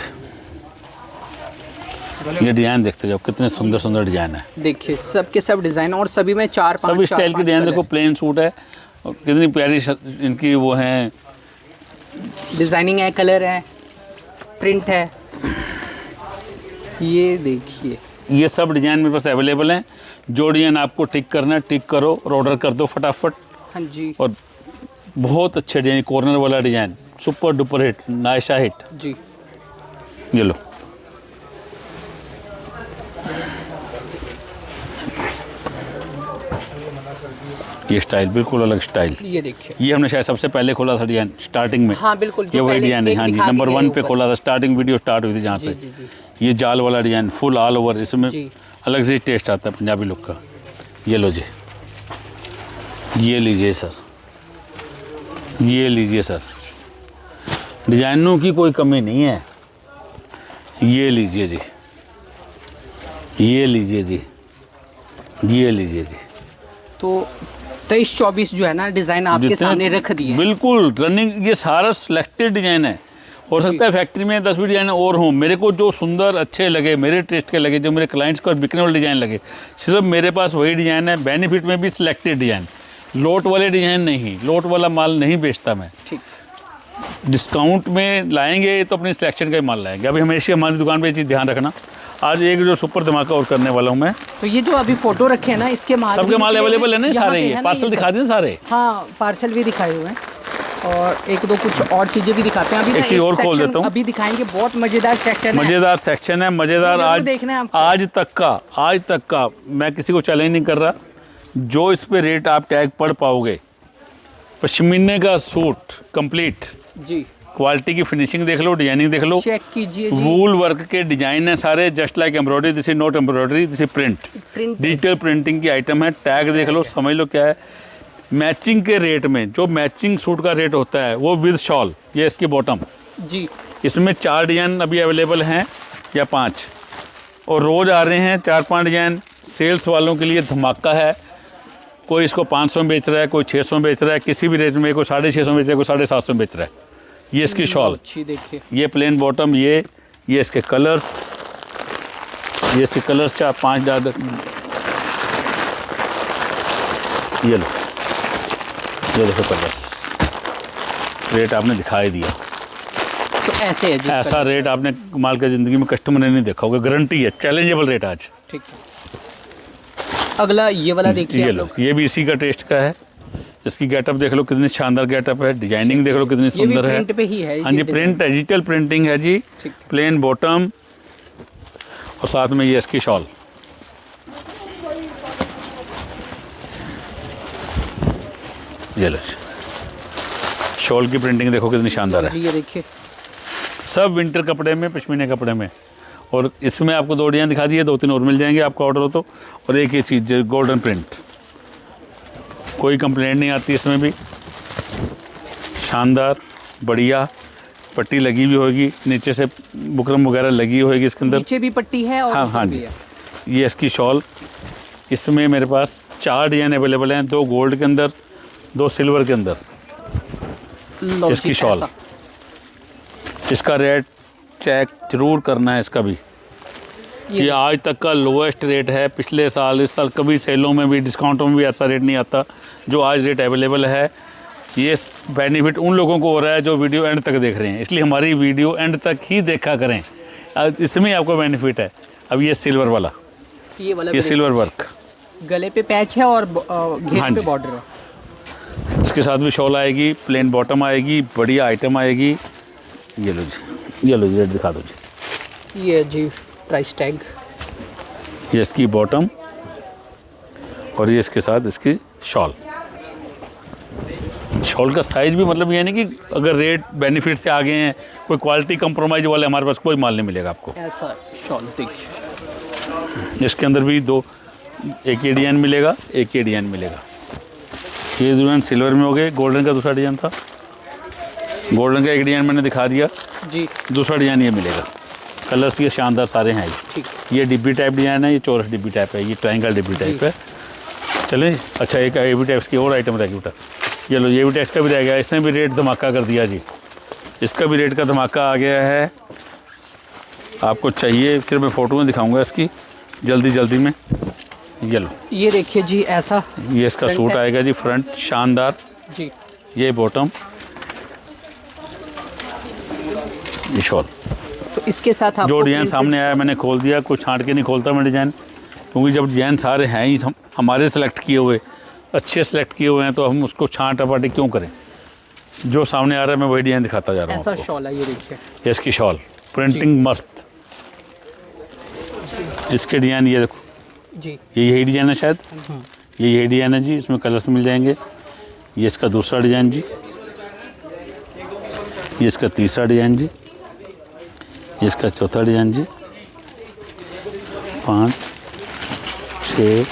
ये डिज़ाइन देखते जाओ, कितने सुंदर सुंदर डिज़ाइन है। देखिए सब के सब डिज़ाइन, और सभी में 4-5 सभी स्टाइल के डिज़ाइन देखो। प्लेन सूट है और कितनी प्यारी इनकी वो है, डिज़ाइनिंग है, कलर है, प्रिंट है। ये देखिए, ये सब डिज़ाइन मेरे पास अवेलेबल हैं। जो डिज़ाइन आपको टिक करना है टिक करो और ऑर्डर कर दो फटाफट। हाँ जी और बहुत अच्छे डिज़ाइन, कॉर्नर वाला design super duper hit, Naysha hit. जी। ये लो, ये स्टाइल बिल्कुल अलग स्टाइल। ये देखिए, ये हमने शायद सबसे पहले खोला था डिज़ाइन स्टार्टिंग में। हाँ बिल्कुल, ये जो वही पहले डिज़ाइन है। एक हाँ जी, दिखा के नंबर गए 1 पे ऊपर। खोला था, स्टार्टिंग वीडियो स्टार्ट हुई थी जहाँ से। जी। ये जाल वाला डिज़ाइन फुल ऑल ओवर, इसमें जी। अलग से टेस्ट आता है पंजाबी लुक का। ये लो जी, ये लीजिए सर, ये लीजिए सर, डिज़ाइनों की कोई कमी नहीं है। ये लीजिए जी, ये लीजिए जी, ये लीजिए जी। तो 23-24 जो है ना डिज़ाइन आपके जितने- सामने रख दिए। बिल्कुल रनिंग, ये सारा सिलेक्टेड डिज़ाइन है। हो सकता है फैक्ट्री में 10 भी डिज़ाइन और हों, मेरे को जो सुंदर अच्छे लगे, मेरे टेस्ट के लगे, जो मेरे क्लाइंट्स को बिकने वाले डिज़ाइन लगे, सिर्फ मेरे पास वही डिज़ाइन है। बेनिफिट में भी सिलेक्टेड डिज़ाइन, लोट वाले डिज़ाइन नहीं, लोट वाला माल नहीं बेचता मैं। ठीक। डिस्काउंट में लाएंगे तो अपनी सिलेक्शन का ही माल लाएंगे। अभी हमेशा हमारी दुकान पे ये चीज़ ध्यान रखना। आज एक जो सुपर धमाका और करने वाला हूँ मैं। तो ये जो अभी फोटो रखे हैं ना, इसके माल सबके भी माल निकले अवेलेबल है ना, यहाँ सारे पे ये है ना, पार्सल ये दिखा सब। दें सारे। हाँ, पार्सल भी दिखाए हुए हैं और एक दो कुछ और चीज़ें भी दिखाते हैं। अभी एक ना चीज़ और खोल सेक्शन देता हूँ। अभी दिखाएंगे, बहुत मज़ेदार सेक्शन है। मज़ेदार सेक्शन है, मज़ेदार। जरूर आज देखना है आपको। आज तक का मैं किसी को चैलेंज नहीं कर रहा। जो इस पे रेट आप टैग पढ़ पाओगे, पश्मीने का सूट कंप्लीट, जी। क्वालिटी की फिनिशिंग देख लो, डिजाइनिंग देख लो, चेक कीजिए जी। वूल वर्क के डिजाइन है सारे, just like embroidery. This is not embroidery, this is print, print digital printing की आइटम है। टैग देख लो, समझ लो क्या है। मैचिंग के रेट में जो मैचिंग सूट का रेट होता है वो विद शॉल, ये इसकी बॉटम। जी। इसमें 4 डिजाइन अभी अवेलेबल हैं या 5, और रोज़ आ रहे हैं 4-5 डिजाइन। सेल्स वालों के लिए धमाका है। कोई इसको 500 में बेच रहा है, कोई 600 में बेच रहा है, किसी भी रेट में, कोई 650 में बेच रहा है, कोई 750 में बेच रहा है। ये इसकी शॉल, अच्छी देखिए। ये प्लेन बॉटम, ये इसके कलर्स, ये इसके कलर्स 4-5 डाल। ये लो, ये देखो कलर्स। रेट आपने दिखाई दिया। तो ऐसे है जी। ऐसा रेट आपने माल के ज़िंदगी में कस्टमर ने नहीं देखा होगा, गारंटी है। चैलेंजेबल रेट आज। ठीक है। अगला ये वाला देखिए ये आप लो, लोग। ये भी इसी का टेस्ट का है। इसकी गेटअप देख लो, कितनी शानदार गेटअप है। डिजाइनिंग देख लो कितनी ये भी सुंदर है। प्रिंट पे ही है। हाँ जी, प्रिंट है, डिजिटल प्रिंटिंग है जी। ठीक। प्लेन बॉटम और साथ में ये इसकी शॉल। ये लो, शॉल की प्रिंटिंग देखो कितनी शानदार है। जी ये देखिए। सब विंटर कपड़े में, पश्मीने कपड़े में। और इसमें आपको 2 डिजाइन दिखा दिए, 2-3 और मिल जाएंगे आपका ऑर्डर हो तो। और एक ही चीज़, गोल्डन प्रिंट, कोई कंप्लेंट नहीं आती इसमें भी। शानदार, बढ़िया, पट्टी लगी हुई होगी, नीचे से बुकरम वगैरह लगी होगी इसके अंदर। नीचे भी पट्टी है और हाँ ऊपर हाँ भी जी, है। ये इसकी शॉल। इसमें मेरे पास 4 डिजाइन अवेलेबल हैं। 2 गोल्ड के अंदर, 2 सिल्वर के अंदर लो इसकी जी, शॉल। ऐसा। इसका रेट चेक जरूर करना है इसका भी। ये आज तक का लोएस्ट रेट है। पिछले साल, इस साल कभी सेलों में भी, डिस्काउंटों में भी ऐसा रेट नहीं आता जो आज रेट अवेलेबल है। ये बेनिफिट उन लोगों को हो रहा है जो वीडियो एंड तक देख रहे हैं, इसलिए हमारी वीडियो एंड तक ही देखा करें, इसमें आपको बेनिफिट है। अब ये सिल्वर वाला, ये वाला ये सिल्वर वर्क, गले पे पैच है और घेर हाँ पे जी। बॉर्डर है। इसके साथ भी शॉल आएगी, प्लेन बॉटम आएगी, बढ़िया आइटम आएगी। ये लो जी, ये लो जी, रेट दिखा दो जी। ये जी प्राइस टैग। ये इसकी बॉटम और ये इसके साथ इसकी शॉल। शॉल का साइज भी मतलब ये नहीं कि अगर रेट बेनिफिट से आगे हैं, कोई क्वालिटी कंप्रोमाइज वाले हमारे पास कोई माल नहीं मिलेगा आपको। ऐसा शॉल देखिए। इसके अंदर भी दो, एक ये डिजाइन मिलेगा, एक ये डिजाइन मिलेगा। ये डिजाइन सिल्वर में हो गए, गोल्डन का दूसरा डिजाइन था। गोल्डन का एक डिजाइन मैंने दिखा दिया, जी दूसरा डिजाइन ये मिलेगा। कलर्स ये शानदार सारे हैं। ठीक। ये डिब्बी टाइप डिजाइन है, ये चौरस डिब्बी टाइप है, ये ट्रायंगल डिब्बी टाइप है। चले अच्छा, एक ए बी टाइप्स की और आइटम रहेगी बेटा। ये लो, ये भी टैक्स का भी रह गया, इसने भी रेट धमाका कर दिया जी। इसका भी रेट का धमाका आ गया है। आपको चाहिए, फिर मैं फ़ोटो में दिखाऊंगा इसकी जल्दी में। ये लो, ये देखिए जी, ऐसा ये इसका फ्रंट सूट है। आएगा जी, फ्रंट शानदार। जी। ये बॉटम, ये शॉल। तो इसके साथ आपको जो डिज़ाइन प्रिंटेड सामने आया मैंने खोल दिया, कुछ छांट के नहीं खोलता मैं डिज़ाइन, क्योंकि जब डिज़ाइन सारे हैं ही हमारे सेलेक्ट किए हुए, अच्छे सेलेक्ट किए हुए हैं, तो हम उसको छांट टपाटी क्यों करें। जो सामने आ रहा है मैं वही डिज़ाइन दिखाता जा रहा हूँ ऐसा आपको। शॉल है, ये देखिए। ये इसकी शॉल, प्रिंटिंग मस्त। इसके डिज़ाइन ये देखो, जी। ये यही डिज़ाइन है शायद, ये यही डिज़ाइन है जी। इसमें कलर्स मिल जाएंगे। ये इसका दूसरा डिज़ाइन जी, ये इसका तीसरा डिज़ाइन जी, ये इसका चौथा डिज़ाइन जी, 5 6।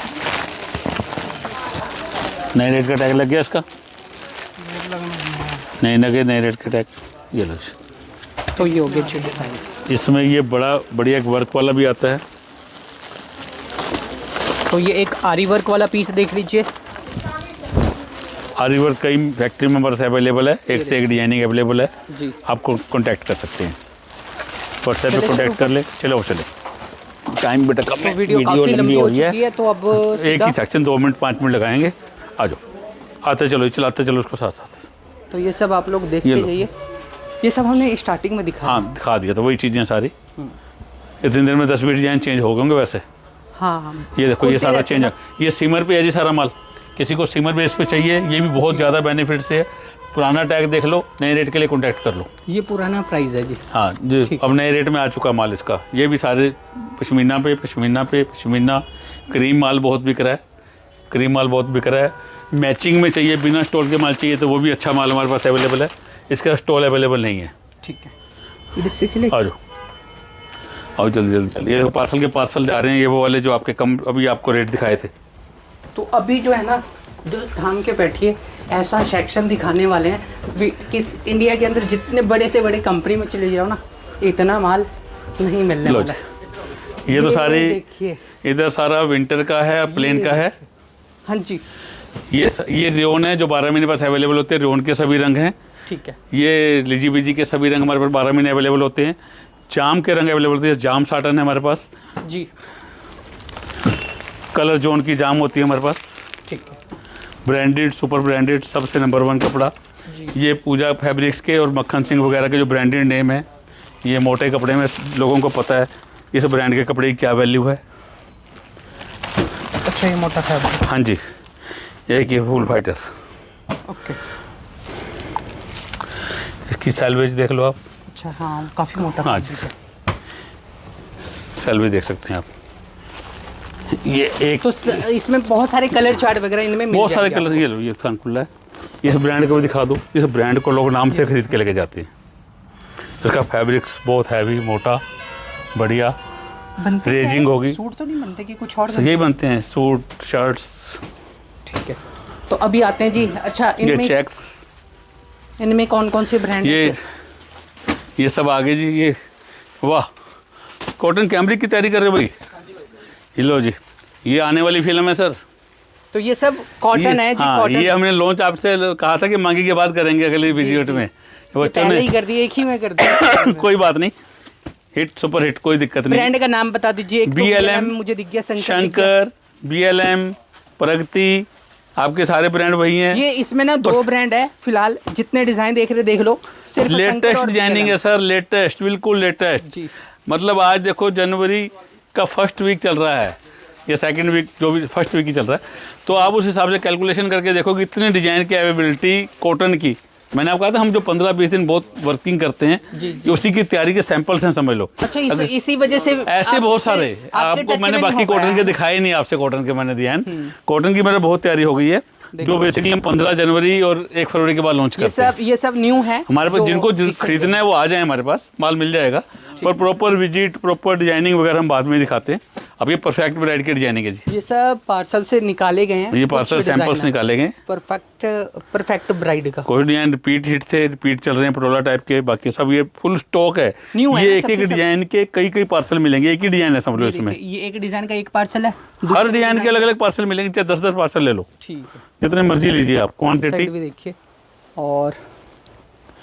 नए रेट का टैग लग गया इसका, नहीं लगे नए रेट का टैग। ये लो जी। तो ये हो गया जी डिज़ाइन। इसमें ये बड़ा बढ़िया एक वर्क वाला भी आता है। तो ये एक आरी वर्क वाला पीस देख लीजिए। आरी वर्क कई फैक्ट्री में हमारे अवेलेबल है, एक से एक डिजाइनिंग अवेलेबल है। जी। आपको कांटेक्ट कर सकते हैं, व्हाट्सएप पे चले कांटेक्ट सर, कर ले। चलो चले, टाइम बेटा कम है, तो वीडियो काफ़ी लंबी हो चुकी है, तो अब एक सीधा ही सेक्शन 2 मिनट 5 मिनट लगाएंगे। आ जाओ, आते चलो, चलाते चलो उसको साथ साथ। तो ये सब आप लोग देखते ये लो। जाइए। ये सब हमने स्टार्टिंग में दिखा हाँ दिखा दिया, तो वही चीज़ें सारी। इतनी देर में 10-20 डिजाइन चेंज हो गए वैसे। हाँ। ये देखो, ये खोलते सारा रहते चेंज हैं है। ये सिमर पे है जी सारा माल। किसी को सिमर बेस पे चाहिए, ये भी बहुत ज़्यादा बेनिफिट से है। पुराना टैग देख लो, नए रेट के लिए कॉन्टैक्ट कर लो। ये पुराना प्राइस है जी। हाँ जी, अब नए रेट में आ चुका माल इसका। ये भी सारे पश्मीना पे पश्मीना पे पश्मीना। क्रीम माल बहुत बिक रहा है, क्रीम माल बहुत बिक रहा है। मैचिंग में चाहिए, बिना स्टोल के माल चाहिए, तो वो भी अच्छा माल हमारे पास अवेलेबल है। इसका स्टॉल अवेलेबल नहीं है। ठीक है, इधर से चले। आ जाओ, आओ जल्दी। ये पार्सल के पार्सल जा रहे हैं, ये वो वाले जो आपके कम अभी आपको रेट दिखाए थे। तो अभी जो है ना, दिल थाम के बैठिए, ऐसा सेक्शन दिखाने वाले हैं किस इंडिया के अंदर जितने बड़े से बड़े कंपनी में चले जाओ ना, इतना माल नहीं मिलने वाला है। ये तो सारी, देखिए, इधर सारा विंटर का है, प्लेन का है। हाँ जी। ये रियोन है जो 12 महीने पास अवेलेबल होते हैं। रियोन के सभी रंग हैं। ठीक है। ये लिजी बिजी के सभी रंग हमारे पास 12 महीने अवेलेबल होते हैं। जाम के रंग अवेलेबल होते हैं, जाम साटन है हमारे पास जी। कलर जोन की जाम होती है हमारे पास। ठीक है ब्रांडेड, सुपर ब्रांडेड, सबसे नंबर 1 कपड़ा। ये पूजा फैब्रिक्स के और मक्खन सिंह वगैरह के जो ब्रांडेड नेम है, ये मोटे कपड़े में लोगों को पता है इस ब्रांड के कपड़े की क्या वैल्यू है। अच्छा, ये मोटा फैब्रिक। हाँ जी, एक ये फुल फाइटर। ओके। इसकी सैलवेज देख लो आप। अच्छा, हाँ, काफ़ी मोटा हाँ जी, fabric है। सैलवेज देख सकते हैं आप। ये एक तो इसमें बहुत सारे कलर चार्ट वगैरह इनमें मिल बहुत सारे जाएंगे कलर। ये लो, ये सन खुला है। इस ब्रांड को भी दिखा दो। इस ब्रांड को लोग नाम से खरीद के लेके जाते हैं। इसका फैब्रिक्स बहुत हैवी, मोटा, बढ़िया। आपको। बनते रेजिंग हैं? होगी। सूट तो नहीं बनते कि कुछ और यही बनते हैं, सूट, शर्ट्स। ठीक है, तो अभी आते हैं जी। अच्छा, ये इनमें चेक्स, इनमें कौन कौन से ब्रांड ये सब आगे जी। ये वाह, कॉटन कैमरिक की तैयारी कर रहे हो भाई। ये लो जी, ये आने वाली फिल्म है सर। तो ये सब कॉटन है जी, हाँ, कॉटन। ये हमने लॉन्च आपसे कहा था कि मांगी के बाद करेंगे अगली विजिट में। ये पहले ही कर दिए, एक ही में कर दिया। कोई बात नहीं, हिट सुपर हिट, कोई दिक्कत नहीं। ब्रांड का नाम बता दीजिए। एक तो BLM मुझे दिख गया, शंकर, BLM, प्रगति, आपके सारे ब्रांड वही हैं। ये इसमें ना 2 ब्रांड है फिलहाल, जितने डिजाइन देख रहे देख लो, सिर्फ लेटेस्ट डिजाइनिंग है सर, लेटेस्ट, बिल्कुल लेटेस्ट जी। मतलब आज देखो जनवरी का फर्स्ट वीक चल रहा है या सेकंड वीक, जो भी फर्स्ट वीक ही चल रहा है, तो आप उस हिसाब से कैलकुलेशन करके देखो कि इतने डिजाइन की अवेलेबिलिटी कॉटन की। मैंने आपको कहा था हम जो 15-20 दिन बहुत वर्किंग करते हैं, कि उसी की तैयारी के सैंपल्स हैं, समझ लो। अच्छा, इसी वजह से ऐसे बहुत सारे आपको मैंने बाकी कॉटन के दिखाए नहीं, आपसे कॉटन के मैंने दिया है। कॉटन की मेरे बहुत तैयारी हो गई है, जो बेसिकली हम 15 जनवरी और 1 फरवरी के बाद लॉन्च करते हैं। ये सब न्यू है हमारे पास, जिनको खरीदना है वो आ जाए, हमारे पास माल मिल जाएगा। और प्रॉपर विजिट, प्रॉपर डिजाइनिंग वगैरह हम बाद में दिखाते हैं। अब ये परफेक्ट वैरायटी की डिजाइनिंग है जी। ये सब पार्सल से निकाले गए हैं, ये पार्सल सैंपल्स निकाले गए, परफेक्ट ब्राइड का। कोई डिजाइन रिपीट हिट थे, रिपीट चल रहे हैं पटोला टाइप के, बाकी सब ये फुल स्टॉक है। न्यू है ये ना, एक एक डिजाइन के कई पार्सल मिलेंगे, एक ही डिजाइन है समझ लो इसमें। ये एक डिजाइन का एक पार्सल है, हर डिजाइन के अलग अलग पार्सल मिलेंगे, चाहे 10-10 पार्सल ले लो, ठीक है, जितने मर्जी लीजिए आप। क्वांटिटी भी देखिए। और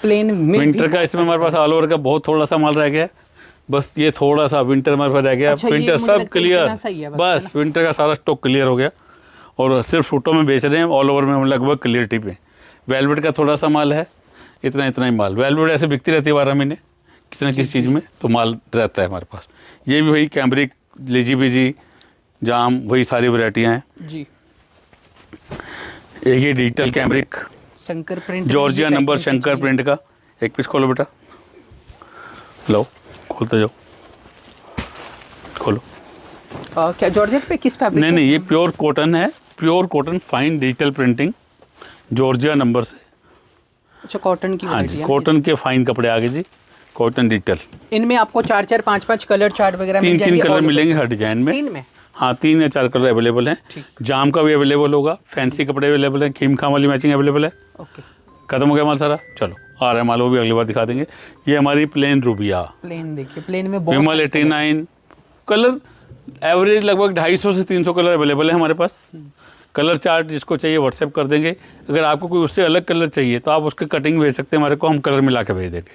प्लेन में विंटर का इसमें हमारे पास ऑल ओवर का बहुत थोड़ा सा माल रह गया है, बस ये थोड़ा सा विंटर हमारे पास रह गया। अच्छा, विंटर मुझे सब लगता है क्लियर, इतना सही है बस विंटर का सारा स्टॉक क्लियर हो गया और सिर्फ सूटों में बेच रहे हैं। ऑल ओवर में हम लगभग क्लियरिटी पे। वेलवेट का थोड़ा सा माल है, इतना ही माल। वेलवेट ऐसे बिकती रहती है 12 महीने किसी न किसी चीज़ में, तो माल रहता है हमारे पास। ये भी वही कैम्ब्रिक, लेजी जाम, वही सारी वैरायटियाँ हैं जी। एक ये digital cambric, Shankar print, Georgia number Shankar print का। एक पीस खोलो बेटा, लो खोलते जाओ, खोलो। क्या जॉर्जेट पे किस फैब्रिक? नहीं, ये प्योर कॉटन है, pure cotton, fine digital printing, Georgia number से। अच्छा, कॉटन की हाँ वैरायटी जी, है। कॉटन के फाइन कपड़े आगे जी, कॉटन डिजिटल। इनमें आपको 4-4, 5-5 कलर चार्ट वगैरह मिल 3 जाएंगे। कलर मिलेंगे हर डिजाइन में। 3 में? हाँ, 3 या 4 कलर अवेलेबल हैं। जाम का भी अवेलेबल होगा, फैंसी कपड़े अवेलेबल हैं, खीम खाम वाली मैचिंग अवेलेबल है। ओके, खत्म हो गया माल सारा, चलो आ रहा है माल, वो भी अगली बार दिखा देंगे। ये हमारी प्लेन रूबिया, प्लेन देखिए, प्लेन में बहुत विमल 89 कलर, एवरेज लगभग 250 से 300 कलर अवेलेबल है हमारे पास। कलर चार्ट जिसको चाहिए व्हाट्सएप कर देंगे। अगर आपको कोई उससे अलग कलर चाहिए तो आप उसके कटिंग भेज सकते हैं हमारे को, हम कलर मिला के भेज देंगे।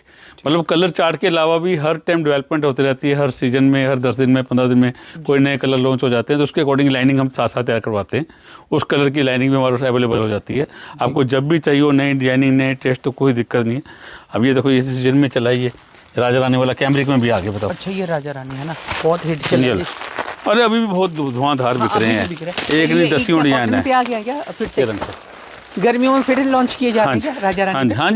मतलब कलर चार्ट के अलावा भी हर टाइम डेवलपमेंट होती रहती है, हर सीजन में, हर 10 दिन में, 15 दिन में कोई नए कलर लॉन्च हो जाते हैं, तो उसके अकॉर्डिंग लाइनिंग हम साथ साथ तैयार करवाते हैं। उस कलर की लाइनिंग भी हमारे पास अवेलेबल हो जाती है। आपको जब भी चाहिए हो नई डिजाइनिंग, नए टेस्ट, तो कोई दिक्कत नहीं है। अब ये देखो, इस सीजन में चला ये राजा रानी वाला कैम्ब्रिक में भी आगे बताओ। अच्छा, ये राजा रानी है ना, बहुत हिट चल रही है। अरे अभी भी बहुत धुआंधार बिक रहे हैं, एक नहीं 10 डिजाइन है। पे आ गया क्या फिर से? गर्मियों में फिर लॉन्च किए जाते हैं क्या राजा रानी? हाँ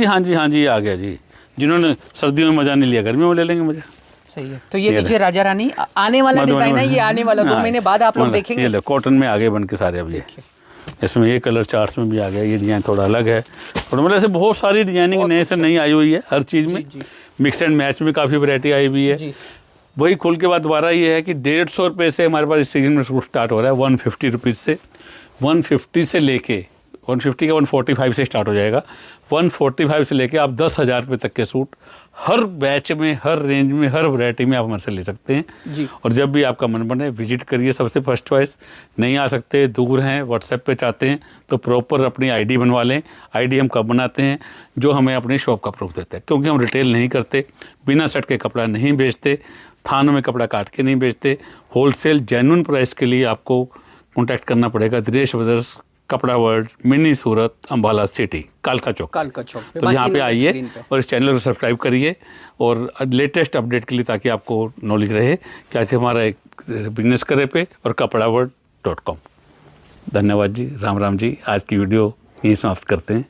जी आ गया जी। जिन्होंने सर्दियों में मजा नहीं लिया, गर्मियों में ले लेंगे मजा। सही है। तो ये नीचे राजा रानी आने वाला डिजाइन है, ये आने वाला 2 महीने बाद आप लोग देखेंगे। ये लो कॉटन में आगे बन के सारे। अब ये इसमें ये कलर चार्ट्स में भी आ गया, ये डिजाइन थोड़ा अलग है, और मतलब ऐसे बहुत सारी डिजाइनिंग नए से नई आई हुई है हर चीज़ में। मिक्स एंड मैच में काफ़ी वैरायटी आई हुई है। वही खोल के बाद दोबारा ये है कि 150 रुपये से हमारे पास इस सीजन में सूट स्टार्ट हो रहा है, 150 रुपीज़ से। 150 से लेके 150 का 145 से स्टार्ट हो जाएगा। 145 से लेके आप 10,000 रुपये तक के सूट हर बैच में, हर रेंज में, हर वैरायटी में आप हमारे से ले सकते हैं जी। और जब भी आपका मन बने विजिट करिए। सबसे फर्स्ट चॉइस, नहीं आ सकते, दूर हैं, व्हाट्सएप पे चाहते हैं तो प्रॉपर अपनी आईडी बनवा लें। आईडी हम कब बनाते हैं? जो हमें अपनी शॉप का प्रूफ देता है, क्योंकि हम रिटेल नहीं करते, बिना सेट के कपड़ा नहीं बेचते, थानों में कपड़ा काट के नहीं बेचते। होलसेल जेन्युइन प्राइस के लिए आपको कॉन्टैक्ट करना पड़ेगा दिनेश ब्रदर्स, कपड़ा वर्ल्ड, मिनी सूरत, अम्बाला सिटी, कालका चौक। तो यहाँ पे आइए और इस चैनल को सब्सक्राइब करिए और लेटेस्ट अपडेट के लिए, ताकि आपको नॉलेज रहे कि आज हमारा एक बिजनेस करे पे और कपड़ावर्ल्ड.com। धन्यवाद जी, राम राम जी। आज की वीडियो यहीं समाप्त करते हैं।